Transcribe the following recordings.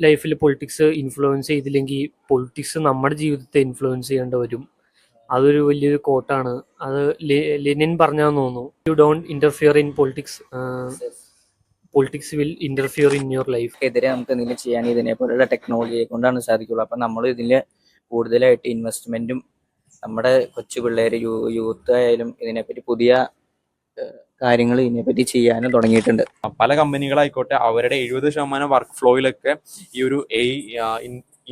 ലൈഫിൽ politics influence ചെയ്തില്ലെങ്കിൽ politics നമ്മുടെ ജീവിതത്തെ ഇൻഫ്ലുവൻസ് ചെയ്യേണ്ടി വരും. അതൊരു വലിയൊരു കോട്ടാണ്. അത് ലെനിൻ പറഞ്ഞാന്ന് തോന്നുന്നു. You don't interfere in politics, politics will interfere in your life. എതിരെ നമുക്ക് എന്തെങ്കിലും ചെയ്യാൻ ഇതിനെ പോലുള്ള ടെക്നോളജിയെ കൊണ്ടാണ് സാധിക്കുള്ളൂ. അപ്പം നമ്മൾ ഇതിൽ കൂടുതലായിട്ട് ഇൻവെസ്റ്റ്മെന്റും നമ്മുടെ കൊച്ചു പിള്ളേർ യൂത്ത് ആയാലും ഇതിനെപ്പറ്റി പുതിയ കാര്യങ്ങൾ ഇതിനെപ്പറ്റി ചെയ്യാനും തുടങ്ങിയിട്ടുണ്ട്. പല കമ്പനികളായിക്കോട്ടെ അവരുടെ 70% വർക്ക് ഫ്ലോയിലൊക്കെ ഈ ഒരു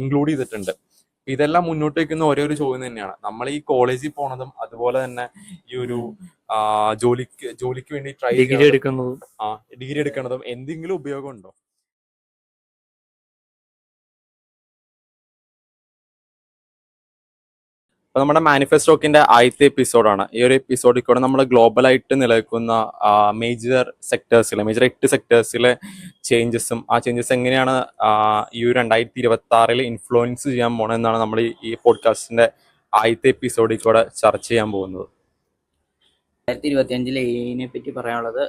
ഇൻക്ലൂഡ് ചെയ്തിട്ടുണ്ട്. ഇതെല്ലാം മുന്നോട്ട് വയ്ക്കുന്ന ഒരേ ഒരു ചോദ്യം തന്നെയാണ്, നമ്മൾ ഈ കോളേജിൽ പോണതും അതുപോലെ തന്നെ ഈ ഒരു ജോലിക്ക് വേണ്ടി ഡിഗ്രി എടുക്കുന്നതും എന്തെങ്കിലും ഉപയോഗമുണ്ടോ? അപ്പോൾ നമ്മുടെ മാനിഫെസ്റ്റോക്കിന്റെ ആദ്യത്തെ എപ്പിസോഡാണ്. ഈ ഒരു എപ്പിസോഡിൽ കൂടെ നമ്മൾ ഗ്ലോബലായിട്ട് നിലനിൽക്കുന്ന മേജർ 8 സെക്ടേഴ്സിലെ ചേഞ്ചസും ആ ചേഞ്ചസ് എങ്ങനെയാണ് ഈ ഒരു 2026 ഇൻഫ്ലുവൻസ് ചെയ്യാൻ പോകണമെന്നാണ് നമ്മൾ ഈ പോഡ്കാസ്റ്റിന്റെ ആദ്യത്തെ എപ്പിസോഡിൽ കൂടെ ചർച്ച ചെയ്യാൻ പോകുന്നത്. 2025 എഐനെ പറ്റി പറയാനുള്ളത്,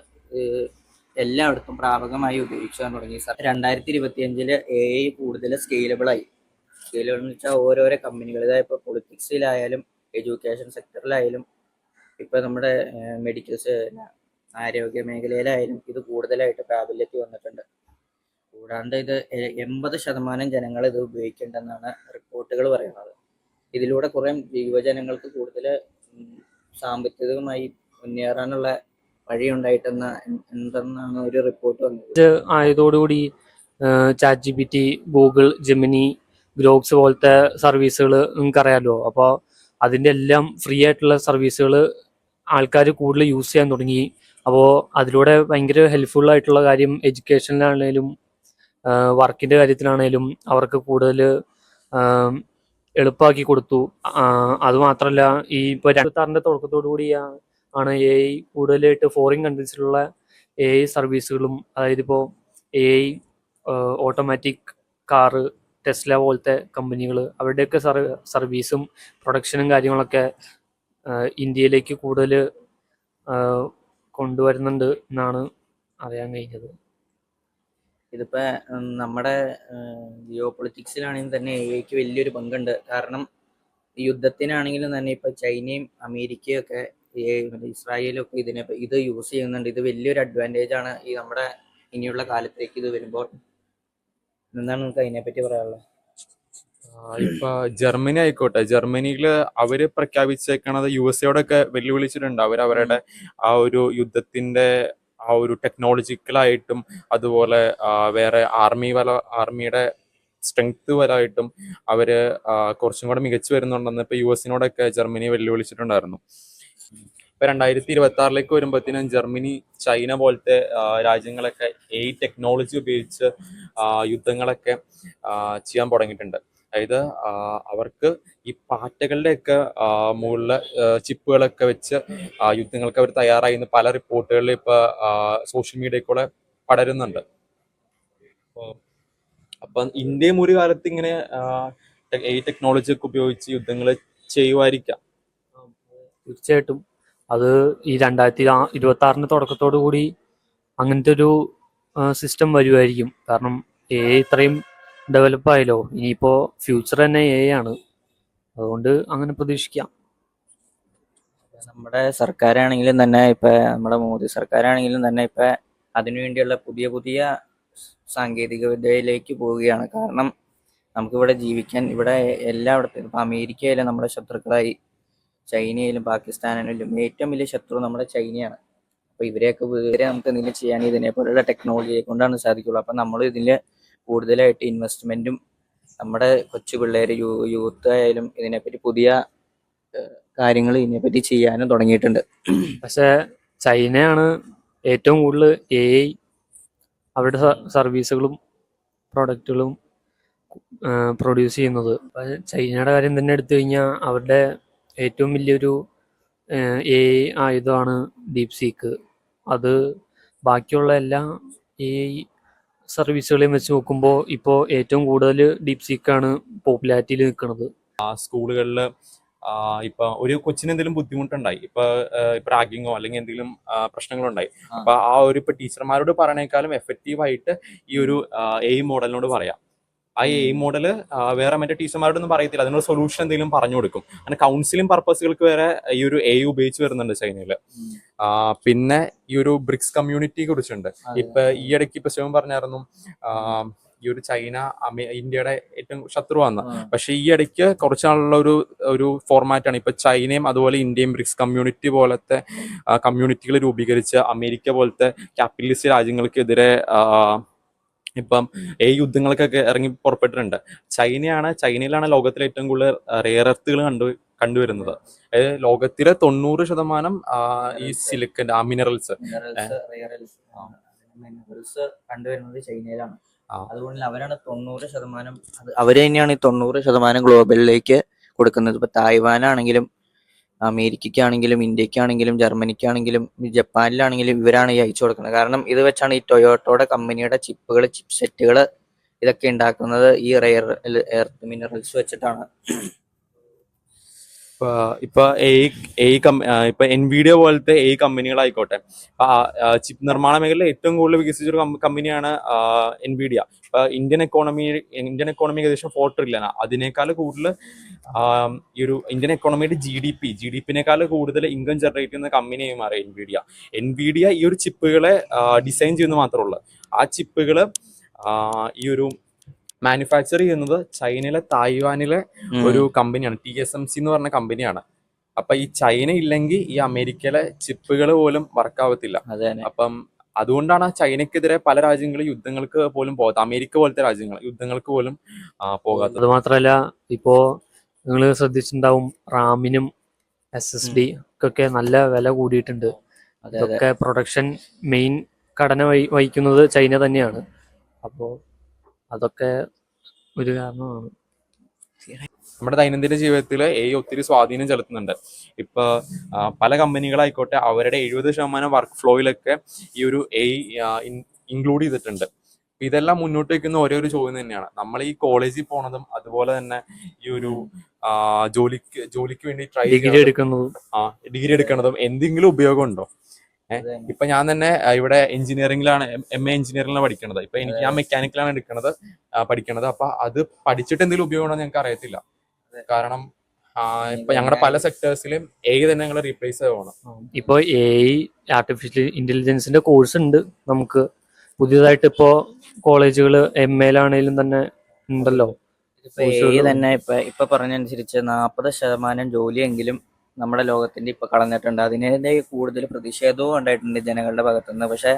എല്ലായിടത്തും പ്രാപകമായി ഉപയോഗിക്കാൻ തുടങ്ങി. 2025 എഐ കൂടുതൽ സ്കെയിലബിളായി. സ്കെയിലബിൾ എന്ന് വെച്ചാൽ ഓരോരോ കമ്പനികൾ, ഇതായത് ഇപ്പോൾ പൊളിറ്റിക്സിലായാലും എഡ്യൂക്കേഷൻ സെക്ടറിലായാലും ഇപ്പോൾ നമ്മുടെ ആരോഗ്യ മേഖലയിലായാലും ഇത് കൂടുതലായിട്ട് പ്രാബല്യത്തിൽ വന്നിട്ടുണ്ട്. കൂടാണ്ട് ഇത് 80% ജനങ്ങൾ ഇത് ഉപയോഗിക്കേണ്ടെന്നാണ് റിപ്പോർട്ടുകൾ പറയുന്നത്. ഇതിലൂടെ കുറേ യുവജനങ്ങൾക്ക് കൂടുതൽ സാമ്പത്തികമായി മുന്നേറാനുള്ള വഴിയുണ്ടായിട്ടെന്നാണ് ഒരു റിപ്പോർട്ട് വന്നത്. ആയതോടുകൂടി ചാറ്റ് GPT, ഗൂഗിൾ ജെമിനി, ഗ്രോക്സ് പോലത്തെ സർവീസുകൾ നിങ്ങൾക്കറിയാമല്ലോ. അപ്പോൾ അതിൻ്റെ എല്ലാം ഫ്രീ ആയിട്ടുള്ള സർവീസുകൾ ആൾക്കാർ കൂടുതൽ യൂസ് ചെയ്യാൻ തുടങ്ങി. അപ്പോൾ അതിലൂടെ ഭയങ്കര ഹെൽപ്ഫുൾ ആയിട്ടുള്ള കാര്യം എഡ്യൂക്കേഷനിലാണേലും വർക്കിൻ്റെ കാര്യത്തിലാണേലും അവർക്ക് കൂടുതൽ എളുപ്പമാക്കി കൊടുത്തു. അതുമാത്രമല്ല, ഈ ഇപ്പോൾ 2026 തുടക്കത്തോടു കൂടി ആണ് AI കൂടുതലായിട്ട് ഫോറിൻ കൺട്രീസിലുള്ള AI സർവീസുകളും, അതായത് ഇപ്പോൾ AI ഓട്ടോമാറ്റിക് കാറ്, ടെസ്ല പോലത്തെ കമ്പനികൾ, അവരുടെയൊക്കെ സർവീസും പ്രൊഡക്ഷനും കാര്യങ്ങളൊക്കെ ഇന്ത്യയിലേക്ക് കൂടുതൽ കൊണ്ടുവരുന്നുണ്ട് എന്നാണ് അറിയാൻ കഴിഞ്ഞത്. ഇതിപ്പോൾ നമ്മുടെ ജിയോ പൊളിറ്റിക്സിലാണെങ്കിൽ തന്നെ എഐക്ക് വലിയൊരു പങ്കുണ്ട്. കാരണം യുദ്ധത്തിനാണെങ്കിലും തന്നെ ഇപ്പോൾ ചൈനയും അമേരിക്കയും ഒക്കെ ഇസ്രായേലും ഒക്കെ ഇത് യൂസ് ചെയ്യുന്നുണ്ട്. ഇത് വലിയൊരു അഡ്വാൻറ്റേജ് ആണ് ഈ നമ്മുടെ ഇനിയുള്ള കാലത്തേക്ക് ഇത് വരുമ്പോൾ. എന്താണ് നിങ്ങൾക്ക് അതിനെപ്പറ്റി പറയാനുള്ളത്? ഇപ്പൊ ജർമ്മനി ആയിക്കോട്ടെ, ജർമ്മനിയില് അവര് പ്രഖ്യാപിച്ചേക്കണത് USA വെല്ലുവിളിച്ചിട്ടുണ്ട്. അവരുടെ ആ ഒരു യുദ്ധത്തിന്റെ ആ ഒരു ടെക്നോളജിക്കലായിട്ടും അതുപോലെ വേറെ ആർമിയുടെ സ്ട്രെങ്ത് പരമായിട്ടും അവര് കുറച്ചും കൂടെ മികച്ചു വരുന്നുണ്ടെന്ന് ഇപ്പൊ US ജർമ്മനി വെല്ലുവിളിച്ചിട്ടുണ്ടായിരുന്നു. ഇപ്പൊ 2026 വരുമ്പോഴത്തേനും ജർമ്മനി, ചൈന പോലത്തെ രാജ്യങ്ങളൊക്കെ ടെക്നോളജി ഉപയോഗിച്ച് യുദ്ധങ്ങളൊക്കെ ചെയ്യാൻ തുടങ്ങിയിട്ടുണ്ട്. അതായത് അവർക്ക് ഈ പാറ്റകളുടെയൊക്കെ മുകളിലെ ചിപ്പുകളൊക്കെ വെച്ച് യുദ്ധങ്ങൾക്ക് അവർ തയ്യാറായി എന്ന് പല റിപ്പോർട്ടുകളിൽ ഇപ്പൊ സോഷ്യൽ മീഡിയയിൽ കൂടെ പടരുന്നുണ്ട്. അപ്പൊ ഇന്ത്യയും ഒരു കാലത്ത് ഇങ്ങനെ ടെക്നോളജി ഒക്കെ ഉപയോഗിച്ച് യുദ്ധങ്ങൾ ചെയ്യുമായിരിക്കാം. തീർച്ചയായിട്ടും അത് ഈ 2026 തുടക്കത്തോടു കൂടി അങ്ങനത്തെ ഒരു സിസ്റ്റം വരുമായിരിക്കും. കാരണം AI ഇത്രയും ഡെവലപ്പ് ആയല്ലോ, ഇനിയിപ്പോൾ ഫ്യൂച്ചർ തന്നെ AI ആണ്. അതുകൊണ്ട് അങ്ങനെ പ്രതീക്ഷിക്കാം. നമ്മുടെ സർക്കാരാണെങ്കിലും തന്നെ നമ്മുടെ മോദി സർക്കാരാണെങ്കിലും തന്നെ അതിനുവേണ്ടിയുള്ള പുതിയ പുതിയ സാങ്കേതിക വിദ്യയിലേക്ക് പോവുകയാണ്. കാരണം നമുക്കിവിടെ ജീവിക്കാൻ, ഇവിടെ എല്ലായിടത്തും ഇപ്പം അമേരിക്കയിലും നമ്മുടെ ശത്രുക്കളായി, ചൈനയിലും പാകിസ്ഥാനിലും ഏറ്റവും വലിയ ശത്രു നമ്മുടെ ചൈനയാണ്. അപ്പോൾ ഇവരെ നമുക്ക് എന്തെങ്കിലും ചെയ്യാൻ ഇതിനെ പോലുള്ള ടെക്നോളജിയെ കൊണ്ടാണ് സാധിക്കുള്ളൂ. അപ്പം നമ്മൾ ഇതിൽ കൂടുതലായിട്ട് ഇൻവെസ്റ്റ്മെന്റും നമ്മുടെ കൊച്ചു പിള്ളേർ യൂത്ത് ആയാലും ഇതിനെപ്പറ്റി പുതിയ കാര്യങ്ങൾ ഇതിനെപ്പറ്റി ചെയ്യാനും തുടങ്ങിയിട്ടുണ്ട്. പക്ഷെ ചൈനയാണ് ഏറ്റവും കൂടുതൽ AI അവരുടെ സർവീസുകളും പ്രൊഡക്റ്റുകളും പ്രൊഡ്യൂസ് ചെയ്യുന്നത്. ചൈനയുടെ കാര്യം തന്നെ എടുത്തു കഴിഞ്ഞാൽ അവരുടെ ഏറ്റവും വലിയൊരു AI ആയുധമാണ് DeepSeek. അത് ബാക്കിയുള്ള എല്ലാ AI സർവീസുകളെയും വെച്ച് നോക്കുമ്പോൾ ഇപ്പോൾ ഏറ്റവും കൂടുതൽ DeepSeek ആണ് പോപ്പുലാരിറ്റിയിൽ നിൽക്കുന്നത്. സ്കൂളുകളിൽ ഇപ്പൊ ഒരു കൊച്ചിന് എന്തെങ്കിലും ബുദ്ധിമുട്ടുണ്ടായി, ഇപ്പൊ റാഗിങ്ങോ അല്ലെങ്കിൽ എന്തെങ്കിലും പ്രശ്നങ്ങളുണ്ടായി, അപ്പൊ ആ ഒരു ഇപ്പൊ ടീച്ചർമാരോട് പറയണേക്കാളും എഫക്റ്റീവായിട്ട് ഈ ഒരു AI മോഡലിനോട് പറയാം. ആ AI മോഡല് വേറെ മറ്റേ ടീച്ചർമാരോടൊന്നും പറയത്തില്ല, അതിനൊരു സൊല്യൂഷൻ എന്തെങ്കിലും പറഞ്ഞു കൊടുക്കും. അങ്ങനെ കൗൺസിലിംഗ് പർപ്പസുകൾക്ക് വരെ ഈ ഒരു AI ഉപയോഗിച്ച് വരുന്നുണ്ട് ചൈനയിൽ. പിന്നെ ഈ ഒരു ബ്രിക്സ് കമ്മ്യൂണിറ്റിയെ കുറിച്ചുണ്ട്. ഇപ്പൊ ഈ ഇടയ്ക്ക് ഇപ്പൊ ശിവൻ പറഞ്ഞായിരുന്നു ഈ ഒരു ചൈന ഇന്ത്യയുടെ ഏറ്റവും ശത്രുവാന്ന്. പക്ഷെ ഈ ഇടയ്ക്ക് കുറച്ചാളുള്ള ഒരു ഫോർമാറ്റാണ് ഇപ്പൊ ചൈനയും അതുപോലെ ഇന്ത്യയും ബ്രിക്സ് കമ്മ്യൂണിറ്റി പോലത്തെ കമ്മ്യൂണിറ്റികൾ രൂപീകരിച്ച് അമേരിക്ക പോലത്തെ ക്യാപിറ്റലിസ്റ്റ് രാജ്യങ്ങൾക്കെതിരെ ഇപ്പം യുദ്ധങ്ങൾക്കൊക്കെ ഇറങ്ങി പുറപ്പെട്ടിട്ടുണ്ട്. ചൈനയിലാണ് ലോകത്തിലെ ഏറ്റവും കൂടുതൽ റെയർ എർത്തുകൾ കണ്ടുവരുന്നത്. അതായത് ലോകത്തിലെ 90% ഈ സിലിക്കൻ മിനറൽസ് കണ്ടുവരുന്നത് ചൈനയിലാണ്. അതുകൊണ്ട് അവരാണ് 90%, അവര് തന്നെയാണ് ഈ 90% ഗ്ലോബലിലേക്ക് കൊടുക്കുന്നത്. ഇപ്പൊ തായ്വാനാണെങ്കിലും അമേരിക്കയ്ക്കാണെങ്കിലും ഇന്ത്യക്കാണെങ്കിലും ജർമ്മനിക്കാണെങ്കിലും ജപ്പാനിലാണെങ്കിലും ഇവരാണ് ഈ അയച്ചു കൊടുക്കുന്നത്. കാരണം ഇത് വെച്ചാണ് ഈ ടൊയോട്ടോയുടെ കമ്പനിയുടെ ചിപ്പുകൾ, ചിപ്പ് സെറ്റുകൾ ഇതൊക്കെ ഉണ്ടാക്കുന്നത് ഈ റെയർ എർത്ത് മിനറൽസ് വെച്ചിട്ടാണ്. ഇപ്പൊ ഇപ്പൊ എൻവിഡിയ പോലത്തെ കമ്പനികളായിക്കോട്ടെ, ചിപ്പ് നിർമ്മാണ മേഖലയിൽ ഏറ്റവും കൂടുതൽ വികസിച്ചൊരു കമ്പനിയാണ് എൻവിഡിയ. ഇപ്പൊ ഇന്ത്യൻ എക്കോണമി ഏകദേശം 4 ട്രില്യൺ. അതിനേക്കാൾ കൂടുതൽ ഈ ഒരു ഇന്ത്യൻ എക്കോണമിയുടെ ജി ഡി പിനേക്കാൾ കൂടുതൽ ഇൻകം ജനറേറ്റ് ചെയ്യുന്ന കമ്പനിയായി മാറി എൻവിഡിയ ഈ ഒരു ചിപ്പുകളെ ഡിസൈൻ ചെയ്യുന്നത് മാത്രമുള്ളൂ. ആ ചിപ്പുകള് ഈ ഒരു മാനുഫാക്ചർ ചെയ്യുന്നത് ചൈനയിലെ തായ്വാനിലെ ഒരു കമ്പനിയാണ്, TSMC എന്ന് പറഞ്ഞ കമ്പനിയാണ്. അപ്പൊ ഈ ചൈന ഇല്ലെങ്കിൽ ഈ അമേരിക്കയിലെ ചിപ്പുകൾ പോലും വർക്കാവത്തില്ല. അപ്പം അതുകൊണ്ടാണ് ചൈനക്കെതിരെ പല രാജ്യങ്ങളും യുദ്ധങ്ങൾക്ക് പോലും പോകാത്തത്. അമേരിക്ക പോലത്തെ രാജ്യങ്ങൾ യുദ്ധങ്ങൾക്ക് പോലും പോകാത്തത്. അത് മാത്രല്ല, ഇപ്പോ നിങ്ങൾ ശ്രദ്ധിച്ചിട്ടുണ്ടാവും, റാമിനും SSD ഒക്കെ നല്ല വില കൂടിയിട്ടുണ്ട്. ഇതൊക്കെ പ്രൊഡക്ഷൻ മെയിൻ ഘടന വഹിക്കുന്നത് ചൈന തന്നെയാണ്. അപ്പോൾ അതൊക്കെ ഒരു കാരണമാണ്. നമ്മുടെ ദൈനംദിന ജീവിതത്തിൽ ഒത്തിരി സ്വാധീനം ചെലുത്തുന്നുണ്ട്. ഇപ്പൊ പല കമ്പനികളായിക്കോട്ടെ, അവരുടെ 70% വർക്ക് ഫ്ലോയിലൊക്കെ ഈ ഒരു ഇൻക്ലൂഡ് ചെയ്തിട്ടുണ്ട്. ഇതെല്ലാം മുന്നോട്ട് വയ്ക്കുന്ന ഒരേ ഒരു ചോദ്യം തന്നെയാണ്, നമ്മൾ ഈ കോളേജിൽ പോണതും അതുപോലെ തന്നെ ഈ ഒരു ജോലിക്ക് വേണ്ടി ഡിഗ്രി എടുക്കുന്നതും എന്തെങ്കിലും ഉപയോഗമുണ്ടോ? ഇപ്പൊ ഞാൻ തന്നെ ഇവിടെ എഞ്ചിനീയറിംഗിലാണ്, MA എഞ്ചിനീയറിംഗിലാണ് പഠിക്കണത്. ഇപ്പൊ ഞാൻ മെക്കാനിക്കലാണ് പഠിക്കണത്. അപ്പൊ അത് പഠിച്ചിട്ട് എന്തെങ്കിലും ഉപയോഗമാണോ ഞങ്ങൾക്ക് അറിയത്തില്ല. കാരണം ഇപ്പൊ ഞങ്ങളുടെ പല സെക്ടേഴ്സിലും തന്നെ ഞങ്ങൾ റീപ്ലേസ് ആവണം. ഇപ്പൊ ആർട്ടിഫിഷ്യൽ ഇന്റലിജൻസിന്റെ കോഴ്സ് ഉണ്ട് നമുക്ക് പുതിയതായിട്ട്. ഇപ്പോ കോളേജുകൾ MA യിലാണെങ്കിലും തന്നെ ഉണ്ടല്ലോ. തന്നെ ഇപ്പൊ പറഞ്ഞനുസരിച്ച് 40% ജോലിയെങ്കിലും നമ്മുടെ ലോകത്തിന്റെ ഇപ്പൊ കളഞ്ഞിട്ടുണ്ട്. അതിനെ കൂടുതൽ പ്രതിഷേധവും ഉണ്ടായിട്ടുണ്ട് ജനങ്ങളുടെ ഭാഗത്തുനിന്ന്. പക്ഷെ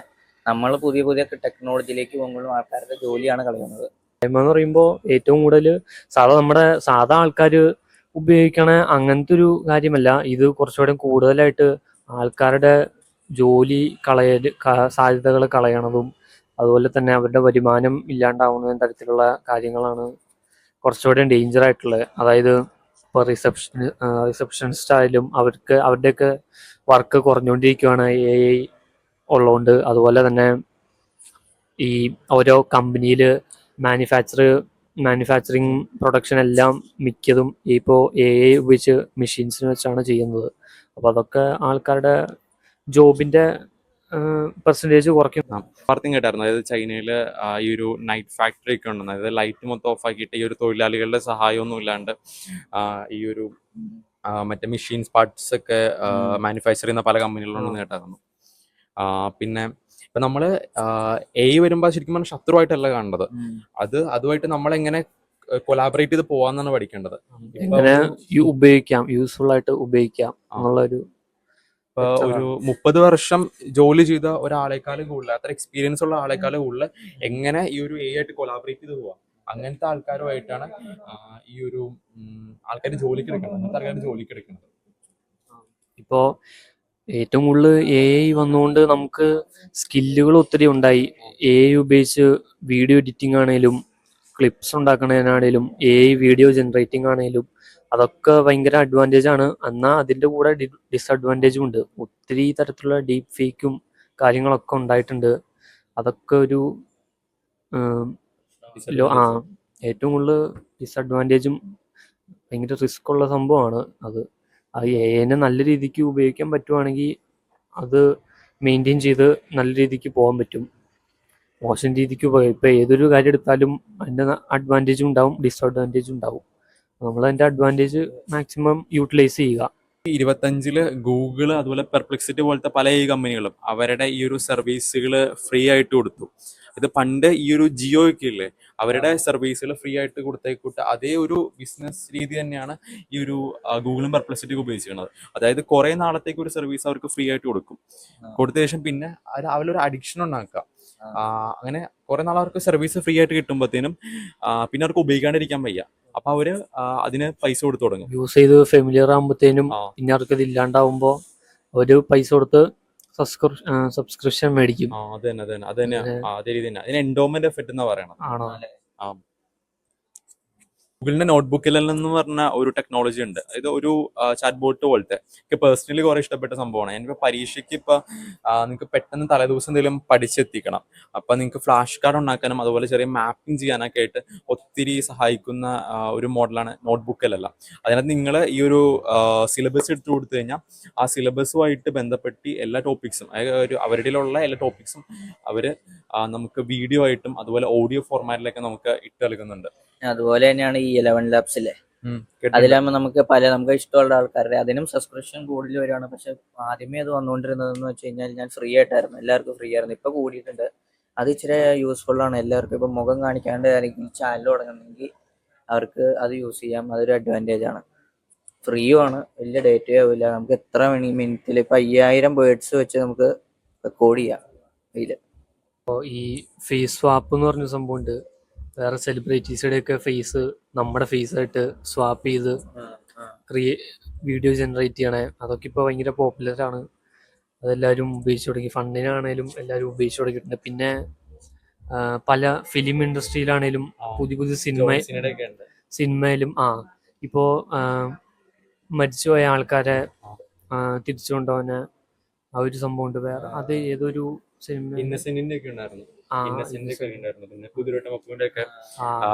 നമ്മൾ പുതിയ പുതിയ ടെക്നോളജിയിലേക്ക് പോകുമ്പോഴും ആൾക്കാരുടെ ജോലിയാണ് കളയുന്നത്. എന്ന് പറയുമ്പോൾ ഏറ്റവും കൂടുതൽ നമ്മുടെ സാധാ ആൾക്കാർ ഉപയോഗിക്കണ അങ്ങനത്തെ ഒരു കാര്യമല്ല ഇത്. കുറച്ചുകൂടെ കൂടുതലായിട്ട് ആൾക്കാരുടെ ജോലി സാധ്യതകൾ കളയണതും അതുപോലെ തന്നെ അവരുടെ വരുമാനം ഇല്ലാണ്ടാവുന്ന തരത്തിലുള്ള കാര്യങ്ങളാണ് കുറച്ചുകൂടെ ഡേഞ്ചർ ആയിട്ടുള്ളത്. അതായത് ഇപ്പോൾ റിസപ്ഷനിസ്റ്റ് ആയാലും അവരുടെയൊക്കെ വർക്ക് കുറഞ്ഞുകൊണ്ടിരിക്കുകയാണ് AI ഉള്ളതുകൊണ്ട്. അതുപോലെ തന്നെ ഈ ഓരോ കമ്പനിയിൽ മാനുഫാക്ചറിങ് പ്രൊഡക്ഷൻ എല്ലാം മിക്കതും ഇപ്പോൾ AI ഉപയോഗിച്ച് മെഷീൻസിന് വെച്ചാണ് ചെയ്യുന്നത്. അപ്പോൾ അതൊക്കെ ആൾക്കാരുടെ ജോബിന്റെ പെർസെൻറ്റേജ് കുറയ്ക്കും. വാർത്തയും കേട്ടായിരുന്നു, അതായത് ചൈനയില് ഈ ഒരു നൈറ്റ് ഫാക്ടറി ഒക്കെ ഉണ്ടെന്ന്. അതായത് ലൈറ്റ് മൊത്തം ഓഫ് ആക്കിയിട്ട് ഈ ഒരു തൊഴിലാളികളുടെ സഹായമൊന്നും ഇല്ലാണ്ട് ഈ ഒരു മറ്റേ മെഷീൻസ് പാർട്സ് ഒക്കെ മാനുഫാക്ചർ ചെയ്യുന്ന പല കമ്പനികളുണ്ടെന്ന് കേട്ടായിരുന്നു. പിന്നെ ഇപ്പൊ നമ്മള് AI വരുമ്പോ ശരിക്കും പറഞ്ഞാൽ ശത്രുവായിട്ടല്ല കാണേണ്ടത്, അതുമായിട്ട് നമ്മളെങ്ങനെ കൊലാബറേറ്റ് ചെയ്ത് പോവാന്നാണ് പഠിക്കേണ്ടത്. എങ്ങനെ ഉപയോഗിക്കാം, യൂസ്ഫുൾ ആയിട്ട് ഉപയോഗിക്കാം എന്നുള്ളൊരു. ഇപ്പൊ ഒരു 30 വർഷം ജോലി ചെയ്ത ഒരാളെക്കാളും കൂടുതൽ, അത്ര എക്സ്പീരിയൻസ് ഉള്ള ആളെക്കാളും കൂടുതൽ എങ്ങനെ ഈ ഒരു AI ആയിട്ട് കൊലാബറേറ്റ് ചെയ്ത് പോവാം, അങ്ങനത്തെ ആൾക്കാരുമായിട്ടാണ് ഈ ഒരു ആൾക്കാർ ജോലിക്ക് എടുക്കുന്നത്. ഇപ്പോ ഏറ്റവും കൂടുതൽ AI വന്നുകൊണ്ട് നമുക്ക് സ്കില്ലുകൾ ഒത്തിരി ഉണ്ടായി. AI ഉപയോഗിച്ച് വീഡിയോ എഡിറ്റിംഗ് ആണേലും ക്ലിപ്സ് ഉണ്ടാക്കുന്നതിനാണേലും AI വീഡിയോ ജനറേറ്റിംഗ് ആണേലും അതൊക്കെ ഭയങ്കര അഡ്വാൻറ്റേജ് ആണ്. എന്നാൽ അതിൻ്റെ കൂടെ ഡിസഡ്വാൻറ്റേജും ഉണ്ട്. ഒത്തിരി തരത്തിലുള്ള ഡീപ്പ് ഫേക്കും കാര്യങ്ങളൊക്കെ ഉണ്ടായിട്ടുണ്ട്. അതൊക്കെ ഒരു ഏറ്റവും കൂടുതൽ ഡിസഡ്വാൻറ്റേജും ഭയങ്കര റിസ്ക് ഉള്ള സംഭവമാണ് അത്. AI നല്ല രീതിക്ക് ഉപയോഗിക്കാൻ പറ്റുവാണെങ്കിൽ അത് മെയിൻറ്റെയിൻ ചെയ്ത് നല്ല രീതിക്ക് പോകാൻ പറ്റും. മോശം രീതിക്ക് പോയി. ഇപ്പൊ ഏതൊരു കാര്യം എടുത്താലും അതിന്റെ അഡ്വാൻറ്റേജും ഉണ്ടാവും ഡിസഡ്വാൻറ്റേജും ഉണ്ടാവും. നമ്മൾ അതിന്റെ അഡ്വാൻറ്റേജ് മാക്സിമം യൂട്ടിലൈസ് ചെയ്യുക. 25 ഗൂഗിള് അതുപോലെ പെർപ്ലെക്സിറ്റി പോലത്തെ പല ഈ കമ്പനികളും അവരുടെ ഈ ഒരു സർവീസുകൾ ഫ്രീ ആയിട്ട് കൊടുത്തു. ഇത് പണ്ട് ഈ ഒരു ജിയോ ഒക്കെ ഇല്ലേ, അവരുടെ സർവീസുകൾ ഫ്രീ ആയിട്ട് കൊടുത്തേക്കൂട്ട് അതേ ഒരു ബിസിനസ് രീതി തന്നെയാണ് ഈ ഒരു ഗൂഗിളും പെർപ്ലെക്സിറ്റിയും ഉപയോഗിച്ചിരുന്നത്. അതായത് കുറെ നാളത്തേക്ക് ഒരു സർവീസ് അവർക്ക് ഫ്രീ ആയിട്ട് കൊടുക്കും. കൊടുത്ത ശേഷം പിന്നെ അവരൊരു അഡിക്ഷൻ ഉണ്ടാക്കുക. അങ്ങനെ കുറെ നാൾ അവർക്ക് സർവീസ് ഫ്രീ ആയിട്ട് കിട്ടുമ്പോഴത്തേനും പിന്നെ അവർക്ക് ഉപയോഗിക്കാണ്ടിരിക്കാൻ വയ്യ. അപ്പൊ അവര് അതിന് പൈസ കൊടുത്തു തുടങ്ങും. യൂസ് ചെയ്ത് ഫെമിലിയർ ആകുമ്പോഴത്തേനും ആ പിന്നെ അവർക്ക് ഇത് ഇല്ലാണ്ടാവുമ്പോൾ ഒരു പൈസ കൊടുത്ത് സബ്സ്ക്രിപ്ഷൻ മേടിക്കും. അത് തന്നെ അത് തന്നെയാ. അങ്ങനെ അതേ രീതി തന്നെ. അതിന് എൻഡോമെന്റ് എഫക്ട് എന്നാ പറയണത്. ആണോ? ആ ഗൂഗിളിന്റെ നോട്ട്ബുക്കിൽ എന്ന് പറഞ്ഞ ഒരു ടെക്നോളജി ഉണ്ട്. അതായത് ഒരു ചാറ്റ് ബോട്ട് പോലത്തെ. എനിക്ക് പേഴ്സണലി കുറെ ഇഷ്ടപ്പെട്ട സംഭവമാണ്. ഞാനിപ്പോ പരീക്ഷയ്ക്ക് ഇപ്പൊ നിങ്ങൾക്ക് പെട്ടെന്ന് തലേദിവസം എന്തെങ്കിലും പഠിച്ചെത്തിക്കണം. അപ്പൊ നിങ്ങൾക്ക് ഫ്ലാഷ് കാർഡ് ഉണ്ടാക്കാനും അതുപോലെ ചെറിയ മാപ്പിംഗ് ചെയ്യാനൊക്കെ ആയിട്ട് ഒത്തിരി സഹായിക്കുന്ന ഒരു മോഡലാണ് നോട്ട്ബുക്കിലല്ല. അതിനകത്ത് നിങ്ങൾ ഈ ഒരു സിലബസ് എടുത്തു കൊടുത്തു കഴിഞ്ഞാൽ ആ സിലബസുമായിട്ട് ബന്ധപ്പെട്ട് എല്ലാ ടോപ്പിക്സും, അതായത് അവരുടെയിലുള്ള എല്ലാ ടോപ്പിക്സും അവര് നമുക്ക് വീഡിയോ ആയിട്ടും അതുപോലെ ഓഡിയോ ഫോർമാറ്റിലൊക്കെ നമുക്ക് ഇട്ട് നൽകുന്നുണ്ട്. അതുപോലെ തന്നെയാണ് ഈ 11 ലാബ്സിലെ. കേട്ടിട്ടുണ്ട്. അതിലാകുമ്പോൾ നമുക്ക് ഇഷ്ടമുള്ള ആൾക്കാരുടെ അതിനും സബ്സ്ക്രിപ്ഷൻ കൂടുതൽ വരികയാണ്. പക്ഷെ ആദ്യമേ അത് വന്നുകൊണ്ടിരുന്നതെന്ന് വെച്ച് കഴിഞ്ഞാൽ ഞാൻ ഫ്രീ ആയിട്ടായിരുന്നു, എല്ലാവർക്കും ഫ്രീ ആയിരുന്നു. ഇപ്പൊ കൂടിയിട്ടുണ്ട്. അത് ഇച്ചിരി യൂസ്ഫുൾ ആണ് എല്ലാവർക്കും. ഇപ്പൊ മുഖം കാണിക്കാണ്ട് ആരെങ്കിലും ചാനൽ തുടങ്ങണമെങ്കിൽ അവർക്ക് അത് യൂസ് ചെയ്യാം. അതൊരു അഡ്വാൻറ്റേജ് ആണ്. ഫ്രീയും ആണ്, വലിയ ഡേറ്റയും ആവില്ല. നമുക്ക് എത്ര മിനിറ്റിൽ ഇപ്പൊ 5000 വേർഡ്സ് വെച്ച് നമുക്ക് റെക്കോർഡ് ചെയ്യാം ഇതില്. അപ്പോൾ ഈ ഫേസ് സ്വാപ്പ് എന്ന് പറഞ്ഞ സംഭവം ഉണ്ട്. വേറെ സെലിബ്രിറ്റീസിന്റെ ഒക്കെ ഫേസ് നമ്മുടെ ഫേസ് ആയിട്ട് സ്വാപ്പ് ചെയ്ത് വീഡിയോ ജനറേറ്റ് ചെയ്യണേ, അതൊക്കെ ഇപ്പോൾ ഭയങ്കര പോപ്പുലർ ആണ്. അതെല്ലാവരും ഉപയോഗിച്ച് തുടങ്ങി. ഫണ്ടിനാണേലും എല്ലാവരും ഉപയോഗിച്ച് തുടങ്ങിയിട്ടുണ്ട്. പിന്നെ പല ഫിലിം ഇൻഡസ്ട്രിയിലാണേലും പുതിയ പുതിയ ജോൺസിനുടെയൊക്കെ ഉണ്ട്. സിനിമയിലും ഇപ്പോൾ മരിച്ചുപോയ ആൾക്കാരെ തിരിച്ചു കൊണ്ടുപോകാൻ ആ ഒരു സംഭവം ഉണ്ട്. വേറെ അത് ഏതൊരു സിനിമ ഇന്നസെന്റിന്റെ ഒക്കെ ഉണ്ടായിരുന്നു. ഇന്നസെന്റിന്റെ ഒക്കെ ഉണ്ടായിരുന്നു. പിന്നെ കുതിരവട്ടം അപ്പുവിന്റെ ഒക്കെ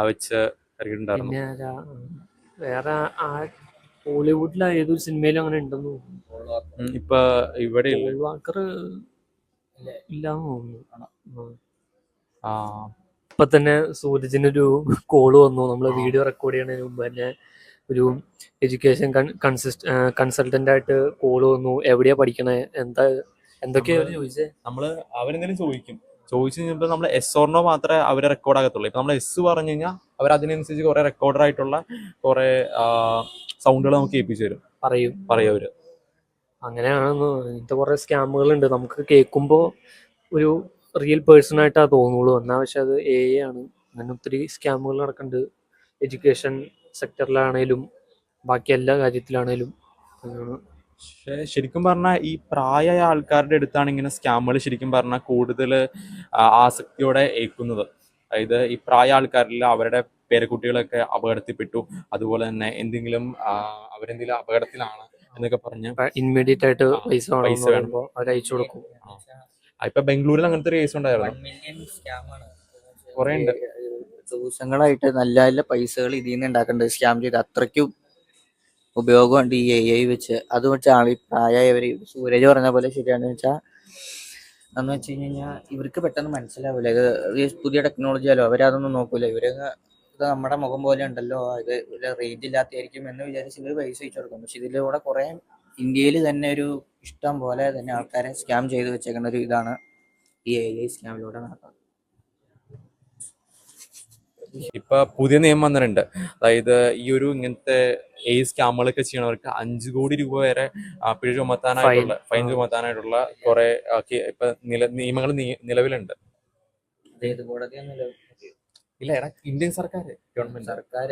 വെച്ച് ഇറങ്ങിയിട്ടുണ്ടായിരുന്നു. പിന്നെ വേറെ ഹോളിവുഡിലെ ഏതൊരു സിനിമയിലും അങ്ങനെ ഉണ്ടെന്ന് തോന്നുന്നു. ഇപ്പൊ ഇവിടെ പോൾ വാക്കർ ഇല്ലാന്ന് തോന്നുന്നു. ഇപ്പൊ തന്നെ സൂരജിനൊരു കോള് വന്നു. നമ്മള് വീഡിയോ റെക്കോർഡ് ചെയ്യുന്നതിന് മുമ്പ് തന്നെ ഒരു എഡ്യൂക്കേഷൻ കൺസൾട്ടന്റ് ആയിട്ട് കോള് വന്നു. എവിടെയാ പഠിക്കണേ, എന്തൊക്കെയാ ചോദിച്ചേ. നമ്മള് അവരെന്തെങ്കിലും ചോദിച്ചു കഴിഞ്ഞപ്പോൾ നമ്മൾ എസ് ഓർണോ മാത്രമേ അവരെ റെക്കോർഡ് ആകത്തുള്ളൂ. ഇപ്പൊ നമ്മൾ എസ് പറഞ്ഞു കഴിഞ്ഞാൽ അവർ അതിനനുസരിച്ച് കുറെ റെക്കോർഡർ ആയിട്ടുള്ള കുറെ സൗണ്ടുകൾ നമുക്ക് കേൾപ്പിച്ചു തരും, പറയും അവര്. അങ്ങനെയാണെന്ന്. ഇങ്ങനത്തെ കുറെ സ്കാമുകളുണ്ട്. നമുക്ക് കേൾക്കുമ്പോൾ ഒരു റിയൽ പേഴ്സൺ ആയിട്ടാ തോന്നുള്ളൂ. എന്നാൽ പക്ഷെ അത് AI ആണ്. അങ്ങനെ ഒത്തിരി സ്കാമുകൾ നടക്കുന്നുണ്ട്. എഡ്യൂക്കേഷൻ സെക്ടറിലാണേലും ബാക്കി എല്ലാ കാര്യത്തിലാണേലും. പക്ഷെ ശരിക്കും പറഞ്ഞാൽ ഈ പ്രായമായ ആൾക്കാരുടെ അടുത്താണ് ഇങ്ങനെ സ്കാമുകൾ ശരിക്കും പറഞ്ഞാൽ കൂടുതൽ ആസക്തിയോടെ ഏൽക്കുന്നത്. അതായത് ഈ പ്രായ ആൾക്കാരിൽ അവരുടെ പേരക്കുട്ടികളൊക്കെ അപകടത്തിൽപ്പെട്ടു, അതുപോലെ തന്നെ അവരെന്തെങ്കിലും അപകടത്തിലാണ് എന്നൊക്കെ പറഞ്ഞ് ഇമ്മീഡിയറ്റ് ആയിട്ട് പൈസ വേണം അവർ അയച്ചു കൊടുക്കും. ഇപ്പൊ ബംഗളൂരിൽ അങ്ങനത്തെ ഒരു കേസ് ഉണ്ടായിരുന്നു. കുറെ ഉണ്ട്. ദിവസങ്ങളായിട്ട് നല്ല നല്ല പൈസകൾ ഇതിൽ നിന്ന് ഉണ്ടാക്കുന്നുണ്ട് സ്കാം ചെയ്ത്. അത്രയ്ക്കും ഉപയോഗമുണ്ട് ഈ AI വെച്ച്. അത് വെച്ചാണ് ഈ പ്രായമായവര് സൂരജ് പറഞ്ഞ പോലെ ശരിയാണെന്ന് വെച്ചാൽ എന്ന് വെച്ച് കഴിഞ്ഞാൽ ഇവർക്ക് പെട്ടെന്ന് മനസ്സിലാവില്ല. ഇത് പുതിയ ടെക്നോളജിയാലോ അവരതൊന്നും നോക്കൂല. ഇത് നമ്മുടെ മുഖം പോലെ ഉണ്ടല്ലോ, ഇത് റേഞ്ച് ഇല്ലാത്തായിരിക്കും എന്ന് വിചാരിച്ച് ഇവർ പൈസ അയച്ചു കൊടുക്കും. പക്ഷെ ഇതിലൂടെ കുറെ ഇന്ത്യയിൽ തന്നെ ഒരു ഇഷ്ടം പോലെ തന്നെ ആൾക്കാരെ സ്കാം ചെയ്ത് വെച്ചേക്കുന്ന ഒരു ഇതാണ് ഈ AI സ്കാമിലൂടെ നടക്കുന്നത്. ഇപ്പൊ പുതിയ നിയമം വന്നിട്ടുണ്ട്. അതായത് ഈ ഒരു ഇങ്ങനത്തെ സ്കാമുകളൊക്കെ ചെയ്യണവർക്ക് 5 കോടി രൂപ വരെ പിഴ ചുമത്താനായിട്ടുള്ള ഫൈൻ ചുമത്താനായിട്ടുള്ള കുറെ ഇപ്പൊ നിയമങ്ങൾ നിലവിലുണ്ട്. ഇല്ല, ഇന്ത്യൻ സർക്കാർ, ഗവൺമെന്റ് സർക്കാർ.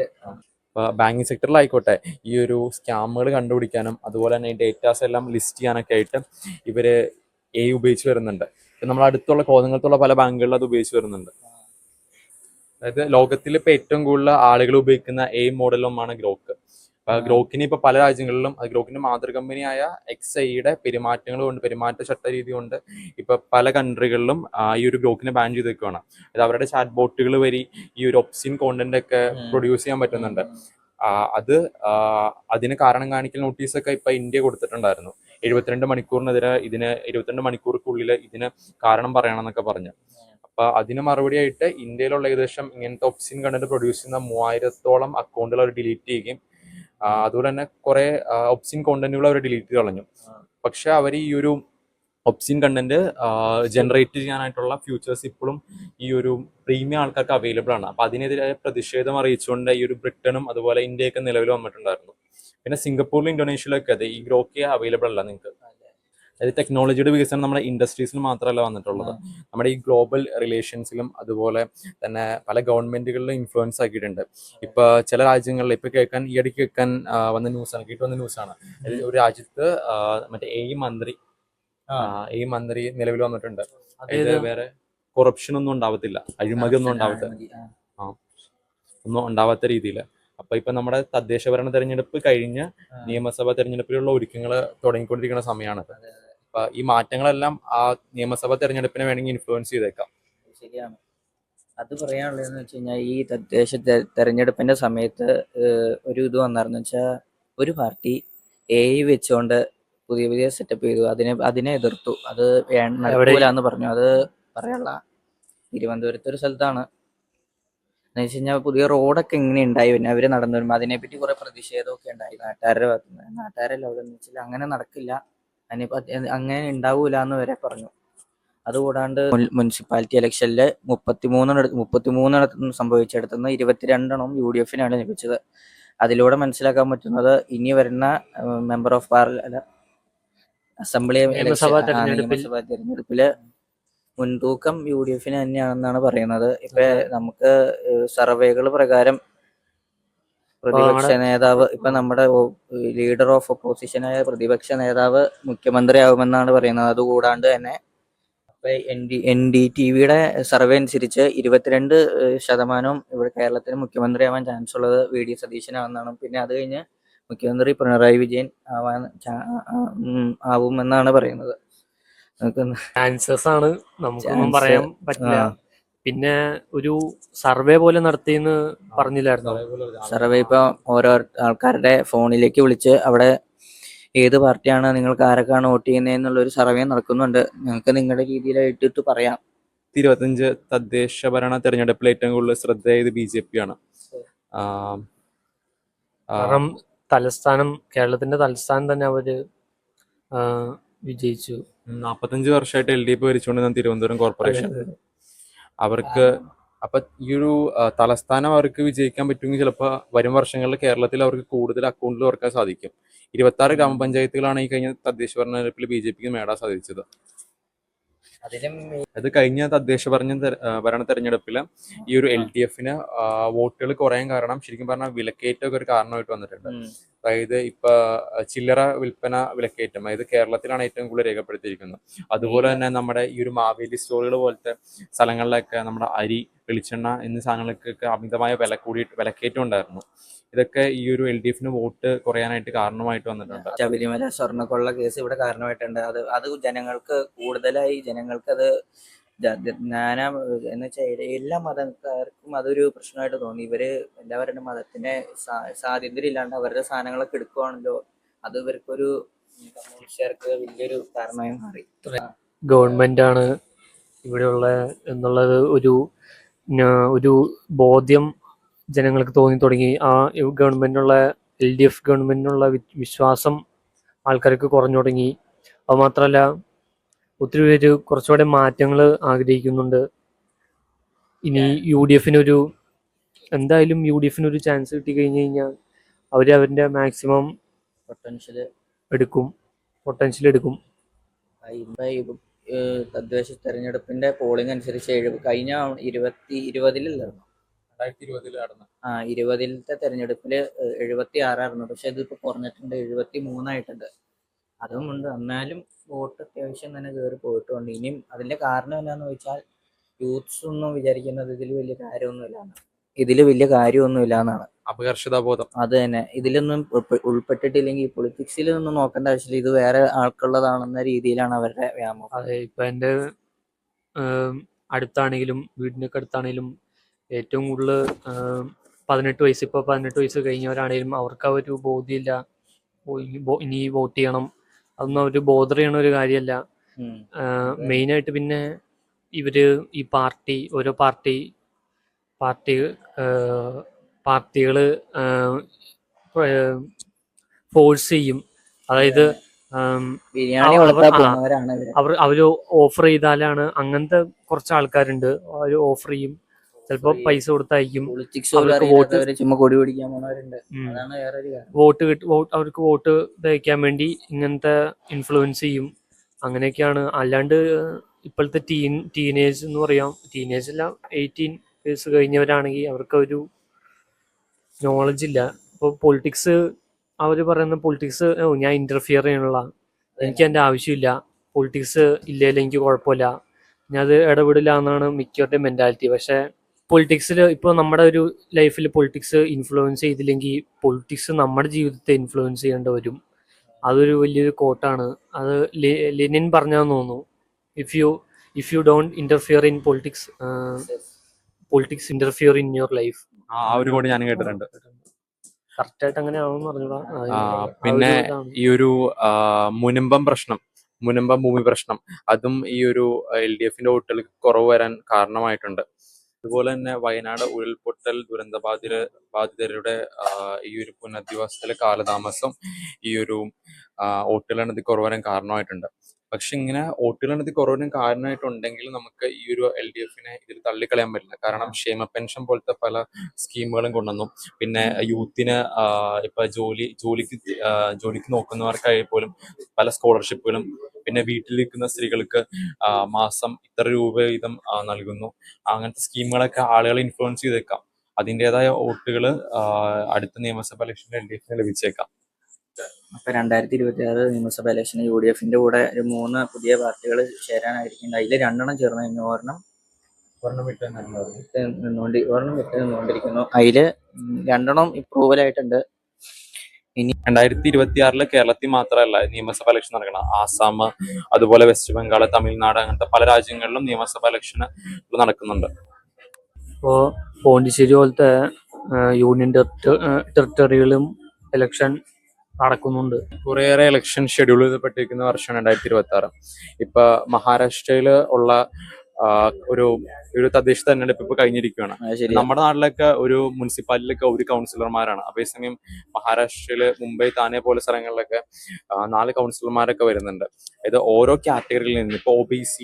ബാങ്കിങ് സെക്ടറിലായിക്കോട്ടെ ഈ ഒരു സ്കാമുകൾ കണ്ടുപിടിക്കാനും അതുപോലെ തന്നെ ഡേറ്റാസ് എല്ലാം ലിസ്റ്റ് ചെയ്യാനൊക്കെ ആയിട്ട് ഇവര് AI ഉപയോഗിച്ച് വരുന്നുണ്ട്. നമ്മുടെ അടുത്തുള്ള കോതങ്കത്തുള്ള പല ബാങ്കുകളിലും അത് ഉപയോഗിച്ച് വരുന്നുണ്ട്. അതായത് ലോകത്തിൽ ഇപ്പൊ ഏറ്റവും കൂടുതൽ ആളുകൾ ഉപയോഗിക്കുന്ന AI മോഡലൊന്നാണ് ഗ്രോക്ക്. ഗ്രോക്കിന് ഇപ്പൊ പല രാജ്യങ്ങളിലും ഗ്രോക്കിന്റെ മാതൃ കമ്പനിയായ XAIയുടെ പെരുമാറ്റ ചട്ടരീതി കൊണ്ട് ഇപ്പൊ പല കൺട്രികളിലും ഈ ഒരു ഗ്രോക്കിനെ ബാൻ ചെയ്ത് വെക്കുകയാണ്. അതായത് അവരുടെ ചാറ്റ് ബോട്ടുകൾ വഴി ഈ ഒരു ഒബ്സിൻ കോണ്ടന്റ് ഒക്കെ പ്രൊഡ്യൂസ് ചെയ്യാൻ പറ്റുന്നുണ്ട്. അതിന് കാരണം കാണിക്കൽ നോട്ടീസൊക്കെ ഇപ്പൊ ഇന്ത്യ കൊടുത്തിട്ടുണ്ടായിരുന്നു. 72 മണിക്കൂറിനെതിരെ 72 മണിക്കൂർക്കുള്ളിൽ ഇതിന് കാരണം പറയണം എന്നൊക്കെ പറഞ്ഞു. അപ്പൊ അതിന് മറുപടിയായിട്ട് ഇന്ത്യയിലുള്ള ഏകദേശം ഇങ്ങനത്തെ ഒബ്സിൻ കണ്ടന്റ് പ്രൊഡ്യൂസ് ചെയ്യുന്ന 3000-ഓളം അക്കൗണ്ടുകൾ അവർ ഡിലീറ്റ് ചെയ്യുകയും അതുപോലെ തന്നെ കുറെ ഒബ്സിൻ കോണ്ടന്റുകൾ അവർ ഡിലീറ്റ് ചെയ്ത് കളഞ്ഞു. പക്ഷെ അവർ ഈ ഒരു ഒബ്സിൻ കണ്ടന്റ് ജനറേറ്റ് ചെയ്യാനായിട്ടുള്ള ഫ്യൂച്ചേഴ്സ് ഇപ്പോഴും ഈ ഒരു പ്രീമിയം ആൾക്കാർക്ക് അവൈലബിൾ ആണ്. അപ്പൊ അതിനെതിരെ പ്രതിഷേധം അറിയിച്ചുകൊണ്ട് ഈ ഒരു ബ്രിട്ടനും അതുപോലെ ഇന്ത്യയൊക്കെ നിലവിൽ വന്നിട്ടുണ്ടായിരുന്നു. പിന്നെ സിംഗപ്പൂരിലും ഇന്തോനേഷ്യയിലൊക്കെ അതെ ഈ ഗ്രോക്കി അവൈലബിൾ അല്ല നിങ്ങൾക്ക്. അതായത് ടെക്നോളജിയുടെ വികസനം നമ്മുടെ ഇൻഡസ്ട്രീസിൽ മാത്രമല്ല വന്നിട്ടുള്ളത്, നമ്മുടെ ഈ ഗ്ലോബൽ റിലേഷൻസിലും അതുപോലെ തന്നെ പല ഗവൺമെന്റുകളിലും ഇൻഫ്ലുവൻസ് ആക്കിയിട്ടുണ്ട്. ഇപ്പൊ ചില രാജ്യങ്ങളിൽ ഇപ്പൊ ഈ ഇടയ്ക്ക് കേൾക്കാൻ വന്ന ന്യൂസാണ്, കേട്ടുവന്ന ന്യൂസാണ്. ഒരു രാജ്യത്ത് മറ്റേ ഈ മന്ത്രി നിലവിൽ വന്നിട്ടുണ്ട്. ഇത് വേറെ കൊറപ്ഷൻ ഒന്നും ഉണ്ടാവത്തില്ല, അഴിമതി ഒന്നും ഉണ്ടാവത്തില്ല, ഒന്നും ഉണ്ടാവാത്ത രീതിയിൽ. അപ്പൊ ഇപ്പൊ നമ്മുടെ തദ്ദേശ ഭരണ തെരഞ്ഞെടുപ്പ് കഴിഞ്ഞ് നിയമസഭാ തെരഞ്ഞെടുപ്പിലുള്ള ഒരുക്കങ്ങൾ തുടങ്ങിക്കൊണ്ടിരിക്കുന്ന സമയമാണ്. അപ്പൊ ഈ മാറ്റങ്ങളെല്ലാം ആ നിയമസഭാ തെരഞ്ഞെടുപ്പിനെ വേണമെങ്കിൽ ഇൻഫ്ലുവൻസ് ചെയ്തേക്കാം. ശരിയാണ്. അത് പറയാനുള്ളതെന്ന് വെച്ച് കഴിഞ്ഞാൽ ഈ തദ്ദേശ തെരഞ്ഞെടുപ്പിന്റെ സമയത്ത് ഒരു ഇത് വന്നായിരുന്നു വെച്ചാൽ ഒരു പാർട്ടി AI വെച്ചുകൊണ്ട് പുതിയ സെറ്റപ്പ് ചെയ്തു, അതിനെ എതിർത്തു. അത് നടക്കൂലെന്ന് പറഞ്ഞു. അത് പറയാനുള്ള തിരുവനന്തപുരത്ത് ഒരു സ്ഥലത്താണ്. എന്ന് വെച്ച് കഴിഞ്ഞാൽ പുതിയ റോഡൊക്കെ ഇങ്ങനെ ഉണ്ടായി, പിന്നെ അവര് നടന്നു വരുമ്പോൾ അതിനെപ്പറ്റി കുറെ പ്രതിഷേധമൊക്കെ ഉണ്ടായി നാട്ടുകാരുടെ ഭാഗത്തുനിന്ന്. നാട്ടുകാരല്ല അവിടെ എന്ന് വെച്ചാൽ അങ്ങനെ നടക്കില്ല, അങ്ങനെ ഉണ്ടാവൂല എന്ന് വരെ പറഞ്ഞു. അതുകൂടാണ്ട് മുനിസിപ്പാലിറ്റി ഇലക്ഷനിൽ 33 സംഭവിച്ചിടത്തുനിന്ന് 22 UDF-നാണ് ലഭിച്ചത്. അതിലൂടെ മനസ്സിലാക്കാൻ പറ്റുന്നത് ഇനി വരുന്ന മെമ്പർ ഓഫ് അസംബ്ലി നിയമസഭാ തെരഞ്ഞെടുപ്പില് മുൻതൂക്കം UDF-ന് തന്നെയാണെന്നാണ് പറയുന്നത്. ഇപ്പൊ നമുക്ക് സർവേകൾ പ്രകാരം പ്രതിപക്ഷ നേതാവ്, ഇപ്പൊ നമ്മുടെ ലീഡർ ഓഫ് ഒപ്പോസിഷനായ പ്രതിപക്ഷ നേതാവ് മുഖ്യമന്ത്രി ആവുമെന്നാണ് പറയുന്നത്. അതുകൂടാണ്ട് തന്നെ NDTV-യുടെ സർവേ അനുസരിച്ച് 22% ഇവിടെ കേരളത്തിൽ മുഖ്യമന്ത്രിയാവാൻ ചാൻസ് ഉള്ളത് VD സതീശനാണെന്നാണ്. പിന്നെ അത് കഴിഞ്ഞ് മുഖ്യമന്ത്രി പിണറായി വിജയൻ ആവുമെന്നാണ് പറയുന്നത്. ചാൻസസ് ആണ്, നമുക്കൊന്നും പറയാൻ പറ്റില്ല. പിന്നെ ഒരു സർവേ പോലെ നടത്തിയെന്ന് പറഞ്ഞില്ലായിരുന്നു? സർവേ ഇപ്പൊ ഓരോ ആൾക്കാരുടെ ഫോണിലേക്ക് വിളിച്ച് അവിടെ ഏത് പാർട്ടിയാണ്, നിങ്ങൾക്ക് ആരൊക്കെയാണ് വോട്ട് ചെയ്യുന്നത് എന്നുള്ളൊരു സർവേ നടക്കുന്നുണ്ട്. നിങ്ങൾക്ക് നിങ്ങളുടെ രീതിയിലായിട്ട് പറയാം. 25 തദ്ദേശ ഭരണ തെരഞ്ഞെടുപ്പിൽ ഏറ്റവും കൂടുതൽ ശ്രദ്ധേയത് BJP ആണ്. കാരണം കേരളത്തിന്റെ തലസ്ഥാനം തന്നെ അവര് വിജയിച്ചു. 45 വർഷമായിട്ട് LDF ഭരിച്ചുകൊണ്ടിരുന്ന തിരുവനന്തപുരം കോർപ്പറേഷൻ. അവർക്ക് അപ്പൊ ഈ ഒരു തലസ്ഥാനം അവർക്ക് വിജയിക്കാൻ പറ്റുമെങ്കിൽ ചിലപ്പോൾ വരും വർഷങ്ങളിൽ കേരളത്തിൽ അവർക്ക് കൂടുതൽ അക്കൗണ്ടിൽ തുറക്കാൻ സാധിക്കും. 26 ഗ്രാമപഞ്ചായത്തുകളാണ് ഈ കഴിഞ്ഞ തദ്ദേശ ഭരണത്തിൽ BJPക്ക് നേടാൻ സാധിച്ചത്. അത് കഴിഞ്ഞ തദ്ദേശ ഭരണ തെരഞ്ഞെടുപ്പിൽ ഈ ഒരു LDF-ന് വോട്ടുകൾ കുറയാൻ കാരണം ശരിക്കും പറഞ്ഞാൽ വിലക്കയറ്റമൊക്കെ ഒരു കാരണമായിട്ട് വന്നിട്ടുണ്ട്. അതായത് ഇപ്പൊ ചില്ലറ വിൽപ്പന വിലക്കയറ്റം, അതായത് കേരളത്തിലാണ് ഏറ്റവും കൂടുതൽ രേഖപ്പെടുത്തിയിരിക്കുന്നത്. അതുപോലെ തന്നെ നമ്മുടെ ഈ ഒരു മാവേലി സ്റ്റോറുകൾ പോലത്തെ സ്ഥലങ്ങളിലൊക്കെ നമ്മുടെ അരി, വെളിച്ചെണ്ണ എന്നീ സാധനങ്ങൾക്കൊക്കെ അമിതമായ വിലക്കയറ്റം ഉണ്ടായിരുന്നു. ഇതൊക്കെ ഈ ഒരു LDF-ന് വോട്ട് കുറയാനായിട്ട് കാരണമായിട്ട് വന്നിട്ടുണ്ട്. ശബരിമല സ്വർണ്ണക്കൊള്ള കേസ് ഇവിടെ കാരണമായിട്ടുണ്ട്. അത് ജനങ്ങൾക്ക് അത് എന്ന് വെച്ചാൽ എല്ലാ മതക്കാർക്കും അതൊരു പ്രശ്നമായിട്ട് തോന്നി. ഇവര് എല്ലാവരുടെ മതത്തിന്റെ സ്വാതന്ത്ര്യം ഇല്ലാണ്ട് അവരുടെ സാധനങ്ങളൊക്കെ എടുക്കുവാണല്ലോ, അത് ഇവർക്കൊരു കമ്മ്യൂണിസ്റ്റുകാർക്ക് വലിയൊരു കാരണമായി മാറി. ഗവൺമെന്റ് ആണ് ഇവിടെയുള്ള എന്നുള്ളത് ഒരു ബോധ്യം ജനങ്ങൾക്ക് തോന്നി തുടങ്ങി. ആ LDF ഗവൺമെന്റിനുള്ള വിശ്വാസം ആൾക്കാർക്ക് കുറഞ്ഞു തുടങ്ങി. അത് മാത്രമല്ല ഒത്തിരി പേര് കുറച്ചുകൂടെ മാറ്റങ്ങൾ ആഗ്രഹിക്കുന്നുണ്ട്. ഇനി എന്തായാലും UDF-ന് ഒരു ചാൻസ് കിട്ടി കഴിഞ്ഞു കഴിഞ്ഞാൽ അവരുടെ മാക്സിമം പൊട്ടൻഷ്യൽ എടുക്കും. തദ്ദേശ തെരഞ്ഞെടുപ്പിന്റെ പോളിംഗ് അനുസരിച്ച് കഴിഞ്ഞ 2020-ത്തെ തെരഞ്ഞെടുപ്പില് 76 പക്ഷെ ഇതിപ്പോ കുറഞ്ഞിട്ടുണ്ട്, 73 അതും ഉണ്ട്. എന്നാലും വോട്ട് അത്യാവശ്യം തന്നെ കയറി പോയിട്ടുണ്ട്. ഇനിയും അതിന്റെ കാരണം എന്താന്ന് വെച്ചാൽ യൂത്ത്സ് ഒന്നും വിചാരിക്കുന്നത് ഇതിൽ വലിയ കാര്യമൊന്നുമില്ല എന്നാണ്. അപകർഷതാബോധം. അത് തന്നെ. ഇതിലൊന്നും ഉൾപ്പെട്ടിട്ടില്ലെങ്കിൽ പൊളിറ്റിക്സിലൊന്നും നോക്കേണ്ട ആവശ്യമില്ല, ഇത് വേറെ ആൾക്കുള്ളതാണെന്ന രീതിയിലാണ് അവരുടെ വ്യാമോഹം. അതെ, ഇപ്പൊ എന്റെ വീടിനൊക്കെ അടുത്താണെങ്കിലും ഏറ്റവും കൂടുതൽ 18 വയസ്സ് കഴിഞ്ഞവരാണെങ്കിലും അവർക്ക് ആ ഒരു ബോധ്യമില്ല, ഇനി വോട്ട് ചെയ്യണം. അതൊന്നും അവര് ബോധർ ചെയ്യണ ഒരു കാര്യമല്ല. മെയിനായിട്ട് പിന്നെ ഇവര് ഈ ഓരോ പാർട്ടി പാർട്ടികൾ ഫോഴ്സ് ചെയ്യും. അതായത് ബിരിയാണി അവർ കൊടുത്താൽ പോകുന്നവരാണ് ഇവര്. അവർ ഓഫർ ചെയ്താലാണ്, അങ്ങനത്തെ കുറച്ച് ആൾക്കാരുണ്ട്. അവർ ഓഫർ ചെയ്യും, ചിലപ്പോൾ പൈസ കൊടുത്തായിരിക്കും. പൊളിറ്റിക്സ് അവർക്ക് അറിയാത്തവര് ചുമ്മാ കൊടി പിടിക്കാൻ പോണവരുണ്ട്. ഉം. അതാണ് വേറൊരു കാര്യം. അവർക്ക് വോട്ട് തയ്ക്കാൻ വേണ്ടി ഇങ്ങനത്തെ ഇൻഫ്ലുവൻസ് ചെയ്യും. അങ്ങനെയൊക്കെയാണ്. അല്ലാണ്ട് ഇപ്പോഴത്തെ ടീനേജ് എന്ന് പറയാം, ടീനേജ് അല്ല, 18 ഇയേഴ്സ് കഴിഞ്ഞവരാണെങ്കിൽ അവർക്ക് ഒരു നോളജ് ഇല്ല. ഇപ്പോൾ പൊളിറ്റിക്സ്, അവർ പറയുന്ന പൊളിറ്റിക്സ് ഞാൻ ഇന്റർഫിയർ ചെയ്യാനുള്ള, എനിക്ക് എൻ്റെ ആവശ്യമില്ല, പൊളിറ്റിക്സ് ഇല്ലെങ്കിൽ എനിക്ക് കുഴപ്പമില്ല, ഞാൻ അത് ഇടപെടില്ല എന്നാണ് മിക്കവരുടെ മെന്റാലിറ്റി. പക്ഷെ പൊളിറ്റിക്സിൽ ഇപ്പോൾ നമ്മുടെ ഒരു ലൈഫിൽ പൊളിറ്റിക്സ് ഇൻഫ്ലുവൻസ് ചെയ്തില്ലെങ്കിൽ പൊളിറ്റിക്സ് നമ്മുടെ ജീവിതത്തെ ഇൻഫ്ലുവൻസ് ചെയ്യേണ്ടി വരും. അതൊരു വലിയൊരു കോട്ടാണ്. അത് ലെനിൻ പറഞ്ഞാന്ന് തോന്നുന്നു. If you don't interfere in politics, politics interfere in your life. ആ ഒരു കോഡ് ഞാൻ കേട്ടിട്ടുണ്ട്. കറക്റ്റായിട്ട് അങ്ങനെ ആണെന്ന് പറഞ്ഞൂടാ. പിന്നെ ഈ ഒരു മുനമ്പം ഭൂമി പ്രശ്നം, അതും ഈ ഒരു LDFന്റെ വോട്ടുകൾക്ക് കുറവ് വരാൻ കാരണമായിട്ടുണ്ട്. അതുപോലെ തന്നെ വയനാട് ഉരുൾപൊട്ടൽ ബാധിതരുടെ ഈ ഒരു പുനരധിവാസത്തിലെ കാലതാമസം ഈ ഒരു വോട്ടുകളെണ്ണത്തിൽ കുറവ് വരാൻ കാരണമായിട്ടുണ്ട്. പക്ഷെ ഇങ്ങനെ വോട്ടുകളെണ്ണത്തിൽ കുറവിനും കാരണമായിട്ടുണ്ടെങ്കിൽ നമുക്ക് ഈ ഒരു LDFനെ ഇതിൽ തള്ളിക്കളയാൻ പറ്റില്ല. കാരണം ക്ഷേമ പെൻഷൻ പോലത്തെ പല സ്കീമുകളും കൊണ്ടുവന്നു. പിന്നെ യൂത്തിന് ഇപ്പൊ ജോലിക്ക് നോക്കുന്നവർക്കായി പോലും പല സ്കോളർഷിപ്പുകളും, പിന്നെ വീട്ടിലിരിക്കുന്ന സ്ത്രീകൾക്ക് മാസം ഇത്ര രൂപ വീതം നൽകുന്നു. അങ്ങനത്തെ സ്കീമുകളൊക്കെ ആളുകളെ ഇൻഫ്ലുവൻസ് ചെയ്തേക്കാം. അതിൻ്റെതായ വോട്ടുകൾ അടുത്ത നിയമസഭ ഇലക്ഷനിൽ LDFന് ലഭിച്ചേക്കാം. അപ്പൊ 2026 നിയമസഭ ഇലക്ഷന് UDFന്റെ കൂടെ ഒരു 3 പുതിയ പാർട്ടികൾ ചേരാനായിരിക്കും. അതിൽ 2 ചേർന്ന് കഴിഞ്ഞു, ഒരെണ്ണം വിട്ട് നിന്നുകൊണ്ടിരിക്കുന്നു. അതില് 2 ഇപ്രൂവലായിട്ടുണ്ട്. 2026 കേരളത്തിൽ മാത്രമല്ല നിയമസഭ ഇലക്ഷൻ നടക്കണം. ആസാം, അതുപോലെ വെസ്റ്റ് ബംഗാൾ, തമിഴ്നാട്, അങ്ങനത്തെ പല രാജ്യങ്ങളിലും നിയമസഭ ഇലക്ഷൻ നടക്കുന്നുണ്ട്. ഇപ്പോൾ പോണ്ടിച്ചേരി പോലത്തെ യൂണിയൻ ടെറിട്ടറികളും ഇലക്ഷൻ നടക്കുന്നുണ്ട്. കുറേയേറെ ഇലക്ഷൻ ഷെഡ്യൂൾ ചെയ്യപ്പെട്ടിരിക്കുന്ന വർഷമാണ് 2026. ഇപ്പൊ മഹാരാഷ്ട്രയിൽ ഉള്ള ഒരു തദ്ദേശ തെരഞ്ഞെടുപ്പ് ഇപ്പൊ കഴിഞ്ഞിരിക്കുകയാണ്. നമ്മുടെ നാട്ടിലൊക്കെ ഒരു മുനിസിപ്പാലിറ്റിയിലൊക്കെ ഒരു കൗൺസിലർമാരാണ്. അതേസമയം മഹാരാഷ്ട്രയില് മുംബൈ, താനെ പോലെ സ്ഥലങ്ങളിലൊക്കെ 4 കൗൺസിലർമാരൊക്കെ വരുന്നുണ്ട്. ഇത് ഓരോ കാറ്റഗറിയിൽ നിന്ന്, ഇപ്പൊ OBC,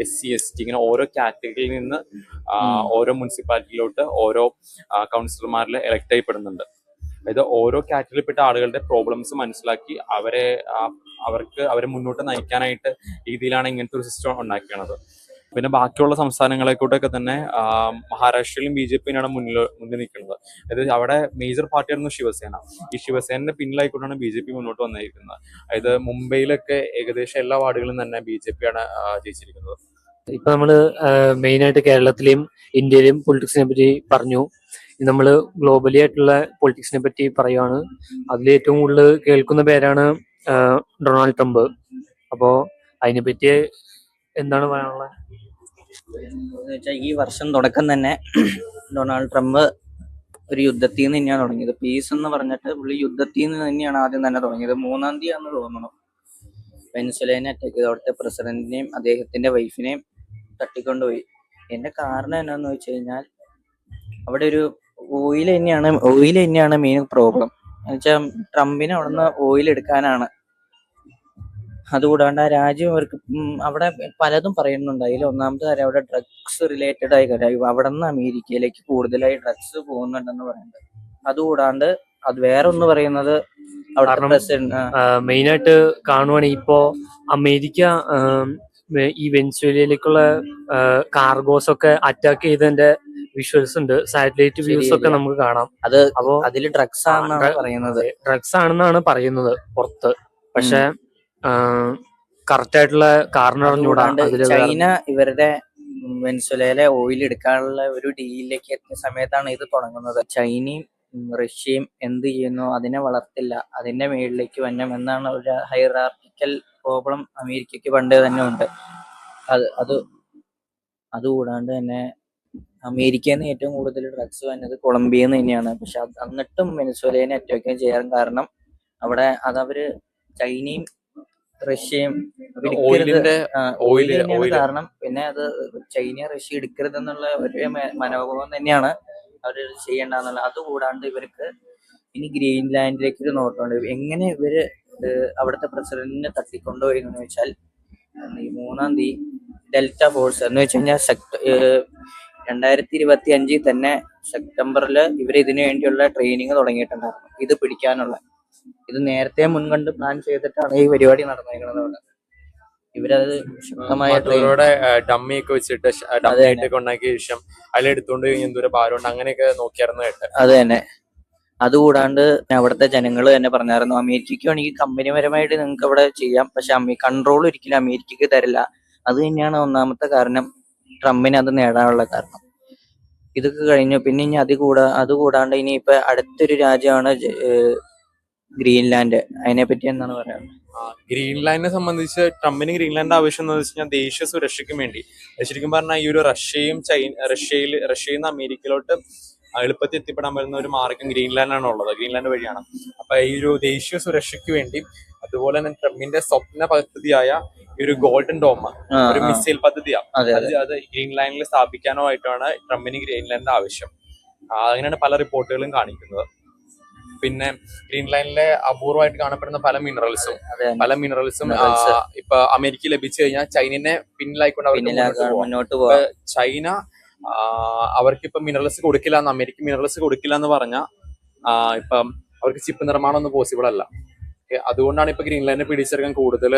SC, ST, ഇങ്ങനെ ഓരോ കാറ്റഗറിയിൽ നിന്ന് ഓരോ മുനിസിപ്പാലിറ്റിയിലോട്ട് ഓരോ കൗൺസിലർമാരിൽ എലക്ട് ചെയ്യപ്പെടുന്നുണ്ട്. അതായത് ഓരോ കാറ്റഗറിയിൽപ്പെട്ട ആളുകളുടെ പ്രോബ്ലംസ് മനസ്സിലാക്കി അവരെ മുന്നോട്ട് നയിക്കാനായിട്ട് രീതിയിലാണ് ഇങ്ങനത്തെ ഒരു സിസ്റ്റം ഉണ്ടാക്കിയത്. പിന്നെ ബാക്കിയുള്ള സംസ്ഥാനങ്ങളെക്കൂട്ടൊക്കെ തന്നെ മഹാരാഷ്ട്രയിലും BJP-യാണ് മുന്നിൽ നിൽക്കുന്നത്. അതായത് അവിടെ മേജർ പാർട്ടിയായിരുന്നു ശിവസേന. ഈ ശിവസേനയുടെ പിന്നിലായിക്കൊണ്ടാണ് BJP മുന്നോട്ട് വന്നിരിക്കുന്നത്. അതായത് മുംബൈയിലൊക്കെ ഏകദേശം എല്ലാ വാർഡുകളിലും തന്നെ BJP-യാണ് ജയിച്ചിരിക്കുന്നത്. ഇപ്പൊ നമ്മള് മെയിനായിട്ട് കേരളത്തിലെയും ഇന്ത്യയിലെയും പൊളിറ്റിക്സിനെ പറ്റി പറഞ്ഞു. നമ്മൾ ഗ്ലോബലി ആയിട്ടുള്ള പൊളിറ്റിക്സിനെ പറ്റി പറയുകയാണ്. അതിൽ ഏറ്റവും കൂടുതൽ കേൾക്കുന്ന പേരാണ് ഡൊണാൾഡ് ട്രംപ്. അപ്പോ അതിനെപ്പറ്റി എന്താണ് പറയാനുള്ളത്? ഈ വർഷം തുടക്കം തന്നെ ഡൊണാൾഡ് ട്രംപ് ഒരു യുദ്ധത്തിൽ നിന്ന് തന്നെയാണ് തുടങ്ങിയത്. പീസ് എന്ന് പറഞ്ഞിട്ട് പുള്ളി യുദ്ധത്തിൽ നിന്ന് തന്നെയാണ് ആദ്യം തന്നെ തുടങ്ങിയത്. 3-ാം തീയതിയാണെന്ന് തോന്നുന്നു വെനസ്വേലനെ അറ്റാക്ക് ചെയ്ത് അവിടുത്തെ പ്രസിഡന്റിനെയും അദ്ദേഹത്തിന്റെ വൈഫിനെയും തട്ടിക്കൊണ്ടുപോയി. എന്റെ കാരണം എന്നാന്ന് വെച്ച് കഴിഞ്ഞാൽ അവിടെ ഒരു ഓയിൽ തന്നെയാണ് മെയിൻ പ്രോബ്ലം. എന്നുവെച്ചാൽ ട്രംപിന് അവിടുന്ന് ഓയിൽ എടുക്കാനാണ്. അതുകൂടാണ്ട് ആ രാജ്യം അവർക്ക് അവിടെ പലതും പറയുന്നുണ്ട്. അതിൽ ഒന്നാമത്തെ കാര്യം അവിടെ ഡ്രഗ്സ് റിലേറ്റഡ് ആയ കാര്യം. അവിടെ നിന്ന് അമേരിക്കയിലേക്ക് കൂടുതലായി ഡ്രഗ്സ് പോകുന്നുണ്ടെന്ന് പറയുന്നത്. അതുകൂടാണ്ട് അത് വേറെ ഒന്ന് പറയുന്നത് അവിടെ പ്രസിഡന്റ് മെയിനായിട്ട് കാണുവാണെങ്കിൽ ഇപ്പോ അമേരിക്ക ഈ വെനസ്വേലയിലേക്കുള്ള കാർഗോസ് ഒക്കെ അറ്റാക്ക് ചെയ്തതിന്റെ വിഷ്വൽസ് ഉണ്ട്, സാറ്റലൈറ്റ് വ്യൂസ് ഒക്കെ നമുക്ക് കാണാം. അത് അപ്പോ അതിൽ ഡ്രഗ്സ് ആണെന്നാണ് പറയുന്നത് പുറത്ത്. പക്ഷെ കറക്റ്റ് ആയിട്ടുള്ള കാരണം അറിഞ്ഞുകൂടാ. ചൈന ഇവരുടെ വെനസ്വേലയിലെ ഓയിൽ എടുക്കാനുള്ള ഒരു ഡീലിലേക്ക് എത്തിയ സമയത്താണ് ഇത് തുടങ്ങുന്നത്. ചൈനയും റഷ്യയും എന്ത് ചെയ്യുന്നു, അതിനെ വളർത്തില്ല, അതിന്റെ മേളിലേക്ക് വന്നം എന്നാണ് ഒരു ഹൈറാർക്കിക്കൽ പ്രോബ്ലം അമേരിക്കക്ക് പണ്ടേ തന്നെ ഉണ്ട്. അതുകൂടാണ്ട് തന്നെ അമേരിക്കയിൽ നിന്ന് ഏറ്റവും കൂടുതൽ ഡ്രഗ്സ് വന്നത് കൊളംബിയയിൽ നിന്ന് തന്നെയാണ്. പക്ഷെ എന്നിട്ടും വെനസ്വേലയെ അറ്റാക്ക് ചെയ്യാൻ കാരണം അവിടെ അതവര് ചൈനയും റഷ്യയും എടുക്കരുത്. ഓയിലിന്റെ ഓയിൽ ഓയില് തന്നെയാണ് ഓയില് കാരണം. പിന്നെ അത് ചൈന റഷ്യ എടുക്കരുത് എന്നുള്ള ഒരു മനോഭാവം തന്നെയാണ് അവർ ചെയ്യേണ്ടെന്നുള്ള. അതുകൂടാണ്ട് ഇവർക്ക് ഇനി ഗ്രീൻലാൻഡിലേക്ക് ഒരു നോട്ടമുണ്ട്. എങ്ങനെ ഇവര് അവിടുത്തെ പ്രസിഡന്റിനെ തട്ടിക്കൊണ്ടുപോയി എന്ന് വെച്ചാൽ, ഈ 3-ാം തീയതി ഡെൽറ്റ ഫോഴ്സ് എന്ന് വെച്ച് കഴിഞ്ഞാൽ 2025 തന്നെ സെപ്റ്റംബറിൽ ഇവർ ഇതിനു വേണ്ടിയുള്ള ട്രെയിനിങ് തുടങ്ങിയിട്ടുണ്ടായിരുന്നു, ഇത് പിടിക്കാനുള്ള. ഇത് നേരത്തെ മുൻകണ്ട് പ്ലാൻ ചെയ്തിട്ടാണ് ഈ പരിപാടി നടന്നേക്കുന്നത്. ഇവരത് ശക്തമായ മറ്റുള്ളവരുടെ ഡമ്മി ഒക്കെ വെച്ചിട്ട് ഡമ്മി ആയിട്ടൊക്കെ ഉണ്ടാക്കിയ ശേഷം അതിലെടുത്തോണ്ട് എന്തോരം ഭാരമുണ്ട് അങ്ങനെയൊക്കെ നോക്കിയായിരുന്നു കേട്ട്. അത് തന്നെ. അതുകൂടാണ്ട് അവിടുത്തെ ജനങ്ങൾ തന്നെ പറഞ്ഞായിരുന്നു, അമേരിക്കയ്ക്ക് വേണമെങ്കിൽ കമ്പനിപരമായിട്ട് നിങ്ങൾക്ക് അവിടെ ചെയ്യാം, പക്ഷെ കൺട്രോൾ ഒരിക്കലും അമേരിക്കക്ക് തരില്ല. അത് തന്നെയാണ് ഒന്നാമത്തെ കാരണം, ട്രംപിന് അത് നേടാനുള്ള കാരണം. ഇതൊക്കെ കഴിഞ്ഞു. പിന്നെ ഇനി അതുകൂടാണ്ട് ഇനി ഇപ്പൊ അടുത്തൊരു രാജ്യമാണ് ഗ്രീൻലാൻഡ്. അതിനെപ്പറ്റി എന്താണ് പറയാനുള്ളത്? ഗ്രീൻലാൻഡിനെ സംബന്ധിച്ച് ട്രംപിന് ഗ്രീൻലാൻഡ് ആവശ്യം എന്ന് വെച്ച് കഴിഞ്ഞാൽ ദേശീയ സുരക്ഷയ്ക്ക് വേണ്ടി. ശരിക്കും പറഞ്ഞാൽ ഈ ഒരു റഷ്യയിൽ നിന്ന് അമേരിക്കയിലോട്ട് എളുപ്പത്തിൽ എത്തിപ്പെടാൻ പറ്റുന്ന ഒരു മാർഗം ഗ്രീൻലാൻഡാണ് ഉള്ളത്, ഗ്രീൻലാൻഡ് വഴിയാണ്. അപ്പൊ ഈ ഒരു ദേശീയ സുരക്ഷയ്ക്ക് വേണ്ടി, അതുപോലെ തന്നെ ട്രംപിന്റെ സ്വപ്ന പദ്ധതിയായ ഈ ഒരു ഗോൾഡൻ ഡോം, ഒരു മിസൈൽ പദ്ധതിയാണ്, അത് ഗ്രീൻലാൻഡിൽ സ്ഥാപിക്കാനോ ആയിട്ടാണ് ട്രംപിന് ഗ്രീൻലാൻഡിന്റെ ആവശ്യം. അങ്ങനെയാണ് പല റിപ്പോർട്ടുകളും കാണിക്കുന്നത്. പിന്നെ ഗ്രീൻലാൻഡിലെ അപൂർവമായിട്ട് കാണപ്പെടുന്ന പല മിനറൽസും ഇപ്പൊ അമേരിക്ക ലഭിച്ചു കഴിഞ്ഞാൽ ചൈനനെ പിന്നിലായിക്കൊണ്ട് അവർക്ക് മുന്നോട്ട് പോകാം. ചൈന അവർക്കിപ്പം മിനറൽസ് കൊടുക്കില്ല എന്ന്, അമേരിക്ക മിനറൽസ് കൊടുക്കില്ല എന്ന് പറഞ്ഞാൽ ഇപ്പം അവർക്ക് ചിപ്പ് നിർമ്മാണം ഒന്നും പോസിബിൾ അല്ല. അതുകൊണ്ടാണ് ഇപ്പൊ ഗ്രീൻലാൻഡിനെ പിടിച്ചെടുക്കാൻ കൂടുതൽ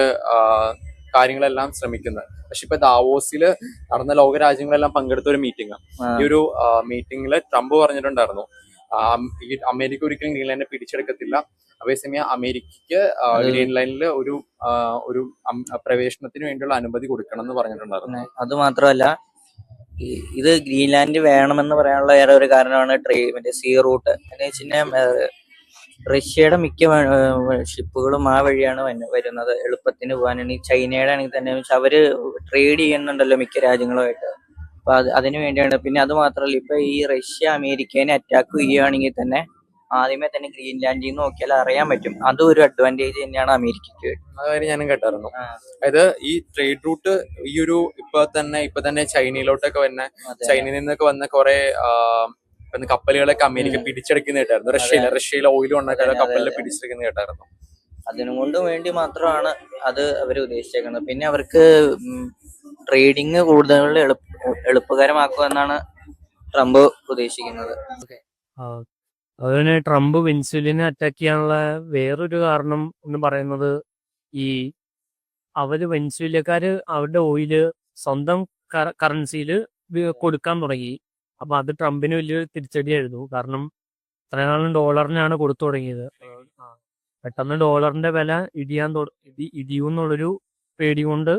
കാര്യങ്ങളെല്ലാം ശ്രമിക്കുന്നത്. പക്ഷെ ഇപ്പൊ ദാവോസില് നടന്ന ലോകരാജ്യങ്ങളെല്ലാം പങ്കെടുത്ത ഒരു മീറ്റിംഗ്, ഈ ഒരു മീറ്റിംഗില് ട്രംപ് പറഞ്ഞിട്ടുണ്ടായിരുന്നു ഈ അമേരിക്ക ഒരിക്കലും ഗ്രീൻലാൻഡിനെ പിടിച്ചെടുക്കത്തില്ല. അതേസമയം അമേരിക്കക്ക് ഗ്രീൻലാൻഡിൽ ഒരു പ്രവേശനത്തിന് വേണ്ടിയുള്ള അനുമതി കൊടുക്കണം എന്ന് പറഞ്ഞിട്ടുണ്ടായിരുന്നു. അത് മാത്രമല്ല, ഇത് ഗ്രീൻലാൻഡ് വേണമെന്ന് പറയാനുള്ള ഏറെ ഒരു കാരണമാണ് മറ്റേ സീ റൂട്ട് എന്ന് വെച്ചാൽ റഷ്യയുടെ മിക്ക ഷിപ്പുകളും ആ വഴിയാണ് വരുന്നത് എളുപ്പത്തിന് പോകാനാണ്. ഈ ചൈനയുടെ ആണെങ്കിൽ തന്നെ അവര് ട്രേഡ് ചെയ്യുന്നുണ്ടല്ലോ മിക്ക രാജ്യങ്ങളുമായിട്ട്. അപ്പൊ അതിനു വേണ്ടിയാണ്. പിന്നെ അത് മാത്രമല്ല, ഇപ്പൊ ഈ റഷ്യ അമേരിക്കനെ അറ്റാക്ക് ചെയ്യുകയാണെങ്കിൽ തന്നെ ആദ്യമേ തന്നെ ഗ്രീൻലാൻഡിൽ നിന്ന് നോക്കിയാൽ അറിയാൻ പറ്റും. അതും ഒരു അഡ്വാൻറ്റേജ് തന്നെയാണ് അമേരിക്കക്ക്. അതായത് ഞാനും കേട്ടായിരുന്നു. അതായത് ഈ ട്രേഡ് റൂട്ട് ഈ ഒരു ഇപ്പൊ തന്നെ ചൈനയിലോട്ടൊക്കെ ചൈനയിൽ നിന്നൊക്കെ വന്ന കുറെ കപ്പലുകളൊക്കെ അമേരിക്ക പിടിച്ചെടുക്കുന്ന കേട്ടായിരുന്നു. റഷ്യയിൽ ഓയിൽ ഉണ്ടാക്കാതെ കപ്പലിൽ പിടിച്ചെടുക്കുന്ന കേട്ടായിരുന്നു. അതിനും കൊണ്ട് വേണ്ടി മാത്രമാണ് അത് അവർ ഉദ്ദേശിച്ചേക്കുന്നത്. പിന്നെ അവർക്ക് ട്രേഡിങ് കൂടുതൽ എളുപ്പകരമാക്കുക എന്നാണ് ട്രംപ് ഉദ്ദേശിക്കുന്നത്. അതുപോലെ ട്രംപ് വെനിസ്വേലയെ അറ്റാക്ക് ചെയ്യാനുള്ള വേറൊരു കാരണം എന്ന് പറയുന്നത്, ഈ വെനിസ്വേലക്കാര് അവരുടെ ഓയില് സ്വന്തം കറൻസിയിൽ കൊടുക്കാൻ തുടങ്ങി. അപ്പൊ അത് ട്രംപിന് വലിയൊരു തിരിച്ചടിയായിരുന്നു. കാരണം ഇത്രയും നാളും ഡോളറിനാണ് കൊടുത്തു തുടങ്ങിയത്. പെട്ടെന്ന് ഡോളറിന്റെ വില ഇടിയുന്നുള്ളൊരു പേടി കൊണ്ട്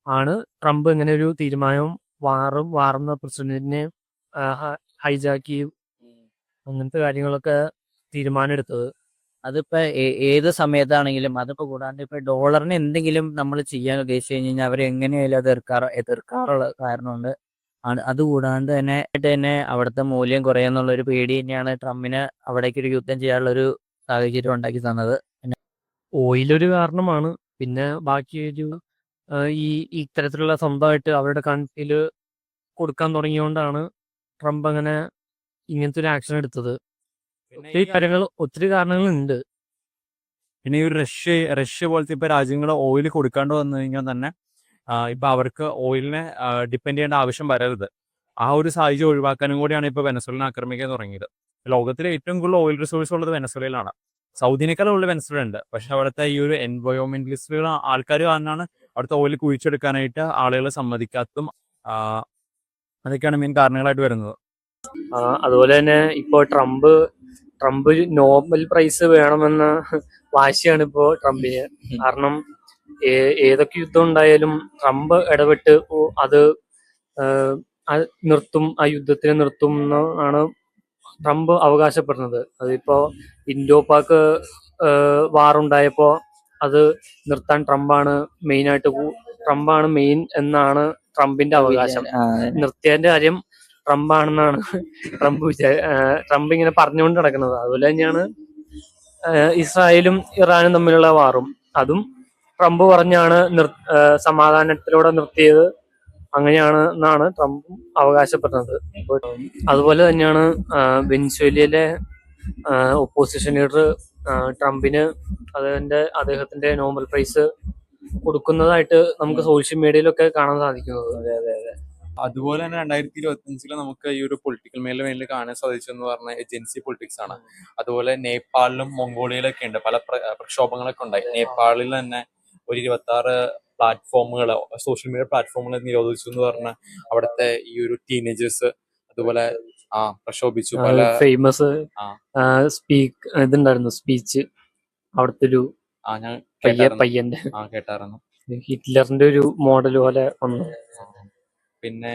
ആണ് ട്രംപ് ഇങ്ങനെ ഒരു തീരുമാനം വാറുന്ന പ്രസിഡന്റിനെ ഹൈജാക്കി അങ്ങനത്തെ കാര്യങ്ങളൊക്കെ തീരുമാനം എടുത്തത്. അതിപ്പോ ഏത് സമയത്താണെങ്കിലും, അതിപ്പോ കൂടാണ്ട് ഇപ്പൊ ഡോളറിന് എന്തെങ്കിലും നമ്മൾ ചെയ്യാൻ ഉദ്ദേശിച്ചു കഴിഞ്ഞാൽ അവർ എങ്ങനെയായാലും അത് എതിർക്കാറുള്ള കാരണമുണ്ട്. അതുകൂടാണ്ട് തന്നെ അവിടുത്തെ മൂല്യം കുറയുന്നുള്ള ഒരു പേടി തന്നെയാണ് ട്രംപിന് അവിടേക്ക് ഒരു യുദ്ധം ചെയ്യാനുള്ള ഒരു സാഹചര്യം ഉണ്ടാക്കി തന്നത്. ഓയിലൊരു കാരണമാണ്. പിന്നെ ബാക്കി ഈ ഇത്തരത്തിലുള്ള സ്വന്തമായിട്ട് അവരുടെ കൺട്രിയിൽ കൊടുക്കാൻ തുടങ്ങിയോണ്ടാണ് ട്രംപ് അങ്ങനെ ഇങ്ങനത്തെ ഒരു ആക്ഷൻ എടുത്തത്. ഒത്തിരി കാരണങ്ങളുണ്ട്. പിന്നെ ഈ ഒരു റഷ്യ പോലത്തെ ഇപ്പൊ രാജ്യങ്ങൾ ഓയിൽ കൊടുക്കാണ്ട് വന്നു കഴിഞ്ഞാൽ തന്നെ ഇപ്പൊ അവർക്ക് ഓയിലിനെ ഡിപ്പെൻഡ് ചെയ്യേണ്ട ആവശ്യം വരരുത്. ആ ഒരു സാഹചര്യം ഒഴിവാക്കാനും കൂടിയാണ് ഇപ്പൊ വെനസ്വേലിനെ ആക്രമിക്കാൻ തുടങ്ങിയത്. ലോകത്തിലെ ഏറ്റവും കൂടുതൽ ഓയിൽ റിസോഴ്സ് ഉള്ളത് വെനസ്വേലയിലാണ്. സൗദിനേക്കാൾ ഉള്ള വെനസ്വേല ഉണ്ട്. പക്ഷെ അവിടുത്തെ ഈ ഒരു എൻവയോൺമെന്റലിസ്റ്റുകൾ ആൾക്കാർ കാരണമാണ് അവിടുത്തെ ഓയിൽ കുഴിച്ചെടുക്കാനായിട്ട് ആളുകൾ സമ്മതിക്കാത്തതും. അതൊക്കെയാണ് മെയിൻ കാരണങ്ങളായിട്ട് വരുന്നത്. അതുപോലെ തന്നെ ഇപ്പോൾ ട്രംപ് നോബൽ പ്രൈസ് വേണമെന്ന വാശിയാണ് ഇപ്പോ ട്രംപിന്. കാരണം ഏതൊക്കെ യുദ്ധം ഉണ്ടായാലും ട്രംപ് ഇടപെട്ട് അത് നിർത്തും, ആ യുദ്ധത്തിനെ നിർത്തും എന്നാണ് ട്രംപ് അവകാശപ്പെടുന്നത്. അതിപ്പോ ഇൻഡോ പാക് വാറുണ്ടായപ്പോ അത് നിർത്താൻ ട്രംപാണ് മെയിൻ എന്നാണ് ട്രംപിന്റെ അവകാശം. നിർത്തിയതിന്റെ കാര്യം ട്രംപാണെന്നാണ് ട്രംപ് ഇങ്ങനെ പറഞ്ഞുകൊണ്ട് നടക്കുന്നത്. അതുപോലെ തന്നെയാണ് ഇസ്രായേലും ഇറാനും തമ്മിലുള്ള വാറും. അതും ട്രംപ് പറഞ്ഞാണ് സമാധാനത്തിലൂടെ നിർത്തിയത്. അങ്ങനെയാണ് എന്നാണ് ട്രംപും അവകാശപ്പെടുന്നത്. അതുപോലെ തന്നെയാണ് വെനിസ്വേലയിലെ ഒപ്പോസിഷൻ ലീഡർ ട്രംപിന് അദ്ദേഹത്തിന്റെ നോബൽ പ്രൈസ് കൊടുക്കുന്നതായിട്ട് നമുക്ക് സോഷ്യൽ മീഡിയയിലൊക്കെ കാണാൻ സാധിക്കുന്നത്. അതുപോലെ തന്നെ 2025 നമുക്ക് ഈ ഒരു പൊളിറ്റിക്കൽ മേഖലയിൽ കാണാൻ സാധിച്ചെന്ന് പറഞ്ഞ ഏജൻസി പൊളിറ്റിക്സ് ആണ്. അതുപോലെ നേപ്പാളിലും മൊങ്കോളിയയിലൊക്കെ ഉണ്ട് പല പ്രക്ഷോഭങ്ങളൊക്കെ ഉണ്ടായി. നേപ്പാളിൽ തന്നെ ഒരു 26 പ്ലാറ്റ്ഫോമുകൾ, സോഷ്യൽ മീഡിയ പ്ലാറ്റ്ഫോമുകൾ നിരോധിച്ചു എന്ന് പറഞ്ഞ അവിടുത്തെ ഈ ഒരു ടീനേജേഴ്സ് അതുപോലെ പ്രക്ഷോഭിച്ചു. പല ഫേമസ് ഇതുണ്ടായിരുന്നു സ്പീച്ച് അവിടുത്തെ ഒരു ഞാൻ പയ്യന്റെ കേട്ടായിരുന്നു. ഹിറ്റ്ലറിന്റെ ഒരു മോഡൽ പോലെ വന്നു. പിന്നെ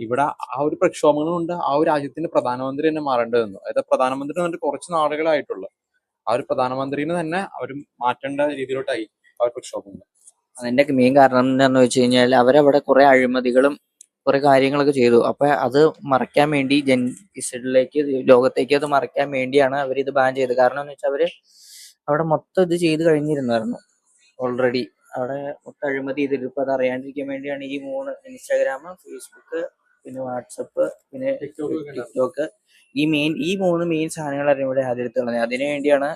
ഇവിടെ ആ ഒരു പ്രക്ഷോഭങ്ങൾ കൊണ്ട് ആ ഒരു രാജ്യത്തിന്റെ പ്രധാനമന്ത്രി തന്നെ മാറേണ്ടി വന്നു. അതായത് പ്രധാനമന്ത്രി എന്ന് പറഞ്ഞിട്ട് കുറച്ച് നാളുകളായിട്ടുള്ളു. ആ ഒരു പ്രധാനമന്ത്രിനെ തന്നെ അവർ മാറ്റേണ്ട രീതിയിലോട്ടായി ആ ഒരു പ്രക്ഷോഭങ്ങൾ. അതിന്റെ മെയിൻ കാരണം എന്താണെന്ന് വെച്ച് കഴിഞ്ഞാൽ അവരവിടെ കുറെ അഴിമതികളും കുറെ കാര്യങ്ങളൊക്കെ ചെയ്തു. അപ്പൊ അത് മറയ്ക്കാൻ വേണ്ടി ലോകത്തേക്ക് അത് മറയ്ക്കാൻ വേണ്ടിയാണ് അവർ ഇത് ബാൻ ചെയ്തത്. കാരണം എന്ന് വെച്ചാൽ അവര് അവിടെ മൊത്തം ഇത് ചെയ്ത് കഴിഞ്ഞിരുന്നായിരുന്നു ഓൾറെഡി. അവിടെ മൊത്തം അഴിമതി ചെയ്തിട്ട് ഇപ്പൊ അത് അറിയാണ്ടിരിക്കാൻ വേണ്ടിയാണ് ഈ 3 ഇൻസ്റ്റാഗ്രാം, ഫേസ്ബുക്ക്, പിന്നെ വാട്സപ്പ്, പിന്നെ ടിക്ടോക്ക്, ഈ 3 മെയിൻ സാധനങ്ങളായിരുന്നു ഇവിടെ ആദ്യത്തെ കളഞ്ഞത്. അതിനു വേണ്ടിയാണ്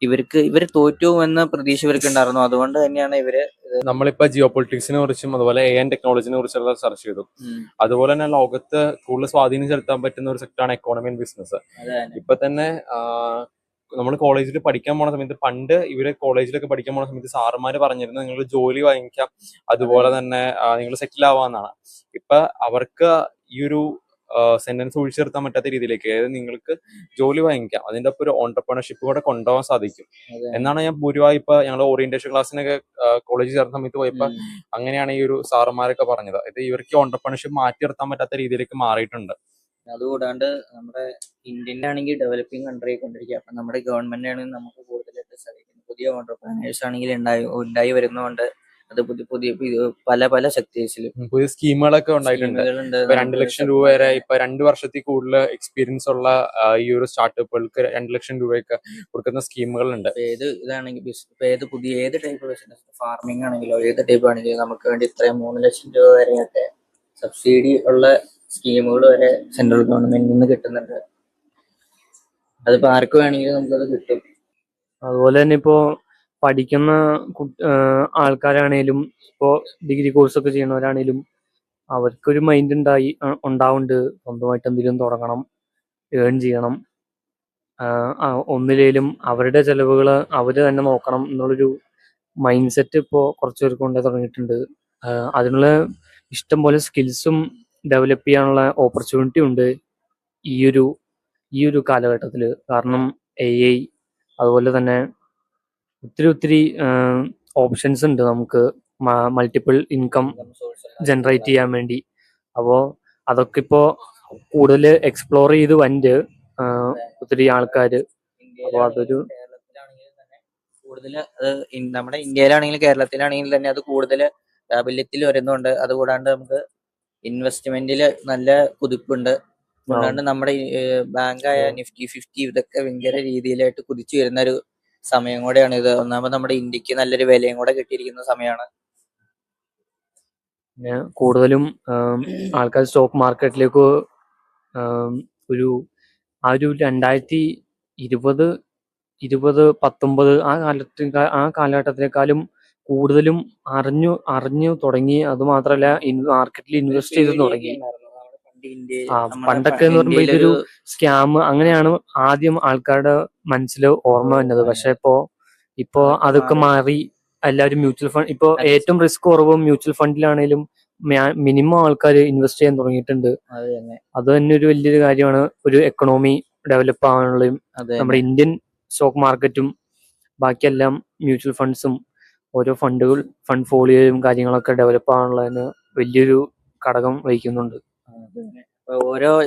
ഇവര് തോറ്റു എന്ന പ്രതീക്ഷ ഇവർക്ക് ഉണ്ടായിരുന്നു. അതുകൊണ്ട് തന്നെയാണ് ഇവര് നമ്മളിപ്പോ ജിയോ പൊളിറ്റിക്സിനെ കുറിച്ചും അതുപോലെ AI ടെക്നോളജിനെ കുറിച്ചുള്ള ചർച്ച ചെയ്തു. അതുപോലെ തന്നെ ലോകത്ത് കൂടുതൽ സ്വാധീനം ചെലുത്താൻ പറ്റുന്ന ഒരു സെക്ടറാണ് എക്കോണമി ആൻഡ് ബിസിനസ്. ഇപ്പൊ തന്നെ നമ്മൾ കോളേജിൽ പഠിക്കാൻ പോണ സമയത്ത്, പണ്ട് ഇവര് കോളേജിലൊക്കെ പഠിക്കാൻ പോണ സമയത്ത് സാറുമാര് പറഞ്ഞിരുന്നത് നിങ്ങൾ ജോലി വാങ്ങിക്കാം, അതുപോലെ തന്നെ നിങ്ങൾ സെറ്റിൽ ആവാന്നാണ്. ഇപ്പൊ അവർക്ക് ഈ ഒരു സെന്റൻസ് ഒഴിച്ചു നിർത്താൻ പറ്റാത്ത രീതിയിലേക്ക്, അതായത് നിങ്ങൾക്ക് ജോലി വാങ്ങിക്കാം, അതിന്റെ ഒപ്പം ഒരു ഓണ്ടർപ്രണർഷിപ്പ് കൂടെ കൊണ്ടുപോകാൻ സാധിക്കും എന്നാണ് ഞാൻ ഭൂരിഭാഗം ഇപ്പൊ ഞങ്ങൾ ഓറിയന്റേഷൻ ക്ലാസ്സിനൊക്കെ കോളേജിൽ ചേർന്ന സമയത്ത് പോയപ്പോ അങ്ങനെയാണ് ഈ ഒരു സാറുമാരൊക്കെ പറഞ്ഞത്. അതായത് ഇവർക്ക് ഓണ്ടർപ്രണർഷിപ്പ് മാറ്റി നിർത്താൻ പറ്റാത്ത രീതിയിലേക്ക് മാറിയിട്ടുണ്ട്. അതുകൂടാണ്ട് നമ്മുടെ ഇന്ത്യൻ ആണെങ്കിൽ ഡെവലപ്പിംഗ് കൺട്രി ആയിക്കൊണ്ടിരിക്കുക. അപ്പൊ നമ്മുടെ ഗവൺമെന്റ് ആണെങ്കിൽ നമുക്ക് കൂടുതലായിട്ട് സഹായിക്കുന്നു. പുതിയ ഓണ്ടർപ്രണേഴ്സ് ആണെങ്കിൽ ഉണ്ടായി വരുന്നതുകൊണ്ട് അത് പുതിയ പല സെക്ടേഴ്സിലും പുതിയ സ്കീമുകളൊക്കെ ഉണ്ടായിട്ടുണ്ട്. 2 ലക്ഷം രൂപ വരെ ഇപ്പൊ 2 വർഷത്തിൽ കൂടുതൽ എക്സ്പീരിയൻസ് ഉള്ള ഈ ഒരു സ്റ്റാർട്ടപ്പുകൾക്ക് 2 ലക്ഷം രൂപയൊക്കെ കൊടുക്കുന്ന സ്കീമുകളുണ്ട്. ഏത് ടൈപ്പ് ബിസിനസ്, ഫാർമിംഗ് ആണെങ്കിലോ ഏത് ടൈപ്പ് ആണെങ്കിലും നമുക്ക് വേണ്ടി ഇത്രയും 3 ലക്ഷം രൂപ വരെയൊക്കെ സബ്സിഡി ഉള്ള സ്കീമുകൾ വരെ സെൻട്രൽ ഗവൺമെന്റിൽ നിന്ന് കിട്ടുന്നുണ്ട്. അതിപ്പോ ആർക്ക് വേണമെങ്കിലും നമുക്കത് കിട്ടും. അതുപോലെ തന്നെ ഇപ്പോ പഠിക്കുന്ന ആൾക്കാരാണേലും, ഇപ്പോ ഡിഗ്രി കോഴ്സ് ഒക്കെ ചെയ്യുന്നവരാണേലും അവർക്കൊരു മൈൻഡ് ഉണ്ടാവുന്നുണ്ട് സ്വന്തമായിട്ട് എന്തെങ്കിലും തുടങ്ങണം, ഏൺ ചെയ്യണം, ഒന്നിലേലും അവരുടെ ചെലവുകൾ അവര് തന്നെ നോക്കണം എന്നുള്ളൊരു മൈൻഡ് സെറ്റ് ഇപ്പോൾ കുറച്ച് പേർക്ക് കൊണ്ടേ തുടങ്ങിയിട്ടുണ്ട്. അതിനുള്ള ഇഷ്ടം പോലെ സ്കിൽസും ഡെവലപ്പ് ചെയ്യാനുള്ള ഓപ്പർച്യൂണിറ്റി ഉണ്ട് ഈ ഒരു കാലഘട്ടത്തിൽ. കാരണം AI അതുപോലെ തന്നെ ഒത്തിരി ഓപ്ഷൻസ് ഉണ്ട് നമുക്ക് മൾട്ടിപ്പിൾ ഇൻകം ജനറേറ്റ് ചെയ്യാൻ വേണ്ടി. അപ്പോൾ അതൊക്കെ ഇപ്പോൾ കൂടുതൽ എക്സ്പ്ലോർ ചെയ്ത് വന്നിട്ട് ഒത്തിരി ആൾക്കാര്. അപ്പോൾ അതൊരു കൂടുതൽ നമ്മുടെ ഇന്ത്യയിലാണെങ്കിലും കേരളത്തിലാണെങ്കിലും തന്നെ അത് കൂടുതൽ പ്രാബല്യത്തിൽ വരുന്നുണ്ട്. അതുകൂടാണ്ട് നമുക്ക് ഇൻവെസ്റ്റ്മെന്റിൽ നല്ല കുതിപ്പുണ്ട്. അതുകൊണ്ടാണ് നമ്മുടെ ബാങ്കായ നിഫ്റ്റി 50 ഇതൊക്കെ ഭയങ്കര രീതിയിലായിട്ട് കുതിച്ചു വരുന്ന ഒരു സമയം കൂടെയാണ് ഇത്. ഒന്നാമത് നമ്മുടെ ഇന്ത്യക്ക് നല്ലൊരു വിലയും കൂടെ കിട്ടിയിരിക്കുന്ന സമയമാണ്. പിന്നെ കൂടുതലും ആൾക്കാർ സ്റ്റോക്ക് മാർക്കറ്റിലേക്ക് ഒരു 2020-19 ആ കാലഘട്ടത്തിനേക്കാളും കൂടുതലും അറിഞ്ഞു തുടങ്ങി. അത് മാത്രല്ല മാർക്കറ്റിൽ ഇൻവെസ്റ്റ് ചെയ്ത് തുടങ്ങി. പണ്ടൊക്കെ എന്ന് പറയുമ്പോൾ ഇതൊരു സ്കാം അങ്ങനെയാണ് ആദ്യം ആൾക്കാരുടെ മനസ്സിൽ ഓർമ്മ വന്നത്. പക്ഷെ ഇപ്പോ അതൊക്കെ മാറി എല്ലാവരും മ്യൂച്വൽ ഫണ്ട്, ഇപ്പോ ഏറ്റവും റിസ്ക് കുറവും മ്യൂച്വൽ ഫണ്ടിലാണേലും മിനിമം ആൾക്കാർ ഇൻവെസ്റ്റ് ചെയ്യാൻ തുടങ്ങിയിട്ടുണ്ട്. അത് തന്നെ ഒരു വലിയൊരു കാര്യമാണ് ഒരു എക്കണോമി ഡെവലപ്പ് ആവാനുള്ളതും. നമ്മുടെ ഇന്ത്യൻ സ്റ്റോക്ക് മാർക്കറ്റും ബാക്കിയെല്ലാം മ്യൂച്വൽ ഫണ്ട്സും ഓരോ ഫണ്ട് ഫോളിയോയും കാര്യങ്ങളൊക്കെ ഡെവലപ്പ് ആവാനുള്ളതിന് വലിയൊരു ഘടകം വഹിക്കുന്നുണ്ട്.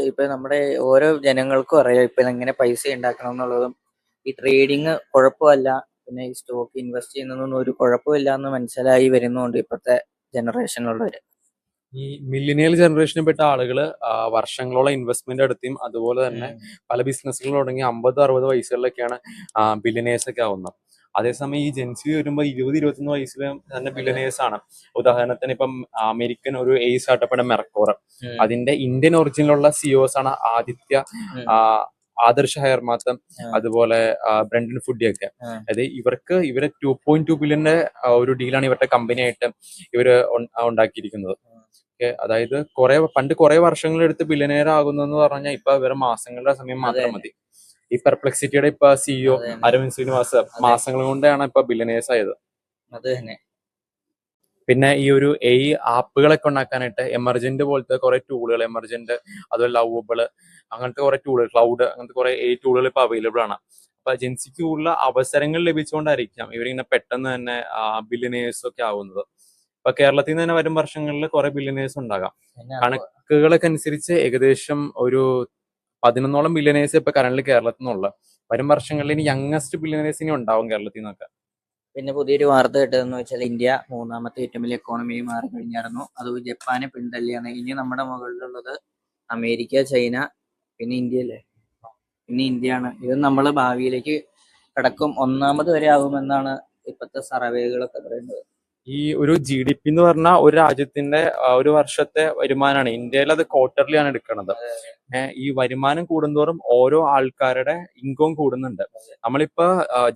ഇപ്പൊ നമ്മുടെ ഓരോ ജനങ്ങൾക്കും അറിയാം ഇപ്പൊ എങ്ങനെ പൈസ ഉണ്ടാക്കണം എന്നുള്ളതും. ഈ ട്രേഡിങ് കുഴപ്പമല്ല, പിന്നെ ഈ സ്റ്റോക്ക് ഇൻവെസ്റ്റ് ചെയ്യുന്നതൊന്നും ഒരു കുഴപ്പമില്ല എന്ന് മനസ്സിലായി വരുന്നുണ്ട് ഇപ്പോഴത്തെ ജനറേഷനിലുള്ളവര്. ഈ മില്ലിനിയൽ ജനറേഷനിൽ പെട്ട ആളുകള് വർഷങ്ങളോളം ഇൻവെസ്റ്റ്മെന്റ് എടുത്തിയും അതുപോലെ തന്നെ പല ബിസിനസ്സുകൾ തുടങ്ങി 50-60 വയസ്സുകളിലൊക്കെയാണ് ബില്ലിനേഴ്സ് ഒക്കെ ആവുന്നത്. അതേസമയം ഈ ജെൻസി വരുമ്പോൾ 20-21 വയസ്സിൽ തന്നെ ബില്യനേഴ്സ് ആണ്. ഉദാഹരണത്തിന് ഇപ്പം അമേരിക്കൻ ഒരു സ്റ്റാർട്ടപ്പാണ് മെർക്കോർ. അതിന്റെ ഇന്ത്യൻ ഒറിജിനിലുള്ള സിഒസ് ആണ് ആദിത്യ, ആ, ആദർശ് ഹയർമാത്തം, അതുപോലെ ബ്രണ്ടൻ ഫുഡിയൊക്കെ. അതായത് ഇവരെ 2.2 ബില്യന്റെ ഒരു ഡീലാണ് ഇവരുടെ കമ്പനിയായിട്ട് ഇവര് ഉണ്ടാക്കിയിരിക്കുന്നത്. അതായത് പണ്ട് കുറെ വർഷങ്ങളെടുത്ത് ബില്യനെയർ ആകുന്നെന്ന് പറഞ്ഞാൽ ഇപ്പൊ ഇവരെ മാസങ്ങളുടെ സമയം മാത്രം മതി. ഈ പെർപ്ലെക്സിറ്റിയുടെ ഇപ്പൊ സിഇഒ അരവിന്ദ് ശ്രീനിവാസ് മാസങ്ങൾ കൊണ്ടാണ് ഇപ്പൊ ബില്യനേഴ്സ് ആയത്. അത് തന്നെ. പിന്നെ ഈ ഒരു ആപ്പുകളൊക്കെ ഉണ്ടാക്കാനായിട്ട് എമർജന്റ് പോലത്തെ കുറെ ടൂളുകൾ, എമർജന്റ് അതുപോലെ ലവബിള്, അങ്ങനത്തെ കുറെ ടൂളുകൾ, ക്ലൗഡ്, അങ്ങനത്തെ കുറെ ടൂളുകൾ ഇപ്പൊ അവൈലബിൾ ആണ്. അപ്പൊ ജെൻസിക്ക് കൂടുതൽ അവസരങ്ങൾ ലഭിച്ചുകൊണ്ടായിരിക്കാം ഇവരിങ്ങനെ പെട്ടെന്ന് തന്നെ ബില്യനേഴ്സ് ഒക്കെ ആവുന്നത്. ഇപ്പൊ കേരളത്തിൽ നിന്ന് തന്നെ വരും വർഷങ്ങളിൽ കുറെ ബില്യനേഴ്സ് ഉണ്ടാകാം. കണക്കുകളൊക്കെ അനുസരിച്ച് ഏകദേശം ഒരു 11ഓളം ബില്യനേഴ്സ് ഇപ്പൊ കറന്റ് കേരളത്തിൽ നിന്നുള്ള. വരും വർഷങ്ങളിൽ ഇനി യങ്ങസ്റ്റ് ബില്യനേഴ്സ് ഇനി ഉണ്ടാവും കേരളത്തിൽ നിന്നൊക്കെ. പിന്നെ പുതിയൊരു വാർത്ത കേട്ടതെന്ന് വെച്ചാൽ ഇന്ത്യ 3ാമത്തെ ഏറ്റവും വലിയ എക്കോണമിയായി മാറി കഴിഞ്ഞായിരുന്നു. അത് ജപ്പാനെ പിന്തള്ളിയാണ്. ഇനി നമ്മുടെ മുകളിലുള്ളത് അമേരിക്ക, ചൈന, പിന്നെ ഇന്ത്യയല്ലേ, പിന്നെ ഇന്ത്യയാണ്. ഇത് നമ്മൾ ഭാവിയിലേക്ക് കടക്കും, 1ാമത് വരെ ആകുമെന്നാണ് ഇപ്പോഴത്തെ സർവേകളൊക്കെ പറയുന്നത്. ഈ ഒരു GDP എന്ന് പറഞ്ഞാൽ ഒരു രാജ്യത്തിന്റെ ഒരു വർഷത്തെ വരുമാനമാണ്. ഇന്ത്യയിൽ അത് ക്വാർട്ടർലി ആണ് എടുക്കുന്നത്. ഈ വരുമാനം കൂടുന്തോറും ഓരോ ആൾക്കാരുടെ ഇൻകം കൂടുന്നുണ്ട്. നമ്മളിപ്പോ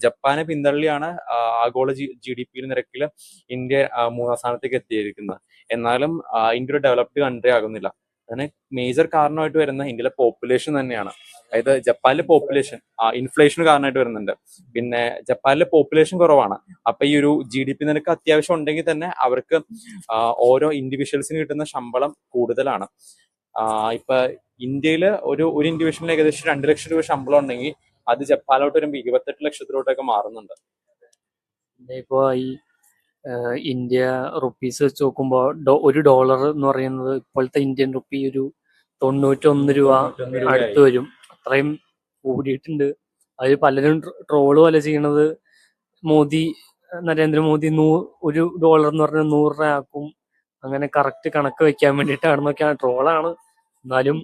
ജപ്പാനെ പിന്തള്ളിയാണ് ആഗോള GDP നിരക്കിൽ ഇന്ത്യ 3ാം സ്ഥാനത്തേക്ക് എത്തിയിരിക്കുന്നത്. എന്നാലും ഇന്ത്യ ഒരു ഡെവലപ്ഡ് കൺട്രി ആകുന്നില്ല. അതിന് മേജർ കാരണമായിട്ട് വരുന്ന ഇന്ത്യയിലെ പോപ്പുലേഷൻ തന്നെയാണ്. അതായത് ജപ്പാനിലെ പോപ്പുലേഷൻ ഇൻഫ്ലേഷൻ കാരണമായിട്ട് വരുന്നുണ്ട്. പിന്നെ ജപ്പാനിലെ പോപ്പുലേഷൻ കുറവാണ്. അപ്പൊ ഈ ഒരു GDP നിരക്ക് അത്യാവശ്യം ഉണ്ടെങ്കിൽ തന്നെ അവർക്ക് ഓരോ ഇൻഡിവിജ്വൽസിന് കിട്ടുന്ന ശമ്പളം കൂടുതലാണ്. ഇപ്പൊ ഇന്ത്യയില് ഒരു ഇൻഡിവിജ്വലിന് ഏകദേശം 2 ലക്ഷം രൂപ ശമ്പളം ഉണ്ടെങ്കിൽ അത് ജപ്പാനിലോട്ട് വരുമ്പോൾ 28 ലക്ഷത്തിലോട്ടൊക്കെ മാറുന്നുണ്ട്. ഇപ്പോ ഈ ഇന്ത്യ റുപ്പീസ് വെച്ച് നോക്കുമ്പോൾ $1 എന്ന് പറയുന്നത് ഇപ്പോഴത്തെ ഇന്ത്യൻ റുപ്പി ഒരു 91 രൂപ അടുത്ത് വരും. അത്രയും കൂടിയിട്ടുണ്ട്. അത് പലരും ട്രോള് പോലെ ചെയ്യണത് നരേന്ദ്രമോദി $1 എന്ന് പറഞ്ഞാൽ 100 രൂപ ആക്കും, അങ്ങനെ കറക്റ്റ് കണക്ക് വെക്കാൻ വേണ്ടിയിട്ടാണെന്നൊക്കെയാണ് ട്രോളാണ്. എന്നാലും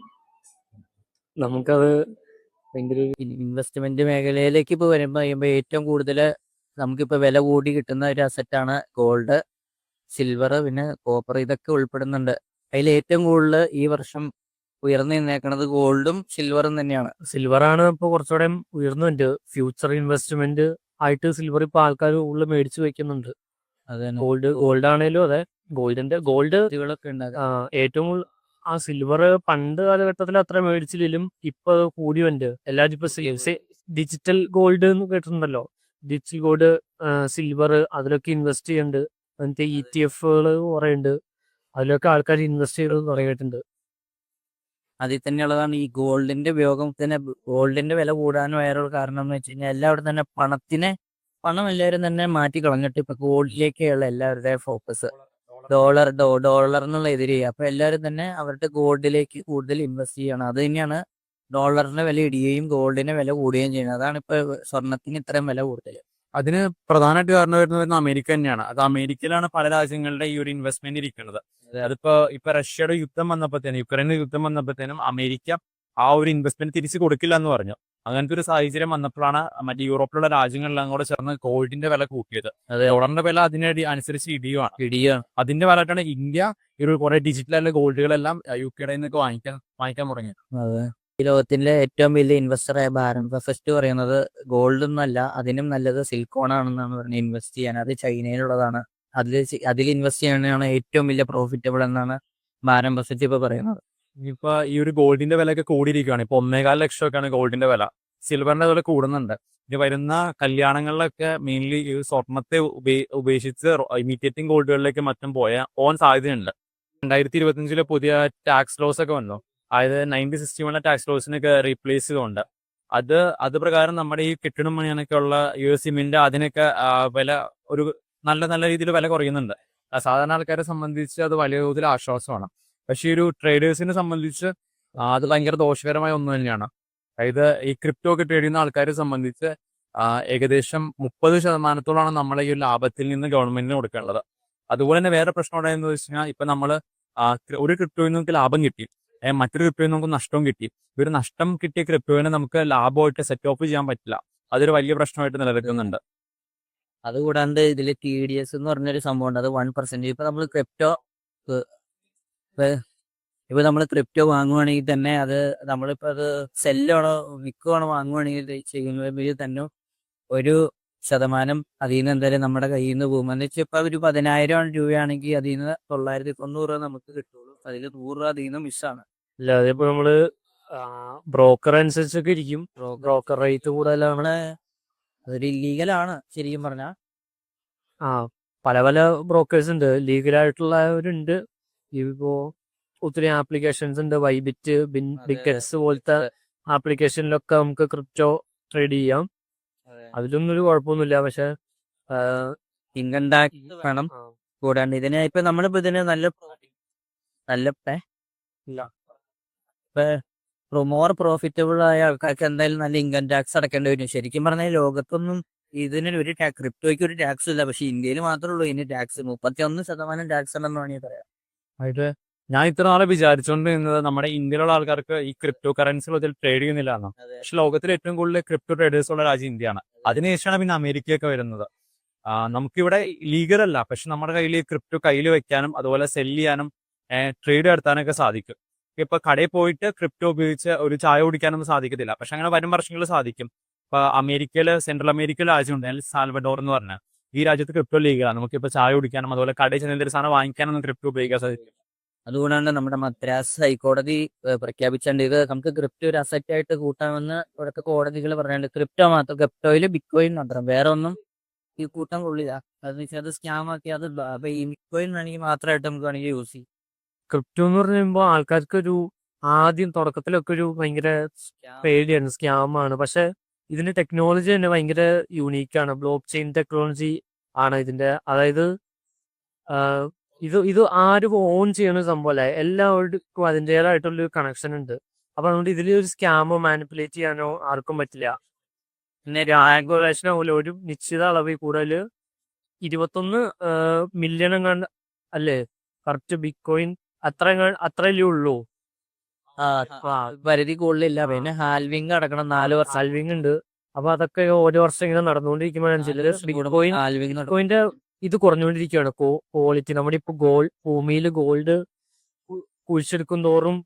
നമുക്കത് ഭയങ്കര ഇൻവെസ്റ്റ്മെന്റ് മേഖലയിലേക്ക് ഇപ്പോൾ വരുമ്പോൾ ഏറ്റവും കൂടുതൽ നമുക്കിപ്പോൾ വില കൂടി കിട്ടുന്ന ഒരു അസറ്റാണ് ഗോൾഡ്, സിൽവർ, പിന്നെ കോപ്പർ, ഇതൊക്കെ ഉൾപ്പെടുന്നുണ്ട്. അതിൽ ഏറ്റവും കൂടുതൽ ഈ വർഷം ഉയർന്നു നിന്നേക്കുന്നത് ഗോൾഡും സിൽവറും തന്നെയാണ്. സിൽവറാണ് ഇപ്പോൾ കുറച്ചുകൂടെ ഉയർന്നുണ്ട്. ഫ്യൂച്ചർ ഇൻവെസ്റ്റ്മെന്റ് ആയിട്ട് സിൽവർ ഇപ്പോൾ ആൾക്കാർ കൂടുതൽ മേടിച്ചു വെക്കുന്നുണ്ട്. അതെ, ഗോൾഡ് ആണേലും അതെ. ഗോൾഡ് ഇതൊക്കെ ഉണ്ടാകും. ഏറ്റവും കൂടുതൽ ആ സിൽവർ പണ്ട് കാലഘട്ടത്തിൽ അത്ര മേടിച്ചില്ലെങ്കിലും ഇപ്പൊ കൂടിയുണ്ട്. എല്ലാവരും ഇപ്പൊ ഡിജിറ്റൽ ഗോൾഡ് എന്ന് കേട്ടിട്ടുണ്ടല്ലോ. ഡിജിറ്റൽ ഗോൾഡ്, സിൽവർ, അതിലൊക്കെ ഇൻവെസ്റ്റ് ചെയ്യുന്നുണ്ട്. അങ്ങനത്തെ ETF കുറെ ഉണ്ട്, അതിലൊക്കെ ആൾക്കാർ ഇൻവെസ്റ്റ് ചെയ്തത് തുടങ്ങിയിട്ടുണ്ട്. അതിൽ തന്നെയുള്ളതാണ് ഈ ഗോൾഡിന്റെ ഉപയോഗം. തന്നെ ഗോൾഡിന്റെ വില കൂടാൻ വേറൊരു കാരണം എന്ന് വെച്ച് കഴിഞ്ഞാൽ എല്ലാവരും തന്നെ പണം എല്ലാവരും തന്നെ മാറ്റി കളഞ്ഞിട്ട് ഇപ്പൊ ഗോൾഡിലേക്കുള്ള എല്ലാവരുടെയും ഫോക്കസ് ഡോളർ എന്നുള്ള എതിരെ. അപ്പൊ എല്ലാവരും തന്നെ അവരുടെ ഗോൾഡിലേക്ക് കൂടുതൽ ഇൻവെസ്റ്റ് ചെയ്യണം. അത് തന്നെയാണ് ഡോളറിന്റെ വില ഇടുകയും ഗോൾഡിന്റെ വില കൂടുകയും ചെയ്യുന്നത്. അതാണ് ഇപ്പൊ സ്വർണത്തിന് ഇത്രയും വില കൂടുതൽ. അതിന് പ്രധാനമായിട്ട് കാരണം വരുന്നത് അമേരിക്ക തന്നെയാണ്. അത് അമേരിക്കയിലാണ് പല രാജ്യങ്ങളുടെ ഈ ഒരു ഇൻവെസ്റ്റ്മെന്റ് ഇരിക്കുന്നത്. ഇപ്പൊ റഷ്യയുടെ യുദ്ധം വന്നപ്പോഴത്തേനും, യുക്രൈനിൽ യുദ്ധം വന്നപ്പോഴത്തേനും അമേരിക്ക ആ ഒരു ഇൻവെസ്റ്റ്മെന്റ് തിരിച്ചു കൊടുക്കില്ല എന്ന് പറഞ്ഞു. അങ്ങനത്തെ ഒരു സാഹചര്യം വന്നപ്പോഴാണ് മറ്റേ യൂറോപ്പിലുള്ള രാജ്യങ്ങളെല്ലാം കൂടെ ചേർന്ന് ഗോൾഡിന്റെ വില കൂട്ടിയത്. ഡോളറിന്റെ വില അനുസരിച്ച് ഇടിയാണ്. അതിന്റെ ഫലമായിട്ടാണ് ഇന്ത്യ ഒരു കുറെ ഡിജിറ്റൽ ഗോൾഡുകളെല്ലാം യുകെയുടെ നിന്നൊക്കെ വാങ്ങിക്കാൻ തുടങ്ങി. ഈ ലോകത്തിലെ ഏറ്റവും വലിയ ഇൻവെസ്റ്ററായ ഭാരത് ബഫസ്റ്റ് പറയുന്നത് ഗോൾഡ് ഒന്നല്ല, അതിനും നല്ലത് സിലിക്കോൺ ആണെന്നാണ് പറഞ്ഞത് ഇൻവെസ്റ്റ് ചെയ്യാൻ. അത് ചൈനയിലുള്ളതാണ്. അതിൽ ഇൻവെസ്റ്റ് ചെയ്യാനാണ് ഏറ്റവും വലിയ പ്രോഫിറ്റബിൾ എന്നാണ് ഭാരത് ബഫറ്റ് ഇപ്പൊ പറയുന്നത്. ഇപ്പൊ ഈ ഒരു ഗോൾഡിന്റെ വിലയൊക്കെ കൂടിയിരിക്കുകയാണ്. ഇപ്പൊ 1.25 ലക്ഷമൊക്കെയാണ് ഗോൾഡിന്റെ വില. സിൽവറിന്റെ വില കൂടുന്നുണ്ട്. ഇനി വരുന്ന കല്യാണങ്ങളിലൊക്കെ മെയിൻലി ഈ സ്വർണത്തെ ഉപേക്ഷിച്ച് ഇമിറ്റേറ്റിംഗ് ഗോൾഡുകളിലേക്ക് മറ്റും പോകാൻ സാധ്യതയുണ്ട്. 2025 പുതിയ ടാക്സ് ലോസ് ഒക്കെ വന്നു. അതായത് 1961 ടാക്സ് ലോസിനൊക്കെ റീപ്ലേസ് ചെയ്തുകൊണ്ട് അത് പ്രകാരം നമ്മുടെ ഈ കെട്ടിടം പണിയാനൊക്കെ ഉള്ള സിമെന്റ് അതിനൊക്കെ വില ഒരു നല്ല രീതിയിൽ വില കുറയുന്നുണ്ട്. സാധാരണ ആൾക്കാരെ സംബന്ധിച്ച് അത് വലിയ തോതിൽ ആശ്വാസമാണ്. പക്ഷെ ഈ ഒരു ട്രേഡേഴ്സിനെ സംബന്ധിച്ച് അത് ഭയങ്കര ദോഷകരമായ ഒന്ന് തന്നെയാണ്. അതായത് ഈ ക്രിപ്റ്റോ ഒക്കെ ട്രേഡ് ചെയ്യുന്ന ആൾക്കാരെ സംബന്ധിച്ച് ഏകദേശം 30% നമ്മളെ ഈ ലാഭത്തിൽ നിന്ന് ഗവൺമെന്റിന് കൊടുക്കേണ്ടത്. അതുപോലെ തന്നെ വേറെ പ്രശ്നം ഉണ്ടായെന്ന് വെച്ച് കഴിഞ്ഞാൽ ഇപ്പൊ നമ്മള് ഒരു ക്രിപ്റ്റോയിൽ നമുക്ക് ലാഭം കിട്ടി, മറ്റൊരു ക്രിപ്റ്റോയിൽ നമുക്ക് നഷ്ടവും കിട്ടി. ഒരു നഷ്ടം കിട്ടിയ ക്രിപ്റ്റോവിനെ നമുക്ക് ലാഭമായിട്ട് സെറ്റ് ഓഫ് ചെയ്യാൻ പറ്റില്ല. അതൊരു വലിയ പ്രശ്നമായിട്ട് നിലനിൽക്കുന്നുണ്ട്. അതുകൂടാണ്ട് ഇതിൽ TDS എന്ന് പറഞ്ഞൊരു സംഭവം ഉണ്ട്. അത് 1%. ഇപ്പൊ നമ്മൾ ക്രിപ്റ്റോ ഇപ്പൊ നമ്മൾ ക്രിപ്റ്റോ വാങ്ങുവാണെങ്കിൽ തന്നെ അത് നമ്മളിപ്പോ അത് സെല്ലാണോ വിൽക്കുവാണോ വാങ്ങുവാണെങ്കിൽ ചെയ്യുമ്പോൾ തന്നെ ഒരു ശതമാനം അതിൽ നിന്ന് എന്തായാലും നമ്മുടെ കയ്യിൽ നിന്ന് പോകും. എന്ന് വെച്ചാൽ ഇപ്പൊ ഒരു 10,000 രൂപയാണെങ്കിൽ അതിൽ നിന്ന് 990 രൂപ നമുക്ക് കിട്ടുള്ളൂ. അതിൽ 100 രൂപ അതിൽ നിന്ന് മിസ്സാണ്. അല്ലാതെ ഇപ്പൊ നമ്മള് ബ്രോക്കർ അനുസരിച്ചൊക്കെ ഇരിക്കും. ബ്രോക്കർ റേറ്റ് കൂടുതലാണ്. നമ്മളെ അതൊരു ഇല്ലീഗലാണ് ശരിക്കും പറഞ്ഞാൽ. ആ പല പല ബ്രോക്കേഴ്സ് ഉണ്ട്, ലീഗലായിട്ടുള്ളവരുണ്ട്. ഇപ്പോ ഒത്തിരി ആപ്ലിക്കേഷൻസ് ഉണ്ട്, വൈബിറ്റ്, ബിറ്റ്സ് പോലത്തെ ആപ്ലിക്കേഷനിലൊക്കെ നമുക്ക് ക്രിപ്റ്റോ ട്രേഡ് ചെയ്യാം. അതിലൊന്നും ഒരു കുഴപ്പമൊന്നുമില്ല. പക്ഷെ ഇൻകം ടാക്സ് വേണം. കൂടാണ്ട് ഇതിന് ഇപ്പൊ നമ്മളിപ്പോ ഇതിന് നല്ല മോർ പ്രോഫിറ്റബിൾ ആയ ആൾക്കാർക്ക് എന്തായാലും നല്ല ഇൻകം ടാക്സ് അടക്കേണ്ടി വരും. ശരിക്കും പറഞ്ഞാൽ ലോകത്തൊന്നും ഇതിന് ഒരു ക്രിപ്റ്റോയ്ക്ക് ഒരു ടാക്സ് ഇല്ല. പക്ഷെ ഇന്ത്യയിൽ മാത്രമേ ഉള്ളൂ ഇതിന് ടാക്സ്. 31% ടാക്സ് ഉണ്ടെന്ന് വേണമെങ്കിൽ പറയാം. ആയിട്ട് ഞാൻ ഇത്ര നാളെ വിചാരിച്ചുകൊണ്ടിരുന്നത് നമ്മുടെ ഇന്ത്യയിലുള്ള ആൾക്കാർക്ക് ഈ ക്രിപ്റ്റോ കറൻസികൾ ഇതിൽ ട്രേഡ് ചെയ്യുന്നില്ല എന്നാണ്. പക്ഷെ ലോകത്തിലെ ഏറ്റവും കൂടുതൽ ക്രിപ്റ്റോ ട്രേഡേഴ്സ് ഉള്ള രാജ്യം ഇന്ത്യയാണ്. അതിനുശേഷമാണ് പിന്നെ അമേരിക്കയൊക്കെ വരുന്നത്. നമുക്കിവിടെ ലീഗൽ അല്ല, പക്ഷെ നമ്മുടെ കയ്യിൽ ക്രിപ്റ്റോ കയ്യിൽ വെക്കാനും അതുപോലെ സെല് ചെയ്യാനും ട്രേഡ് നടത്താനൊക്കെ സാധിക്കും. ഇപ്പൊ കടയിൽ പോയിട്ട് ക്രിപ്റ്റോ ഉപയോഗിച്ച് ഒരു ചായ കുടിക്കാനൊന്നും സാധിക്കത്തില്ല. പക്ഷെ അങ്ങനെ വരും വർഷങ്ങളിൽ സാധിക്കും. ഇപ്പൊ അമേരിക്കയില്, സെൻട്രൽ അമേരിക്കയിലെ രാജ്യമുണ്ട് എൽ സാൽവഡോർ എന്ന് പറഞ്ഞാൽ. ഈ രാജ്യത്ത് ക്രിപ്റ്റോ ലീഗലാണ്. നമുക്കിപ്പോ ചായ കുടിക്കാനും അതുപോലെ കടയിൽ ചെന്ന് എന്തെങ്കിലും സാധനം വാങ്ങിക്കാനൊന്നും ക്രിപ്റ്റോ ഉപയോഗിക്കാൻ സാധിക്കും. അതുകൊണ്ടാണ് നമ്മുടെ മദ്രാസ് ഹൈക്കോടതി പ്രഖ്യാപിച്ചിട്ടുണ്ട് ഇത് നമുക്ക് ക്രിപ്റ്റോ ഒരു അസറ്റ് ആയിട്ട് കൂട്ടാമെന്ന് ഇവിടുത്തെ കോടതികൾ പറഞ്ഞിട്ടുണ്ട്. ക്രിപ്റ്റോ മാത്രം, ക്രിപ്റ്റോയില് ബിറ്റ്കോയിൻ മാത്രം, വേറെ ഒന്നും ഈ കൂട്ടം കൊള്ളില്ല. അതെന്ന് വെച്ചാൽ അത് സ്കാം ആക്കി അത് ഈ ബിറ്റ്കോയിൻ വേണമെങ്കിൽ മാത്രമായിട്ട് നമുക്ക് വേണമെങ്കിൽ യൂസ് ചെയ്യും. ക്രിപ്റ്റോ എന്ന് പറയുമ്പോൾ ആൾക്കാർക്ക് ആദ്യം തുടക്കത്തിലൊക്കെ ഒരു ഭയങ്കര പേടിയാണ്, സ്കാമാണ്. പക്ഷെ ഇതിന്റെ ടെക്നോളജി തന്നെ ഭയങ്കര യൂണീക്കാണ്. ബ്ലോക്ക് ചെയിൻ ടെക്നോളജി ആണ് ഇതിന്റെ. അതായത് ഇത് ആരും ഓൺ ചെയ്യുന്ന സംഭവമല്ല, എല്ലാവർക്കും അതിൻ്റെതായിട്ടുള്ളൊരു കണക്ഷൻ ഉണ്ട്. അപ്പൊ അതുകൊണ്ട് ഇതിൽ ഒരു സ്കാമോ മാനിപ്പുലേറ്റ് ചെയ്യാനോ ആർക്കും പറ്റില്ല. പിന്നെ രാഗോലേഷൻ ആവില്ല. ഒരു നിശ്ചിത അളവിൽ കൂടുതൽ 21 മില്യൺ എങ്ങാണ്ട് അല്ലേ കറക്റ്റ് ബിറ്റ്കോയിൻ അത്രയല്ലേ ഉള്ളൂ. പരിധി കൂടുതലില്ല. പിന്നെ ഹാൽവിങ് അടക്കണം 4 വർഷം. സാൽവിങ് ഉണ്ട്. അപ്പൊ അതൊക്കെ ഓരോ വർഷം ഇങ്ങനെ നടന്നുകൊണ്ടിരിക്കുമ്പോഴനുസരിച്ച് ബിറ്റ്കോയിന്റെ ഇത് കുറഞ്ഞുകൊണ്ടിരിക്കുകയാണ്. ക്വാളിറ്റി. നമ്മുടെ ഇപ്പൊ ഭൂമിയിൽ ഗോൾഡ് കുഴിച്ചെടുക്കും തോറും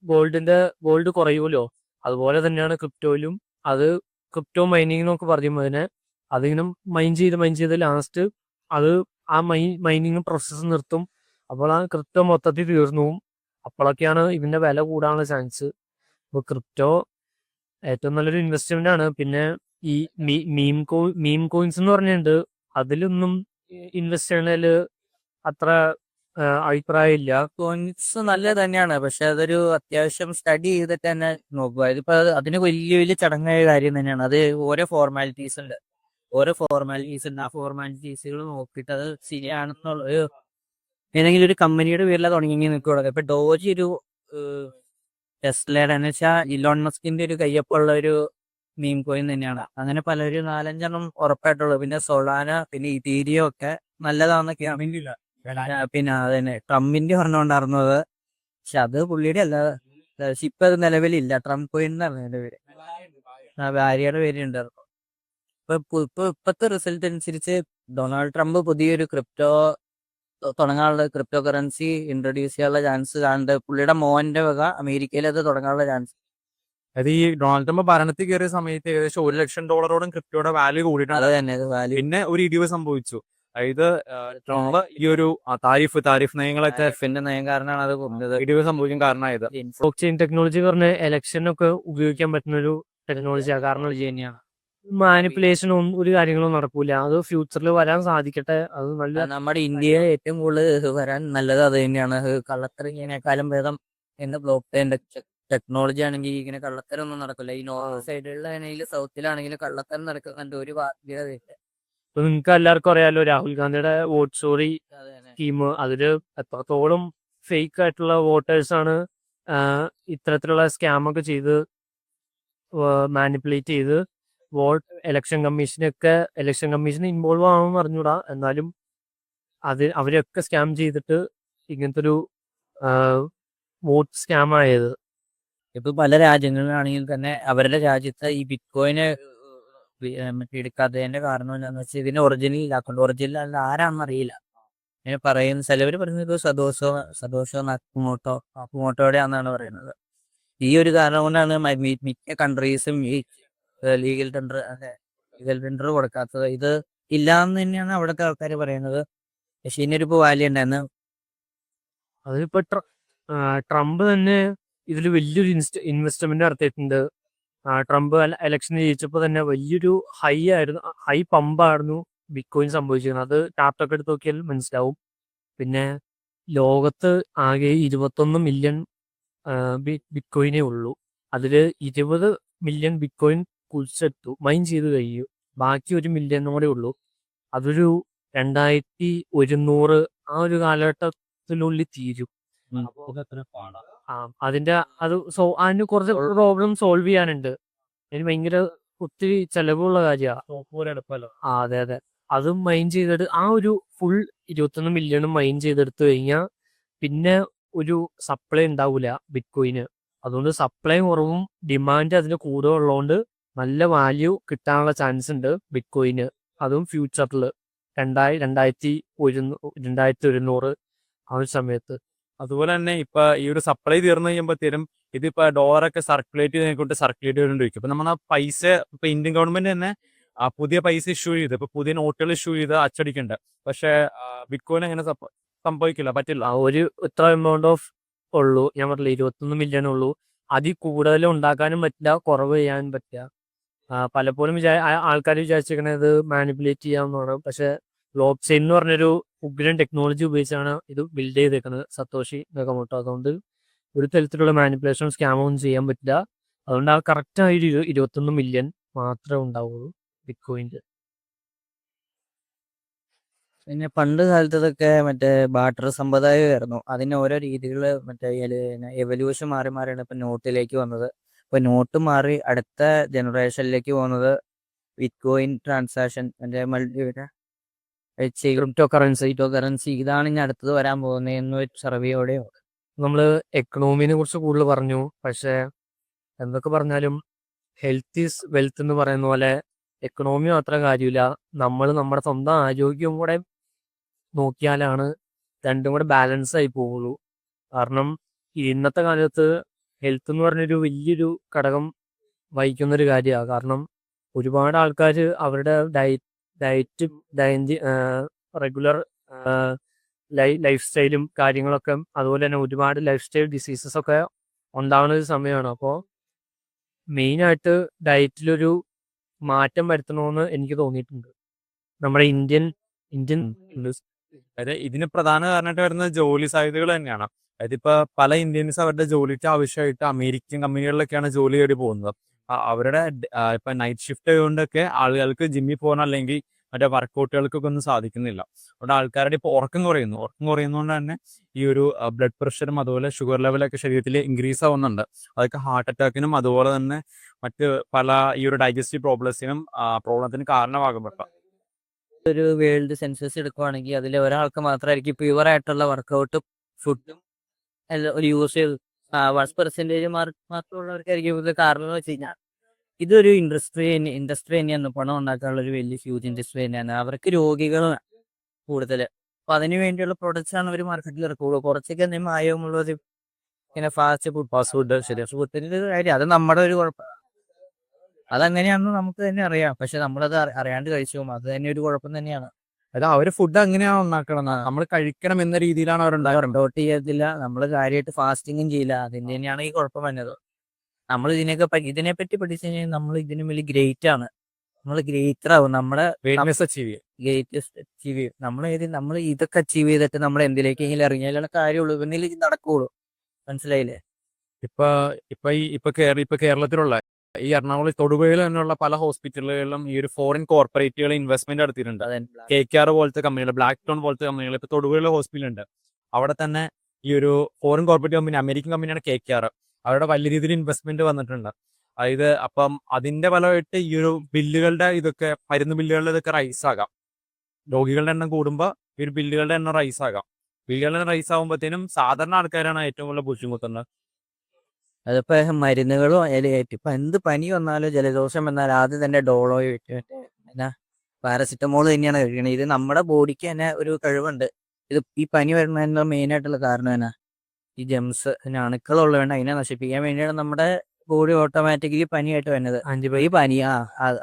ഗോൾഡ് കുറയുമല്ലോ. അതുപോലെ തന്നെയാണ് ക്രിപ്റ്റോയിലും. അത് ക്രിപ്റ്റോ മൈനിങ് എന്നൊക്കെ പറയും അതിനെ. അതിങ്ങനെ മൈൻ ചെയ്ത് ലാസ്റ്റ് അത് ആ മൈനിങ് പ്രോസസ്സ് നിർത്തും. അപ്പോൾ ആ ക്രിപ്റ്റോ മൊത്തത്തിൽ തീർന്നു പോകും. അപ്പോഴൊക്കെയാണ് ഇതിന്റെ വില കൂടാനുള്ള ചാൻസ്. ഇപ്പൊ ക്രിപ്റ്റോ ഏറ്റവും നല്ലൊരു ഇൻവെസ്റ്റ്മെന്റ് ആണ്. പിന്നെ ഈ മീം കോയിൻസ് എന്ന് പറഞ്ഞിട്ടുണ്ട്. അതിലൊന്നും ഇൻവെസ്റ്റ് ചെയ്യുന്നതിൽ അത്ര അഭിപ്രായമില്ല. കോയിൻസ് നല്ലത് തന്നെയാണ്. പക്ഷെ അതൊരു അത്യാവശ്യം സ്റ്റഡി ചെയ്തിട്ട് തന്നെ നോക്കുക. ഇതിപ്പോ അതിന് വലിയ വലിയ ചടങ്ങായ കാര്യം തന്നെയാണ്. അത് ഓരോ ഫോർമാലിറ്റീസ് ഉണ്ട്. ആ ഫോർമാലിറ്റീസുകൾ നോക്കിയിട്ട് അത് ശരിയാണെന്നുള്ള ഏതെങ്കിലും ഒരു കമ്പനിയുടെ പേരിലാണ് തുടങ്ങി നിൽക്കുക. ഇപ്പൊ ഡോജി ഒരു ടെസ്ലയുടെ എന്ന് വെച്ചാൽ ഇലോൺ മസ്കിന്റെ ഒരു കയ്യൊപ്പുള്ള ഒരു മീം കോയിൻ തന്നെയാണ്. അങ്ങനെ പലരും 4-5 ഉറപ്പായിട്ടുള്ളത്. പിന്നെ സൊളാന, പിന്നെ ഇതീരിയം ഒക്കെ നല്ലതാണെന്നൊക്കെയാണ്. പിന്നെ അതന്നെ ട്രംപിന്റെ പറഞ്ഞുകൊണ്ടായിരുന്നത്. പക്ഷെ അത് പുള്ളിയുടെ അല്ല. ഇപ്പൊ അത് നിലവിലില്ല. ട്രംപ് കോയിൻ എന്ന് പറഞ്ഞതിന്റെ പേര്, ഭാര്യയുടെ പേരുണ്ടായിരുന്നു. ഇപ്പത്തെ റിസൾട്ട് അനുസരിച്ച് ഡൊണാൾഡ് ട്രംപ് പുതിയൊരു തുടങ്ങാനുള്ള ക്രിപ്റ്റോ കറൻസി ഇൻട്രൊഡ്യൂസ് ചെയ്യാനുള്ള ചാൻസ് കാണുന്നുണ്ട്. പുള്ളിയുടെ മോന്റെ വക അമേരിക്കയിൽ അത് തുടങ്ങാനുള്ള ചാൻസ്. അത് ഈ ഡൊണാൾഡ് ട്രംപ് ഭരണത്തിൽ കയറിയ സമയത്ത് ഏകദേശം $1 ലക്ഷം ക്രിപ്റ്റോയുടെ വാല്യൂ കൂടിയിട്ടുണ്ട്. അത് തന്നെ വാല്യൂ. പിന്നെ ഒരു ഇടിവ് സംഭവിച്ചു. അതായത് ട്രംപ് ഈ ഒരു താരിഫ് നയങ്ങളൊക്കെ നയം കാരണമാണ് അത് കുറഞ്ഞത്. ഇടിവ് സംഭവിക്കാൻ കാരണമായത്. ബ്ലോക്ക് ചെയിൻ ടെക്നോളജി പറഞ്ഞ ഇലക്ഷനൊക്കെ ഉപയോഗിക്കാൻ പറ്റുന്ന ഒരു ടെക്നോളജിയാണ്. കാരണം തന്നെയാണ്. മാനിപ്പുലേഷനും ഒരു കാര്യങ്ങളും നടക്കൂല. അത് ഫ്യൂച്ചറിൽ വരാൻ സാധിക്കട്ടെ. അത് നല്ല നമ്മുടെ ഇന്ത്യയിൽ ഏറ്റവും കൂടുതൽ വരാൻ നല്ലത് അത് തന്നെയാണ്. കള്ളത്തരങ്ങനെക്കാളും ഭേദം എന്ന് ബ്ലോക്ക് ചെയിൻ ടെക്നോളജി ആണെങ്കിൽ ഇങ്ങനെ കള്ളത്തരൊന്നും നടക്കില്ല. ഈ നോർത്ത് സൈഡിലാണെങ്കിലും സൗത്തിലാണെങ്കിലും കള്ളത്തരം നടക്കുന്നുണ്ട്. ഒരു ബാധ്യതയില്ല. ഇപ്പൊ നിങ്ങൾക്ക് എല്ലാവർക്കും അറിയാലോ രാഹുൽ ഗാന്ധിയുടെ വോട്ട് ചോറി സ്കീം. അതില് എത്രത്തോളം ഫേക്ക് ആയിട്ടുള്ള വോട്ടേഴ്സ് ആണ് ഇത്തരത്തിലുള്ള സ്കാമൊക്കെ ചെയ്ത് മാനിപ്പുലേറ്റ് ചെയ്ത് ഇലക്ഷൻ കമ്മീഷൻ ഇൻവോൾവ് ആണെന്ന് അറിഞ്ഞൂടാ. എന്നാലും അവരൊക്കെ സ്കാം ചെയ്തിട്ട് ഇങ്ങനത്തെ ഒരു വോട്ട് സ്കാം ആയത്. ഇപ്പൊ പല രാജ്യങ്ങളിലാണെങ്കിൽ തന്നെ അവരുടെ രാജ്യത്ത് ഈ ബിറ്റ്കോയിന് മറ്റേ എടുക്കാത്തതിന്റെ കാരണം എന്താണെന്ന് വെച്ചാൽ ഇതിന് ഒറിജിനൽ ഇല്ലാക്കൊണ്ട് ഒറിജിനൽ അല്ല ആരാണെന്ന് അറിയില്ല. ഇങ്ങനെ പറയുന്ന ചിലവർ പറയുന്നത് സദോഷോ നക്കുമോട്ടോടെയാണെന്നാണ് പറയുന്നത്. ഈ ഒരു കാരണം കൊണ്ടാണ് മിക്ക കൺട്രീസും ഈ ലീഗൽ ടെൻഡർ കൊടുക്കാത്തത്. ഇത് ഇല്ലാന്ന് തന്നെയാണ് അവിടുത്തെ ആൾക്കാർ പറയുന്നത്. പക്ഷെ ഇതിനൊരു വാല്യൂ ഉണ്ടായിരുന്നു. അതിനിപ്പോ ട്രംപ് തന്നെ ഇതിൽ വലിയൊരു ഇൻവെസ്റ്റ്മെന്റ് നടത്തിയിട്ടുണ്ട്. ട്രംപ് എലക്ഷൻ ജയിച്ചപ്പോൾ തന്നെ വലിയൊരു ഹൈ പമ്പായിരുന്നു ബിറ്റ്കോയിൻ സംഭവിച്ചിരുന്നത്. അത് ചാർട്ടൊക്കെ എടുത്ത് നോക്കിയാൽ മനസ്സിലാവും. പിന്നെ ലോകത്ത് ആകെ 21 മില്യൺ ബിറ്റ്കോയിനേ ഉള്ളൂ. അതിൽ 20 മില്യൺ ബിറ്റ്കോയിൻ കുഴിച്ചെടുത്തു, മൈൻ ചെയ്ത് കഴിയും. ബാക്കി 1 മില്യൺ കൂടെ ഉള്ളൂ. അതൊരു 2100 ആ ഒരു കാലഘട്ടത്തിനുള്ളിൽ തീരും. അതിന്റെ അതിന് കുറച്ച് പ്രോബ്ലം സോൾവ് ചെയ്യാനുണ്ട്. അതിന് ഭയങ്കര ഒത്തിരി ചെലവുള്ള കാര്യമാണ്. അതെ അതെ. അതും മൈൻ ചെയ്തിട്ട് ആ ഒരു ഫുൾ 21 മില്യണും മൈൻ ചെയ്തെടുത്തു കഴിഞ്ഞാൽ പിന്നെ ഒരു സപ്ലൈ ഉണ്ടാവില്ല ബിറ്റ്കോയിന്. അതുകൊണ്ട് സപ്ലൈ കുറവും ഡിമാൻഡ് അതിന് കൂടുതൽ ഉള്ളതുകൊണ്ട് നല്ല വാല്യൂ കിട്ടാനുള്ള ചാൻസ് ഉണ്ട് ബിറ്റ്കോയിന്. അതും ഫ്യൂച്ചറിൽ 2100 ആ ഒരു സമയത്ത്. അതുപോലെ തന്നെ ഇപ്പൊ ഈ ഒരു സപ്ലൈ തീർന്നു കഴിയുമ്പോഴത്തേനും ഇതിപ്പോ ഡോളറൊക്കെ സർക്കുലേറ്റ് ചെയ്തുകൊണ്ടിരിക്കും. ഇപ്പൊ നമ്മൾ പൈസ ഇപ്പൊ ഇന്ത്യൻ ഗവൺമെന്റ് തന്നെ പുതിയ പൈസ ഇഷ്യൂ ചെയ്ത് ഇപ്പൊ പുതിയ നോട്ടുകൾ ഇഷ്യൂ ചെയ്ത് അച്ചടിക്കുന്നുണ്ട്. പക്ഷെ ബിറ്റ്കോയിൻ അങ്ങനെ സംഭവിക്കില്ല, പറ്റില്ല. ഒരു ഇത്ര എമൗണ്ട് ഓഫ് ഉള്ളൂ. ഞാൻ പറഞ്ഞില്ല 21 മില്യൺ ഉള്ളൂ. അതിൽ കൂടുതൽ ഉണ്ടാക്കാനും പറ്റില്ല, കുറവ് ചെയ്യാനും പറ്റില്ല. പലപ്പോഴും ആൾക്കാർ വിചാരിച്ചിരിക്കണത് മാനിപ്പുലേറ്റ് ചെയ്യാവുന്നതാണ്. പക്ഷെ ബ്ലോക്ക് ചെയിൻ എന്ന് പറഞ്ഞൊരു ഉഗ്രൻ ടെക്നോളജി ഉപയോഗിച്ചാണ് ഇത് ബിൽഡ് ചെയ്തേക്കുന്നത് സത്തോഷി നകമോട്ടോ. അതുകൊണ്ട് ഒരു തരത്തിലുള്ള മാനിപ്പുലേഷൻ സ്കാം ഒന്നും ചെയ്യാൻ പറ്റില്ല. അതുകൊണ്ട് ആ കറക്റ്റ് ആയി 21 മില്യൺ മാത്രമേ ഉണ്ടാവുള്ളൂ ബിറ്റ്കോയിൻ്റെ. പിന്നെ പണ്ട് കാലത്തതൊക്കെ മറ്റേ ബാർട്ടർ സമ്പ്രദായമായിരുന്നു. അതിന് ഓരോ രീതികൾ മറ്റേ എവല്യൂഷൻ മാറി മാറിയാണ് ഇപ്പൊ നോട്ടിലേക്ക് വന്നത്. ഇപ്പൊ നോട്ട് മാറി അടുത്ത ജനറേഷനിലേക്ക് പോകുന്നത് ബിറ്റ്കോയിൻ ട്രാൻസാക്ഷൻ ക്രിപ്റ്റോ കറൻസി ഇതാണ് ഇനി അടുത്തത് വരാൻ പോകുന്നത് എന്നൊരു സർവേയോടെ. നമ്മൾ എക്കണോമിനെ കുറിച്ച് കൂടുതൽ പറഞ്ഞു. പക്ഷെ എന്തൊക്കെ പറഞ്ഞാലും ഹെൽത്ത് ഈസ് വെൽത്ത് എന്ന് പറയുന്ന പോലെ എക്കണോമി മാത്രം കാര്യമില്ല. നമ്മൾ നമ്മുടെ സ്വന്തം ആരോഗ്യം കൂടെ നോക്കിയാലാണ് രണ്ടും കൂടെ ബാലൻസ് ആയി പോകുള്ളൂ. കാരണം ഇന്നത്തെ കാലത്ത് ഹെൽത്ത് എന്ന് പറഞ്ഞൊരു വലിയൊരു ഘടകം വഹിക്കുന്നൊരു കാര്യമാണ്. കാരണം ഒരുപാട് ആൾക്കാർ അവരുടെ ഡയറ്റ് റെഗുലർ ലൈഫ് സ്റ്റൈലും കാര്യങ്ങളൊക്കെ, അതുപോലെ തന്നെ ഒരുപാട് ലൈഫ് സ്റ്റൈൽ ഡിസീസസ് ഒക്കെ ഉണ്ടാകുന്ന ഒരു സമയമാണ്. അപ്പോൾ മെയിനായിട്ട് ഡയറ്റിലൊരു മാറ്റം വരുത്തണമെന്ന് എനിക്ക് തോന്നിയിട്ടുണ്ട്. നമ്മുടെ ഇന്ത്യൻ അതായത് ഇതിന് പ്രധാന കാരണമായിട്ട് വരുന്നത് ജോലി സാധ്യതകൾ തന്നെയാണ്. അതായത് ഇപ്പൊ പല ഇന്ത്യൻസ് അവരുടെ ജോലിക്ക് ആവശ്യമായിട്ട് അമേരിക്കൻ കമ്പനികളിലൊക്കെയാണ് ജോലി തേടി പോകുന്നത്. അവരുടെ ഇപ്പൊ നൈറ്റ് ഷിഫ്റ്റ് ആയതുകൊണ്ടൊക്കെ ആളുകൾക്ക് ജിമ്മിൽ പോകണം, അല്ലെങ്കിൽ മറ്റേ വർക്കൗട്ടുകൾക്കൊക്കെ ഒന്നും സാധിക്കുന്നില്ല. അതുകൊണ്ട് ആൾക്കാരുടെ ഇപ്പോൾ ഉറക്കം കുറയുന്നതുകൊണ്ട് തന്നെ ഈ ഒരു ബ്ലഡ് പ്രഷറും അതുപോലെ ഷുഗർ ലെവലൊക്കെ ശരീരത്തിൽ ഇൻക്രീസ് ആവുന്നുണ്ട്. അതൊക്കെ ഹാർട്ട് അറ്റാക്കിനും അതുപോലെ തന്നെ മറ്റ് പല ഈ ഒരു ഡൈജസ്റ്റീവ് പ്രോബ്ലത്തിന് കാരണമാകുന്നുണ്ട്. ഒരു വേൾഡ് സെൻസസ് എടുക്കുവാണെങ്കിൽ അതിൽ ഒരാൾക്ക് മാത്രമായിരിക്കും പ്യുവർ ആയിട്ടുള്ള വർക്കൗട്ടും ഫുഡും ഒരു യൂസ് ചെയ്ത് 1% മാത്രമുള്ളവർക്കായിരിക്കും ഇത്. കാരണം എന്ന് വെച്ച് കഴിഞ്ഞാൽ ഇതൊരു ഇൻഡസ്ട്രി തന്നെയാണ്. പണം ഉണ്ടാക്കാനുള്ള ഒരു വലിയ ഹ്യൂജ് ഇൻഡസ്ട്രി തന്നെയാണ്. അവർക്ക് രോഗികൾ കൂടുതൽ. അപ്പൊ അതിന് വേണ്ടിയുള്ള പ്രൊഡക്ട്സ് ആണ് അവർ മാർക്കറ്റിൽ ഇറക്കുള്ളൂ. കുറച്ചൊക്കെ എന്തെങ്കിലും ആയമുള്ളത് ഇങ്ങനെ ഫാസ്റ്റ് ഫുഡ് ശരി സുഖത്തിന്റെ കാര്യം അത് നമ്മുടെ ഒരു കുഴപ്പം. അതങ്ങനെയാണെന്ന് നമുക്ക് തന്നെ അറിയാം. പക്ഷെ നമ്മളത് അറിയാണ്ട് കഴിച്ചു പോകും. അത് തന്നെ ഒരു കുഴപ്പം തന്നെയാണ്. അതായത് അവര് ഫുഡ് അങ്ങനെയാണ് ഉണ്ടാക്കണം, നമ്മൾ കഴിക്കണം എന്ന രീതിയിലാണ് വർക്കൗട്ട് ചെയ്യത്തില്ല, നമ്മൾ കാര്യമായിട്ട് ഫാസ്റ്റിങ്ങും ചെയ്യില്ല. അതിന്റെ തന്നെയാണ് ഈ കുഴപ്പം വന്നത്. നമ്മൾ ഇതിനെപ്പറ്റി പഠിച്ചു കഴിഞ്ഞാൽ നമ്മൾ ഇതിനും വലിയ ഗ്രേറ്റ് ആണ്. നമ്മൾ ഗ്രേറ്റർ ആവും. നമ്മുടെ ഗ്രേറ്റസ്റ്റ് അച്ചീവ് ചെയ്യും. നമ്മൾ ഇതൊക്കെ അച്ചീവ് ചെയ്തിട്ട് നമ്മൾ എന്തിലേക്കെങ്കിലും ഇറങ്ങിയാലാണ് കാര്യമുള്ളൂ. എന്നില്ല ഇത് നടക്കുള്ളൂ. മനസ്സിലായില്ലേ? ഇപ്പൊ കേരളത്തിലുള്ള ഈ എറണാകുളം തൊടുപുഴയിൽ തന്നെയുള്ള പല ഹോസ്പിറ്റലുകളിലും ഈ ഒരു ഫോറിൻ കോർപ്പറേറ്റുകൾ ഇൻവെസ്റ്റ്മെന്റ് നടത്തിയിട്ടുണ്ട്. KKR പോലത്തെ കമ്പനികൾ, ബ്ലാക്ക് സ്റ്റോൺ പോലത്തെ കമ്പനികൾ ഇപ്പൊ തൊടുപുഴയിലെ ഹോസ്പിറ്റലുണ്ട്. അവിടെ തന്നെ ഈ ഒരു ഫോറിൻ കോർപ്പറേറ്റ് കമ്പനി, അമേരിക്കൻ കമ്പനിയാണ് KKR. അവരുടെ വലിയ രീതിയിൽ ഇൻവെസ്റ്റ്മെന്റ് വന്നിട്ടുണ്ട്. അതായത് അപ്പം അതിന്റെ ഫലമായിട്ട് ഈ ഒരു മരുന്ന് ബില്ലുകളുടെ ഇതൊക്കെ റൈസ് ആകാം. രോഗികളുടെ എണ്ണം കൂടുമ്പോൾ ഈ ഒരു ബില്ലുകളുടെ എണ്ണം റൈസ് ആകാം. ബില്ലുകളുടെ റൈസ് ആകുമ്പോഴത്തേനും സാധാരണ ആൾക്കാരാണ് ഏറ്റവും കൂടുതൽ ബുദ്ധിമുട്ടുന്നത്. അതിപ്പോ മരുന്നുകളും അതിലേറ്റ് ഇപ്പൊ എന്ത് പനി വന്നാലും ജലദോഷം വന്നാലും ആദ്യം തന്നെ ഡോളോ എന്നാ പാരസിറ്റമോൾ തന്നെയാണ് കഴിക്കണത്. ഇത് നമ്മുടെ ബോഡിക്ക് തന്നെ ഒരു കഴിവുണ്ട്. ഇത് ഈ പനി വരുന്നതിനുള്ള മെയിൻ ആയിട്ടുള്ള കാരണം എന്നാ ഈ ജെംസ് അണുക്കളുള്ളതുകൊണ്ട് അതിനെ നശിപ്പിക്കാൻ വേണ്ടിയാണ് നമ്മുടെ ബോഡി ഓട്ടോമാറ്റിക്കലി പനിയായിട്ട് വരുന്നത്. ഈ പനി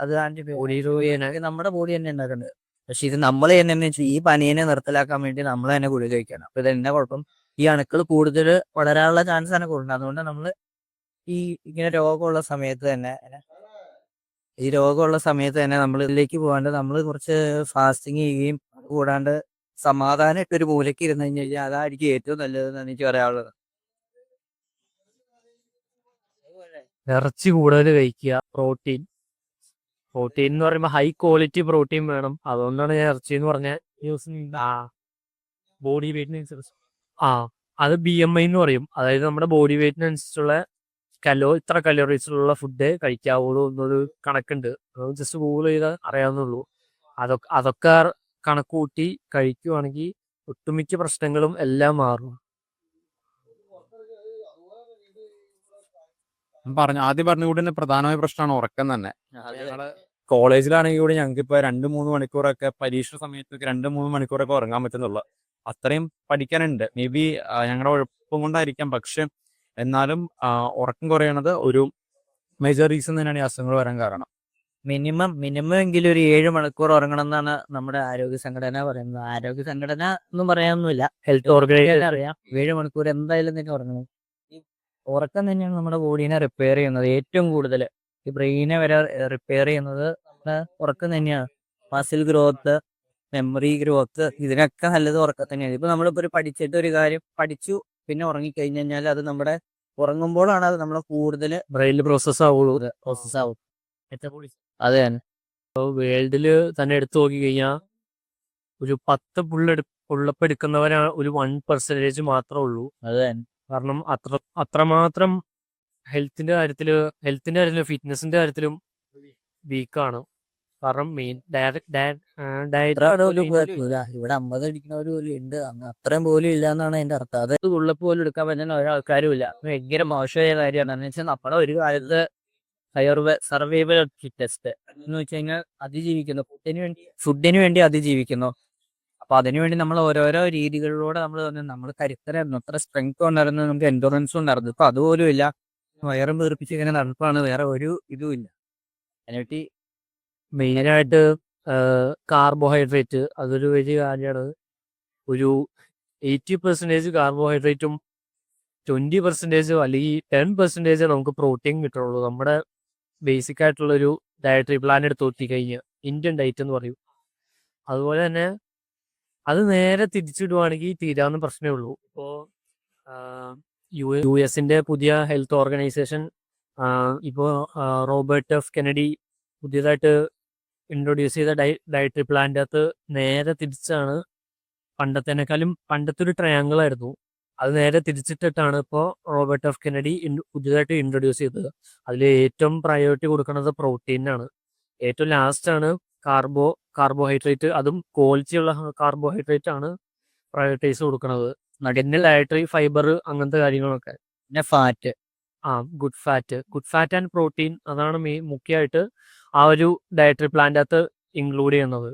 അത് ആന്റിബയോട്ടിക് നമ്മുടെ ബോഡി തന്നെ ഉണ്ടാക്കുന്നത്. പക്ഷെ ഇത് നമ്മൾ തന്നെ ഈ പനീനെ നിർത്തലാക്കാൻ വേണ്ടി നമ്മൾ തന്നെ ഗുളിക കഴിക്കണം. അപ്പൊ ഇത് എന്നാ കുഴപ്പം, ഈ അണുക്കൾ കൂടുതൽ വളരാനുള്ള ചാൻസ് ആണ് കൂടുതൽ. അതുകൊണ്ട് നമ്മൾ ഈ ഇങ്ങനെ രോഗമുള്ള സമയത്ത് തന്നെ നമ്മൾ ഇതിലേക്ക് പോകാണ്ട് നമ്മൾ കുറച്ച് ഫാസ്റ്റിങ് ചെയ്യുകയും കൂടാണ്ട് സമാധാനമായിട്ട് ഒരു മൂലയ്ക്ക് ഇരുന്ന് കഴിഞ്ഞ് കഴിഞ്ഞാൽ അതായിരിക്കും ഏറ്റവും നല്ലതെന്നാണ് എനിക്ക് പറയാനുള്ളത്. ഇറച്ചി കൂടുതൽ കഴിക്കുക. പ്രോട്ടീൻ എന്ന് പറയുമ്പോൾ ഹൈ ക്വാളിറ്റി പ്രോട്ടീൻ വേണം. അതുകൊണ്ടാണ് ഞാൻ ഇറച്ചി എന്ന് പറഞ്ഞ ബോഡി വെയിറ്റിനനുസരിച്ച് അത് BMI എന്ന് പറയും. അതായത് നമ്മുടെ ബോഡി വെയിറ്റിനനുസരിച്ചുള്ള ഇത്ര കലോറീസിലുള്ള ഫുഡ് കഴിക്കാവുള്ളൂ എന്നൊരു കണക്കുണ്ട്. ജസ്റ്റ് ഗൂഗിൾ ചെയ്താൽ അറിയാവുന്നുള്ളൂ. അതൊക്കെ കണക്ക് കൂട്ടി കഴിക്കുവാണെങ്കിൽ ഒട്ടുമിക്ക പ്രശ്നങ്ങളും എല്ലാം മാറും. ആദ്യം പറഞ്ഞ കൂടി തന്നെ പ്രധാനമായ പ്രശ്നമാണ് ഉറക്കം തന്നെ. ഞങ്ങള് കോളേജിലാണെങ്കിൽ കൂടി ഞങ്ങൾക്ക് ഇപ്പൊ 2-3 മണിക്കൂറൊക്കെ പരീക്ഷ സമയത്തൊക്കെ 2-3 മണിക്കൂറൊക്കെ ഉറങ്ങാൻ പറ്റുന്നുള്ള അത്രയും പഠിക്കാനുണ്ട്. മേ ബി ഞങ്ങളുടെ ഉഴപ്പം കൊണ്ടായിരിക്കാം. പക്ഷെ എന്നാലും ഉറക്കം കുറയണത് ഒരു മേജർ റീസൺ തന്നെയാണ് ഈ അസുഖങ്ങൾ വരാൻ കാരണം. മിനിമം എങ്കിലും ഒരു 7 മണിക്കൂർ ഉറങ്ങണം എന്നാണ് നമ്മുടെ ആരോഗ്യ സംഘടന പറയുന്നത്. ആരോഗ്യ സംഘടന ഒന്നും പറയാനൊന്നുമില്ല, ഹെൽത്ത് ഓർഗനൈസേഷൻ അറിയാം. 7 മണിക്കൂർ എന്തായാലും തന്നെ ഉറങ്ങണം. ഈ ഉറക്കം തന്നെയാണ് നമ്മുടെ ബോഡീനെ റിപ്പയർ ചെയ്യുന്നത്. ഏറ്റവും കൂടുതൽ ഈ ബ്രെയിനെ വരെ റിപ്പയർ ചെയ്യുന്നത് നമ്മുടെ ഉറക്കം തന്നെയാണ്. മസിൽ ഗ്രോത്ത്, മെമ്മറി ഗ്രോത്ത്, ഇതിനൊക്കെ നല്ലത് ഉറക്കം തന്നെയാണ്. ഇപ്പൊ നമ്മളിപ്പോ ഒരു പഠിച്ചിട്ട് ഒരു കാര്യം പഠിച്ചു പിന്നെ ഉറങ്ങിക്കഴിഞ്ഞു കഴിഞ്ഞാൽ അത് നമ്മുടെ ഉറങ്ങുമ്പോഴാണ് അത് നമ്മളെ കൂടുതൽ ബ്രെയിനിൽ പ്രോസസ് ആവുള്ളൂ. അത് തന്നെ. വേൾഡില് തന്നെ എടുത്തു നോക്കി കഴിഞ്ഞാൽ ഒരു 10 പുള്ളപ്പ് എടുക്കുന്നവരാണ് ഒരു 1% മാത്രമേ ഉള്ളൂ. അത് തന്നെ. കാരണം അത്രമാത്രം ഹെൽത്തിന്റെ കാര്യത്തില് ഫിറ്റ്നസിന്റെ കാര്യത്തിലും വീക്കാണ്. കാരണം മെയിൻ ഇവിടെ 50 അടിക്കുന്നവര് പോലും ഉണ്ട്, അത്രയും പോലും ഇല്ല എന്നാണ് അതിന്റെ അർത്ഥം. അത് ഉള്ളപ്പ് പോലും എടുക്കാൻ പറ്റുന്ന ഒരാൾക്കാരും ഇല്ല. ഭയങ്കര മോശമായ കാര്യമാണ്. എന്ന് വെച്ചാൽ നമ്മുടെ ഒരു കാലത്ത് സർവൈവൽ ഫിറ്റസ്റ്റ് എന്ന് വെച്ച് കഴിഞ്ഞാൽ അതിജീവിക്കുന്നു, ഫുഡിന് വേണ്ടി അതിജീവിക്കുന്നു. അപ്പൊ അതിനുവേണ്ടി നമ്മൾ ഓരോരോ രീതികളിലൂടെ നമ്മൾ കരുത്തരായിരുന്നു, അത്ര സ്ട്രെങ്ത് ഉണ്ടായിരുന്നു, നമുക്ക് എൻഡോറൻസും ഉണ്ടായിരുന്നു. ഇപ്പൊ അതുപോലും ഇല്ല. വയറും വീർപ്പിച്ച് ഇങ്ങനെ നടപ്പാണ്, വേറെ ഒരു ഇതും ഇല്ല. അതിനെപ്പറ്റി മെയിനായിട്ട് കാർബോഹൈഡ്രേറ്റ് അതൊരു വലിയ കാര്യമാണ്. ഒരു 80% കാർബോഹൈഡ്രേറ്റും 20% അല്ലെങ്കിൽ 10% നമുക്ക് പ്രോട്ടീൻ കിട്ടുള്ളൂ. നമ്മുടെ ബേസിക് ആയിട്ടുള്ളൊരു ഡയറ്ററി പ്ലാൻ എടുത്ത് നോക്കി കഴിഞ്ഞാൽ ഇന്ത്യൻ ഡയറ്റ് എന്ന് പറയും. അതുപോലെ തന്നെ അത് നേരെ തിരിച്ചിടുവാണെങ്കിൽ തീരാവുന്ന പ്രശ്നമേ ഉള്ളൂ. ഇപ്പോൾ US പുതിയ ഹെൽത്ത് ഓർഗനൈസേഷൻ ഇപ്പോൾ റോബർട്ട് എഫ് കെനഡി പുതിയതായിട്ട് ഇൻട്രൊഡ്യൂസ് ചെയ്ത ഡയറ്ററി പ്ലാൻ്റെ അകത്ത് നേരെ തിരിച്ചാണ്. പണ്ടത്തെ ഒരു ട്രയാങ്കിൾ ആയിരുന്നു, അത് നേരെ തിരിച്ചിട്ടിട്ടാണ് ഇപ്പോൾ റോബർട്ട് എഫ് കെനഡി പുതിയതായിട്ട് ഇൻട്രൊഡ്യൂസ് ചെയ്തത്. അതിൽ ഏറ്റവും പ്രയോറിറ്റി കൊടുക്കുന്നത് പ്രോട്ടീനാണ്. ഏറ്റവും ലാസ്റ്റാണ് കാർബോഹൈഡ്രേറ്റ്, അതും ക്വാളിറ്റിയുള്ള കാർബോഹൈഡ്രേറ്റ് ആണ് പ്രയോറിറ്റൈസ് കൊടുക്കുന്നത്. പിന്നെ ഡയറ്ററി ഫൈബർ അങ്ങനത്തെ കാര്യങ്ങളൊക്കെ. പിന്നെ fat, good fat and protein, അതാണ് മുഖ്യമായിട്ട് ആ ഒരു ഡയറ്ററി പ്ലാൻ്റെ അകത്ത് ഇൻക്ലൂഡ് ചെയ്യുന്നത്.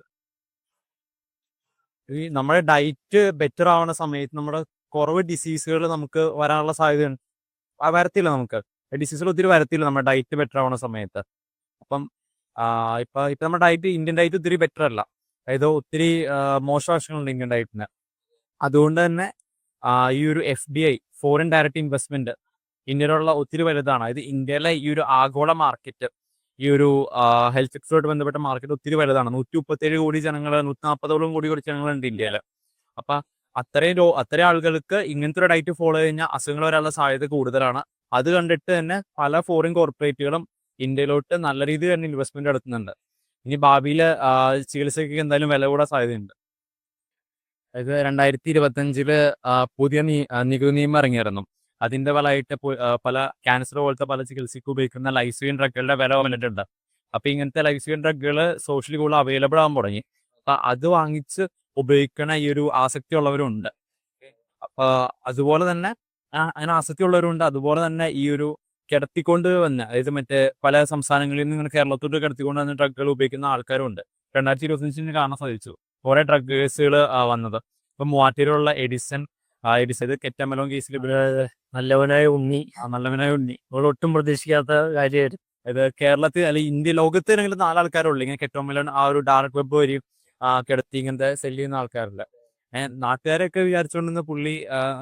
ഈ നമ്മുടെ ഡയറ്റ് ബെറ്റർ ആവുന്ന സമയത്ത് നമ്മുടെ കുറവ് ഡിസീസുകൾ നമുക്ക് വരാനുള്ള സാധ്യതയുണ്ട്. വരത്തില്ല, നമുക്ക് ഡിസീസുകൾ ഒത്തിരി വരത്തില്ല നമ്മുടെ ഡയറ്റ് ബെറ്റർ ആവുന്ന സമയത്ത്. അപ്പം ഇപ്പൊ നമ്മുടെ ഇന്ത്യൻ ഡയറ്റ് ഒത്തിരി ബെറ്റർ അല്ല. അതായത് ഒത്തിരി മോശവശങ്ങളുണ്ട് ഇന്ത്യൻ ഡയറ്റിന്. അതുകൊണ്ട് തന്നെ ഈ ഒരു FDI, ഫോറിൻ ഡയറക്റ്റ് ഇൻവെസ്റ്റ്മെന്റ്, ഇന്ത്യയിലുള്ള ഒത്തിരി വലുതാണ്. അതായത് ഇന്ത്യയിലെ ഈ ഒരു ആഗോള മാർക്കറ്റ്, ഈ ഒരു ഹെൽത്ത് സെക്ടറുമായിട്ട് ബന്ധപ്പെട്ട മാർക്കറ്റ് ഒത്തിരി വലുതാണ്. 137 കോടി ജനങ്ങൾ, 140 കോടി ജനങ്ങളുണ്ട് ഇന്ത്യയിൽ. അപ്പൊ അത്രയും ആളുകൾക്ക് ഇങ്ങനത്തെ ഒരു ഡയറ്റ് ഫോളോ കഴിഞ്ഞാൽ അസുഖങ്ങൾ വരാനുള്ള സാധ്യത കൂടുതലാണ്. അത് കണ്ടിട്ട് തന്നെ പല ഫോറിൻ കോർപ്പറേറ്റുകളും ഇന്ത്യയിലോട്ട് നല്ല രീതിയിൽ തന്നെ ഇൻവെസ്റ്റ്മെന്റ് നടത്തുന്നുണ്ട്. ഇനി ഭാവിയിൽ ചികിത്സയ്ക്ക് എന്തായാലും വില കൂടാൻ സാധ്യതയുണ്ട്. അതായത് 2025 പുതിയ നികുതി നിയമം ഇറങ്ങിയിരുന്നു. അതിന്റെ ഫലമായിട്ട് പല ക്യാൻസർ പോലത്തെ പല ചികിത്സയ്ക്ക് ഉപയോഗിക്കുന്ന ലൈസോയിൻ ഡ്രഗുകളുടെ വില വന്നിട്ടുണ്ട്. അപ്പൊ ഇങ്ങനത്തെ ലൈസോയിൻ ഡ്രഗുകൾ സോഷ്യലി കൂടുതൽ അവൈലബിൾ ആകാൻ തുടങ്ങി. അപ്പൊ അത് വാങ്ങിച്ച് ഉപയോഗിക്കണ ഈ ഒരു ആസക്തി ഉള്ളവരുണ്ട്. അപ്പൊ അതുപോലെ തന്നെ അതിന് ആസക്തിയുള്ളവരുണ്ട്. അതുപോലെ തന്നെ ഈ ഒരു കിടത്തിക്കൊണ്ട് വന്ന, അതായത് മറ്റേ പല സംസ്ഥാനങ്ങളിൽ നിന്ന് ഇങ്ങനെ കേരളത്തോട്ട് കിടത്തിക്കൊണ്ട് വന്ന ഡ്രഗുകൾ ഉപയോഗിക്കുന്ന ആൾക്കാരുണ്ട്. 2025 കാണാൻ സാധിച്ചു കുറെ ഡ്രഗ്സുകൾ വന്നത്. ഇപ്പൊ മൂവാറ്റുപുഴയിലുള്ള എഡിസൺ ഇത് കെറ്റമലോൺ കേസിൽ നല്ലവനായ ഉണ്ണി, നല്ലവനായ ഉണ്ണി. നമ്മൾ ഒട്ടും പ്രതീക്ഷിക്കാത്ത കാര്യമായിരുന്നു. ഇത് കേരളത്തിൽ അല്ലെങ്കിൽ ഇന്ത്യ ലോകത്ത് ആണെങ്കിൽ 4 ആൾക്കാരുള്ളൂ ഇങ്ങനെ കെറ്റോമലോൺ ആ ഒരു ഡാർക്ക് വെബ് വഴി കിടത്തി ഇങ്ങനത്തെ സെല് ചെയ്യുന്ന ആൾക്കാരില്ല. നാട്ടുകാരൊക്കെ വിചാരിച്ചുകൊണ്ടിരുന്ന പുള്ളി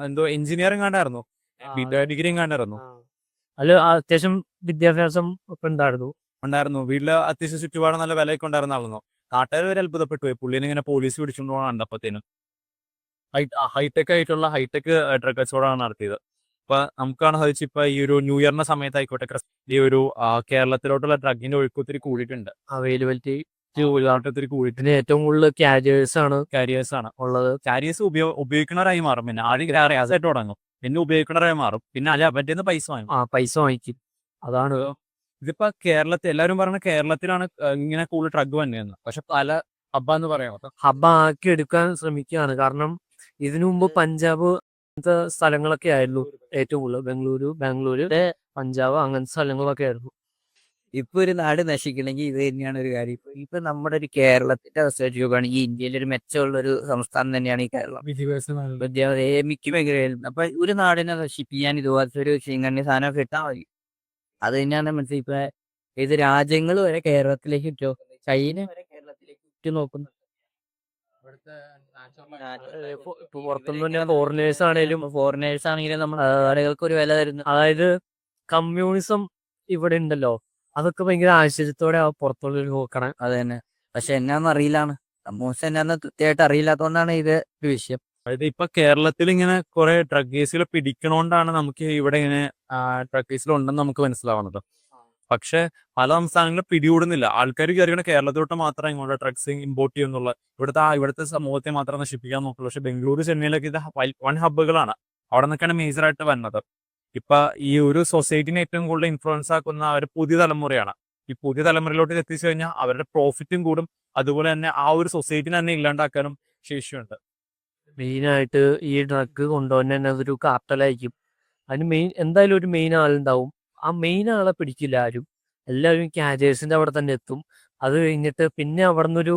എന്തോ എഞ്ചിനീയറിംഗ് കണ്ടായിരുന്നു, ഡിഗ്രിയും കണ്ടായിരുന്നു. അതിൽ അത്യാവശ്യം വിദ്യാഭ്യാസം ഒക്കെ ഉണ്ടായിരുന്നു. വീട്ടില് അത്യാവശ്യം ചുറ്റുപാട് നല്ല വിലയൊക്കെ ഉണ്ടായിരുന്ന ആളെന്നോ. നാട്ടുകാർ വരെ അത്ഭുതപ്പെട്ടു പോയി പുള്ളിനെ ഇങ്ങനെ പോലീസ് പിടിച്ചുകൊണ്ട് പോകണം കണ്ടപ്പത്തേനും. ഹൈടെക് ഡ്രഗ് കച്ചവടമാണ് നടത്തിയത്. ഇപ്പൊ നമുക്കാണ് സാധിച്ചു ഇപ്പൊ ഈ ഒരു ന്യൂ ഇയറിന്റെ സമയത്തായിക്കോട്ടെ ഈ ഒരു കേരളത്തിലോട്ടുള്ള ഡ്രഗിന്റെ ഒഴുക്ക് ഒത്തിരി കൂടിയിട്ടുണ്ട്. അവൈലബിലിറ്റി ഒത്തിരി കൂടിയിട്ടുണ്ട്. ഏറ്റവും കൂടുതൽ കാരിയേഴ്സ് ആണ് ഉള്ളത്. കാരിയേഴ്സ് ഉപയോഗിക്കുന്നവരായി മാറും. പിന്നെ ആദ്യം അറിയാസായിട്ട് തുടങ്ങും, പിന്നെ ഉപയോഗിക്കുന്നവരായി മാറും, പിന്നെ അല്ല അവരുടെ പൈസ വാങ്ങും. പൈസ വാങ്ങിക്കും. അതാണ് ഇതിപ്പോ കേരളത്തിൽ എല്ലാവരും പറയുന്നത് കേരളത്തിലാണ് ഇങ്ങനെ കൂടുതൽ ഡ്രഗ് വന്നതെന്ന്. പക്ഷെ പല ഹബ്ബ എന്ന് പറയാം, ഹബ്ബാക്കി എടുക്കാൻ ശ്രമിക്കുകയാണ്. കാരണം ഇതിനു മുമ്പ് പഞ്ചാബ് അങ്ങനത്തെ സ്ഥലങ്ങളൊക്കെ ആയിരുന്നു ഏറ്റവും കൂടുതൽ. ബാംഗ്ലൂര്, പഞ്ചാബ് അങ്ങനത്തെ സ്ഥലങ്ങളൊക്കെ ആയിരുന്നു. ഇപ്പൊ ഒരു നാട് നശിക്കണമെങ്കിൽ ഇത് തന്നെയാണ് ഒരു കാര്യം. ഇപ്പൊ നമ്മുടെ ഒരു കേരളത്തിന്റെ അവസ്ഥ വെച്ച് നോക്കുകയാണെങ്കിൽ ഇന്ത്യയിൽ ഒരു മെച്ചമുള്ള ഒരു സംസ്ഥാനം തന്നെയാണ് ഈ കേരളം. മിക്ക മേഖലയിലും അപ്പൊ ഒരു നാടിനെ നശിപ്പിക്കാൻ ഇതുപോലത്തെ ഒരു ചീങ്കണ്ണി സാധനം കിട്ടാൻ മതി. അത് തന്നെയാണ് മനസ്സിലായി. ഇപ്പൊ ഇത് രാജ്യങ്ങൾ വരെ കേരളത്തിലേക്ക് ഇട്ടോ, ചൈന വരെ കേരളത്തിലേക്ക് ഇട്ട് നോക്കുന്നുണ്ട്. പുറത്തുനിന്ന് ഫോറിനേഴ്സ് ആണെങ്കിലും നമ്മൾ ആളുകൾക്ക് ഒരു വില തരുന്നു. അതായത് കമ്മ്യൂണിസം ഇവിടെ ഉണ്ടല്ലോ, അതൊക്കെ ഭയങ്കര ആശ്ചര്യത്തോടെ പുറത്തുള്ളവർ നോക്കണം. അത് തന്നെ. പക്ഷെ എന്നാന്ന് അറിയില്ലാണ്, കമ്മ്യൂണിസം എന്നാന്ന് കൃത്യമായിട്ട് അറിയില്ലാത്തതുകൊണ്ടാണ് ഇത് ഒരു വിഷയം. അതായത് ഇപ്പൊ കേരളത്തിൽ ഇങ്ങനെ കുറെ ഡ്രഗ് കേസുകൾ പിടിക്കണോണ്ടാണ് നമുക്ക് ഇവിടെ ഇങ്ങനെ ഡ്രഗ് കേസുകൾ ഉണ്ടെന്ന് നമുക്ക് മനസ്സിലാവുന്നത്. പക്ഷെ പല സംസ്ഥാനങ്ങളും പിടികൂടുന്നില്ല. ആൾക്കാർ വിചാരിക്കണം കേരളത്തിലോട്ട് മാത്രമേ ഇങ്ങോട്ട് ഡ്രഗ്സ് ഇമ്പോർട്ട് ചെയ്യുന്നുള്ള, ഇവിടുത്തെ സമൂഹത്തെ മാത്രം നശിപ്പിക്കാൻ നോക്കുള്ളൂ. പക്ഷെ ബംഗളൂരു, ചെന്നൈയിലൊക്കെ ഇത് വൺ ഹബ്ബുകളാണ്. അവിടെ നിന്നൊക്കെയാണ് മേജറായിട്ട് വരുന്നത്. ഇപ്പൊ ഈ ഒരു സൊസൈറ്റിനെ ഏറ്റവും കൂടുതൽ ഇൻഫ്ലുവൻസ് ആക്കുന്ന ഒരു പുതിയ തലമുറയാണ്. ഈ പുതിയ തലമുറയിലോട്ട് എത്തിച്ചു കഴിഞ്ഞാൽ അവരുടെ പ്രോഫിറ്റും കൂടും, അതുപോലെ തന്നെ ആ ഒരു സൊസൈറ്റിനെ തന്നെ ഇല്ലാണ്ടാക്കാനും ശേഷിയുണ്ട്. മെയിനായിട്ട് ഈ ഡ്രഗ് കൊണ്ടുപോകുന്ന അതൊരു കാർട്ടലായിരിക്കും. അതിന് എന്തായാലും ഒരു മെയിൻ ആളുണ്ടാവും. ആ മെയിൻ ആളെ പിടിക്കില്ല ആരും. എല്ലാവരും ക്യാരിയേഴ്സിന്റെ അവിടെ തന്നെ എത്തും. അത് കഴിഞ്ഞിട്ട് പിന്നെ അവിടെ നിന്നൊരു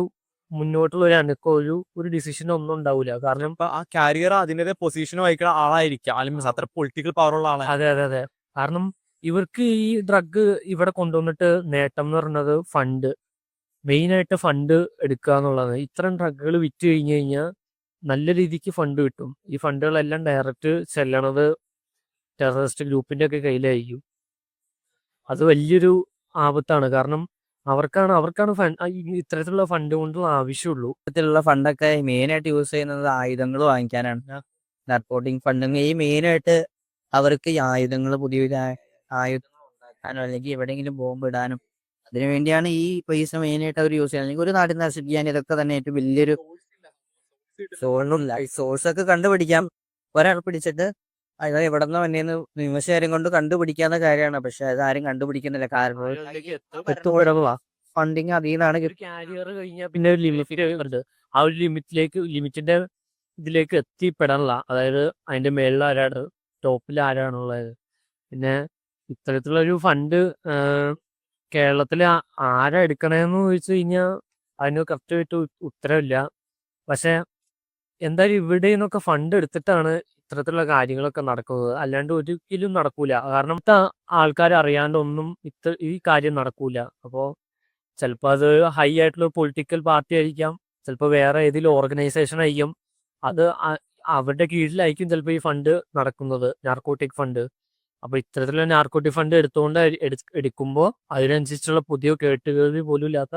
മുന്നോട്ടുള്ള ഒരു അനക്കോ ഒരു ഡിസിഷനോ ഒന്നും ഉണ്ടാവില്ല. കാരണം ഇപ്പൊ ആ കാരിയർ അതിന്റെ പൊസിഷൻ വഹിക്കുന്ന ആളായിരിക്കാം, അല്ലെങ്കിൽ അത്ര പൊളിറ്റിക്കൽ പവർ ഉള്ള ആളാണ്. അതെ. കാരണം ഇവർക്ക് ഈ ഡ്രഗ് ഇവിടെ കൊണ്ടുവന്നിട്ട് നേട്ടം എന്ന് പറയുന്നത് മെയിനായിട്ട് ഫണ്ട് എടുക്കുക എന്നുള്ളതാണ്. ഇത്തരം ഡ്രഗുകൾ വിറ്റ് കഴിഞ്ഞ് കഴിഞ്ഞാൽ നല്ല രീതിക്ക് ഫണ്ട് കിട്ടും. ഈ ഫണ്ടുകളെല്ലാം ഡയറക്റ്റ് ചെല്ലണത് ടെററിസ്റ്റ് ഗ്രൂപ്പിന്റെ ഒക്കെ കയ്യിലായിരിക്കും. അത് വലിയൊരു ആപത്താണ്. കാരണം അവർക്കാണ് ഇത്തരത്തിലുള്ള ഫണ്ട് കൊണ്ടുള്ള ആവശ്യമുള്ളൂ. ഇത്തരത്തിലുള്ള ഫണ്ടൊക്കെ മെയിനായിട്ട് യൂസ് ചെയ്യുന്നത് ആയുധങ്ങൾ വാങ്ങിക്കാനാണ്. നാർക്കോട്ടിക് ഫണ്ട് ഈ മെയിനായിട്ട് അവർക്ക് ഈ ആയുധങ്ങൾ, പുതിയ ആയുധങ്ങൾ ഉണ്ടാക്കാനോ അല്ലെങ്കിൽ എവിടെയെങ്കിലും ബോംബ് ഇടാനും അതിനുവേണ്ടിയാണ് ഈ പൈസ മെയിനായിട്ട് അവർ യൂസ് ചെയ്യുന്നത്. അല്ലെങ്കിൽ ഒരു നാട്ടിൽ നശിപ്പിക്കാൻ ഇതൊക്കെ തന്നെ ഏറ്റവും വലിയൊരു സോഴ്സ് ഒക്കെ കണ്ടുപിടിക്കാം. ഒരാൾ പിടിച്ചിട്ട് അത് എവിടെ നിന്ന് വന്നേന്ന് നിമിഷം കൊണ്ട് കണ്ടുപിടിക്കാവുന്ന കാര്യമാണ്. പക്ഷെ അതാരും കണ്ടുപിടിക്കുന്നില്ല. കാരണം ഫണ്ടിങ് അതിൽ നിന്നാണ്. കാരിയർ കഴിഞ്ഞാൽ പിന്നെ ഒരു ലിമിറ്റ് ഉണ്ട്. ആ ഒരു ലിമിറ്റിന്റെ ഇതിലേക്ക് എത്തിപ്പെടാനുള്ള, അതായത് അതിന്റെ മേളിൽ ആരാണ്, ടോപ്പിൽ ആരാണുള്ളത്. പിന്നെ ഇത്തരത്തിലുള്ള ഒരു ഫണ്ട് കേരളത്തിൽ ആരാ എടുക്കണേന്ന് ചോദിച്ചു കഴിഞ്ഞാൽ അതിന് കറക്റ്റായിട്ട് ഉത്തരവില്ല. പക്ഷെ എന്തായാലും ഇവിടെ നിന്നൊക്കെ ഫണ്ട് എടുത്തിട്ടാണ് ഇത്തരത്തിലുള്ള കാര്യങ്ങളൊക്കെ നടക്കുന്നത്. അല്ലാണ്ട് ഒരിക്കലും നടക്കൂല. കാരണം ആൾക്കാർ അറിയാണ്ടൊന്നും ഈ കാര്യം നടക്കൂല. അപ്പോൾ ചിലപ്പോൾ അത് ഹൈ ആയിട്ടുള്ള പൊളിറ്റിക്കൽ പാർട്ടി ആയിരിക്കാം, ചിലപ്പോൾ വേറെ ഏതെങ്കിലും ഓർഗനൈസേഷൻ ആയിരിക്കും. അത് അവരുടെ കീഴിലായിരിക്കും ചിലപ്പോൾ ഈ ഫണ്ട് നടക്കുന്നത്, നാർക്കോട്ടിക് ഫണ്ട്. അപ്പൊ ഇത്തരത്തിലുള്ള നാർക്കോട്ടിക് ഫണ്ട് എടുക്കുമ്പോൾ അതിനനുസരിച്ചുള്ള പുതിയ കേട്ടുകേൾവി പോലും ഇല്ലാത്ത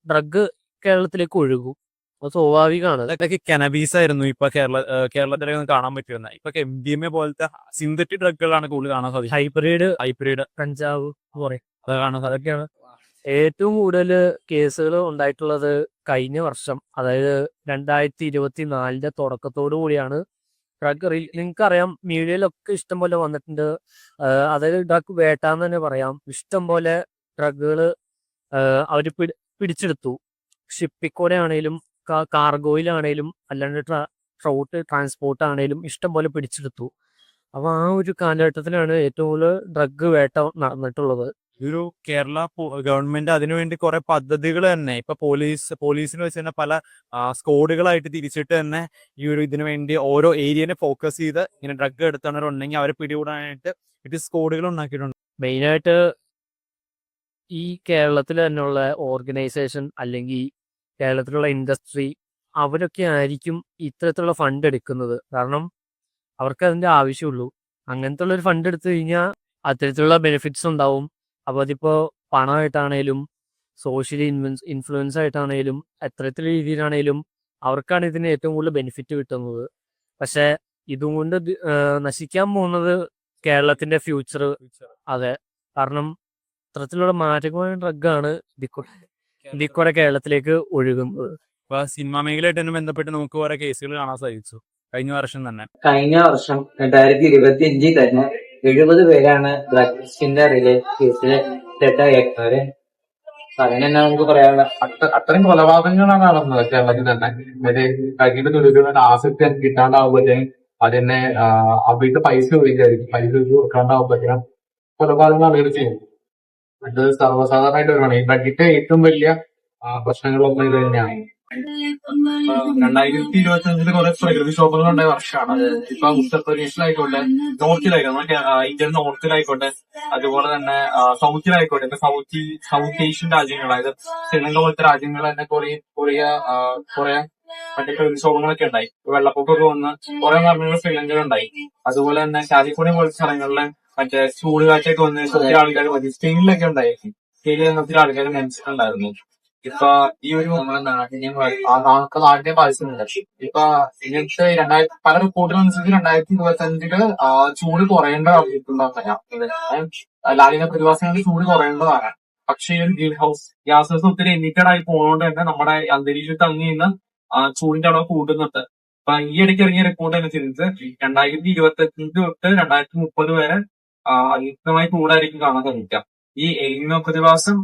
ഡ്രഗ് കേരളത്തിലേക്ക് ഒഴുകും. അത് സ്വാഭാവികമാണ്. അതൊക്കെ കനബീസ് ആയിരുന്നു ഇപ്പൊ കേരളത്തിലേക്ക് കാണാൻ പറ്റുന്നത്. ഇപ്പൊ MDMA പോലത്തെ സിന്തറ്റിക് ഡ്രഗുകളാണ് കൂടുതൽ കാണാൻ സാധിക്കും. ഹൈബ്രിഡ് കഞ്ചാവ് പറയും, അതൊക്കെയാണ് ഏറ്റവും കൂടുതൽ കേസുകൾ ഉണ്ടായിട്ടുള്ളത് കഴിഞ്ഞ വർഷം, അതായത് 2024 തുടക്കത്തോടു കൂടിയാണ് ഡ്രഗ് നിങ്ങൾക്കറിയാം, മീഡിയയിലൊക്കെ ഇഷ്ടം പോലെ വന്നിട്ടുണ്ട്. അതായത് ഡ്രഗ് വേട്ടാന്ന് തന്നെ പറയാം. ഇഷ്ടം പോലെ ഡ്രഗുകൾ അവർ പിടിച്ചെടുത്തു. ഷിപ്പിക്കൂടെ ആണെങ്കിലും കാർഗോയിലാണേലും അല്ലാണ്ട് ട്രാൻസ്പോർട്ട് ആണേലും ഇഷ്ടം പോലെ പിടിച്ചെടുത്തു. അപ്പൊ ആ ഒരു കാലഘട്ടത്തിലാണ് ഏറ്റവും കൂടുതൽ ഡ്രഗ് വേട്ട നടന്നിട്ടുള്ളത്. ഈ ഒരു കേരള ഗവൺമെന്റ് അതിനുവേണ്ടി കുറെ പദ്ധതികൾ തന്നെ ഇപ്പൊ പോലീസിന് വെച്ച് തന്നെ പല സ്ക്വാഡുകളായിട്ട് തിരിച്ചിട്ട് തന്നെ ഈ ഒരു ഇതിനു വേണ്ടി ഓരോ ഏരിയനെ ഫോക്കസ് ചെയ്ത് ഇങ്ങനെ ഡ്രഗ് എടുത്തവരുണ്ടെങ്കിൽ അവരെ പിടികൂടാനായിട്ട് ഇത് സ്ക്വാഡുകൾ ഉണ്ടാക്കിയിട്ടുണ്ട്. മെയിനായിട്ട് ഈ കേരളത്തിൽ തന്നെയുള്ള ഓർഗനൈസേഷൻ അല്ലെങ്കിൽ കേരളത്തിലുള്ള ഇൻഡസ്ട്രി അവരൊക്കെ ആയിരിക്കും ഇത്തരത്തിലുള്ള ഫണ്ട് എടുക്കുന്നത്. കാരണം അവർക്ക് അതിൻ്റെ ആവശ്യമുള്ളൂ. അങ്ങനത്തെ ഉള്ളൊരു ഫണ്ട് എടുത്തു കഴിഞ്ഞാൽ അത്തരത്തിലുള്ള ബെനിഫിറ്റ്സ് ഉണ്ടാവും. അപ്പോൾ അതിപ്പോൾ പണമായിട്ടാണേലും സോഷ്യലി ഇൻഫ്ലുവൻസ് ആയിട്ടാണേലും അത്തരത്തിലുള്ള രീതിയിലാണേലും അവർക്കാണ് ഇതിന് ഏറ്റവും കൂടുതൽ ബെനിഫിറ്റ് കിട്ടുന്നത്. പക്ഷേ ഇതും കൊണ്ട് നശിക്കാൻ പോകുന്നത് കേരളത്തിന്റെ ഫ്യൂച്ചർ. അതെ, കാരണം ഇത്തരത്തിലുള്ള മാരകമായ ഡ്രഗാണ് ഇതിക്കൂടെ കേരളത്തിലേക്ക് ഒഴുകുന്നത്. ഇപ്പൊ സിനിമാ മേഖലയായിട്ട് തന്നെ ബന്ധപ്പെട്ട് നമുക്ക് കുറെ കേസുകൾ കാണാൻ സാധിച്ചു കഴിഞ്ഞ വർഷം തന്നെ. കഴിഞ്ഞ വർഷം 2025 തന്നെ 70 പേരാണ് ഡ്രഗ്സിന്റെ കേസിൽ ഡെത്തായേക്കുന്നത്. അതിനെന്നാ നമുക്ക് പറയാനുള്ള അത്രയും കൊലപാതകങ്ങളാണ് നടന്നത് കേരളത്തിൽ തന്നെ. കൈകിട്ട് തുലുക്കുന്ന ആസക്തി കിട്ടാണ്ടാവുമ്പോഴത്തേക്കും അതിനെ അവർക്ക് പൈസ ഉപയോഗിച്ചായിരിക്കും. പൈസ കൊടുക്കാണ്ടാവുമ്പോഴത്തേക്കും കൊലപാതകങ്ങൾ ആളുകൾ ചെയ്യും. അത് സർവ്വസാധാരണമായിട്ട് വരുവാണ്. ഈ ഡ്രഗിന്റെ ഏറ്റവും വലിയ പ്രശ്നങ്ങളൊന്നും ഇത് തന്നെയാണ്. 2025 കുറെ പ്രകൃതിക്ഷോഭങ്ങൾ ഉണ്ടായ വർഷമാണ്. ഇപ്പൊ ഉത്തർപ്രദേശിലായിക്കോട്ടെ, നോർത്തിലായിക്കോട്ടെ, ഇന്ത്യൻ നോർത്തിലായിക്കോട്ടെ, അതുപോലെ തന്നെ സൗത്തിലായിക്കോട്ടെ. ഇപ്പൊ സൗത്ത് ഏഷ്യൻ രാജ്യങ്ങൾ, അതായത് ശ്രീലങ്ക പോലത്തെ രാജ്യങ്ങൾ തന്നെ കൊറിയ മറ്റേ പ്രകൃതിക്ഷോഭങ്ങളൊക്കെ ഉണ്ടായി. വെള്ളപ്പൊക്കമൊക്കെ വന്ന് കുറെ മരണങ്ങൾ ശ്രീലങ്കയിലുണ്ടായി. അതുപോലെ തന്നെ കാലിഫോർണിയ പോലത്തെ സ്ഥലങ്ങളിലെ മറ്റേ ചൂടുകാറ്റൊക്കെ വന്ന് ഒത്തിരി ആൾക്കാർ മതി സ്പെയിനിലൊക്കെ ഉണ്ടായി. സ്പെയിനിൽ ഒത്തിരി ആൾക്കാർ മരിച്ചിട്ടുണ്ടായിരുന്നു. ഇപ്പൊ ഈ ഒരു നമ്മുടെ നാടിനെ ബാധിക്കുന്നുണ്ട്. ഇപ്പൊ ഇങ്ങനത്തെ പല റിപ്പോർട്ടുകൾ അനുസരിച്ച് 2025 ചൂട് കുറയേണ്ടതായിട്ടുണ്ടാകും. ലാലിന പ്രതിഭാസങ്ങളിൽ ചൂട് കുറയേണ്ടതാണ്. പക്ഷേ ഈ ഒരു ഗ്രീൻ ഹൗസ് ഗ്യാസസ് ഒത്തിരി എമിറ്റഡ് ആയി പോകുന്നതുകൊണ്ട് തന്നെ നമ്മുടെ അന്തരീക്ഷത്തിൽ തങ്ങി നിന്ന് ചൂടിന്റെ അളവ് കൂടുന്നുണ്ട്. അപ്പൊ ഈ ഇടയ്ക്ക് ഇറങ്ങിയ റിപ്പോർട്ട് അനുസരിച്ച് 2025 തൊട്ട് 2030 വരെ അതിശക്തമായി ചൂടായിരിക്കും കാണാൻ സാധിക്കാം. ഈ എൽനിനോ പ്രതിഭാസം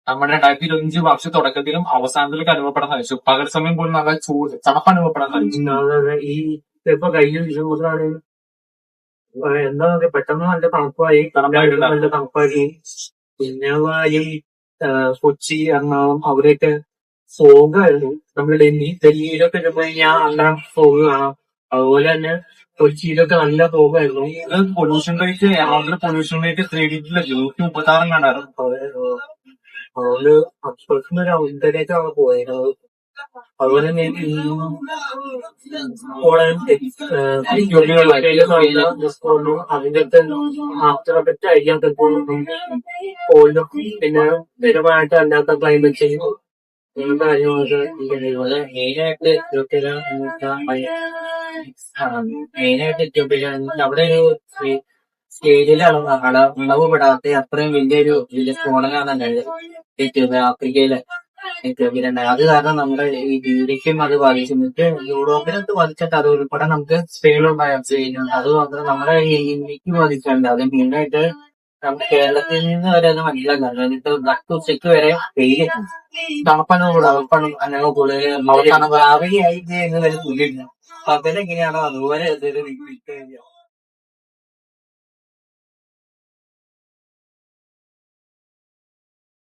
നമ്മുടെ 2025 വർഷ തുടക്കത്തിലും അവസാനത്തിലൊക്കെ അനുഭവപ്പെടാൻ സാധിച്ചു. പകൽ സമയം പോലും നല്ല ചൂട് തണുപ്പ് അനുഭവപ്പെടാൻ സാധിച്ചു. ഈ ചിലപ്പോ കഴിഞ്ഞ മുതലാണ് എന്താ പറയുക, പെട്ടെന്ന് നല്ല തണുപ്പായി, നല്ല തണുപ്പാക്കി. പിന്നെ കൊച്ചി, എറണാകുളം അവിടെയൊക്കെ ഫോഗായിരുന്നു. നമ്മുടെ ഡൽഹിയിലൊക്കെ ചെന്ന് കഴിഞ്ഞാൽ നല്ല ഫോഗ് കാണാം. അതുപോലെ തന്നെ കൊച്ചിയിലൊക്കെ നല്ല ഫോഗായിരുന്നു. ഇത് പൊല്യൂഷൻ റേറ്റ്, എറണാകുളത്തിലെ പൊല്യൂഷൻ റേറ്റ് 3D 136 കണ്ടായിരുന്നു. അതുകൊണ്ട് അത്രയ്ക്കും ഒരു അവസ്ഥയിലേക്കാണ് പോയത്. അതുപോലെ തന്നെ അതിന്റെ ആഫ്റ്റർ എഫക്റ്റ് ആയിരിക്കാം കോൾഡും പിന്നെ സ്ഥിരമായിട്ട് അല്ലാത്ത ക്ലൈമറ്റ് ചേഞ്ച് കാര്യങ്ങളൊക്കെ. മെയിനായിട്ട് എത്യോപ്യ അവിടെ ഒരു സ്റ്റേജിലാണ് അളവുപെടാത്ത അത്രയും വലിയൊരു സ്ഫോടനമാണ് ഉണ്ടായത് എത്യോപ്യ, എത്യോപ്യയിലുണ്ടായത്. അത് കാരണം നമ്മുടെ ഈ ഇന്ത്യക്കും അത് ബാധിച്ചു. എന്നിട്ട് യൂറോപ്പിനൊക്കെ ബാധിച്ചിട്ട് അത് ഉൾപ്പെടെ നമുക്ക് സ്പെയിനുണ്ടായ അത് മാത്രം നമ്മുടെ ഇന്ത്യക്ക് ബാധിച്ചിട്ടുണ്ട്. അത് മെയിനായിട്ട് നമ്മുടെ കേരളത്തിൽ നിന്ന് വരെ അത് മനസ്സിലാക്കാം. എന്നിട്ട് ഉച്ചയ്ക്ക് വരെ വെയിൽ തണുപ്പനുകൂടുതൽ ഭാവിയായിട്ട് എന്ന് വരെ തുല്ലില്ല. അപ്പൊ അതിലെങ്ങനെയാണോ അതുപോലെ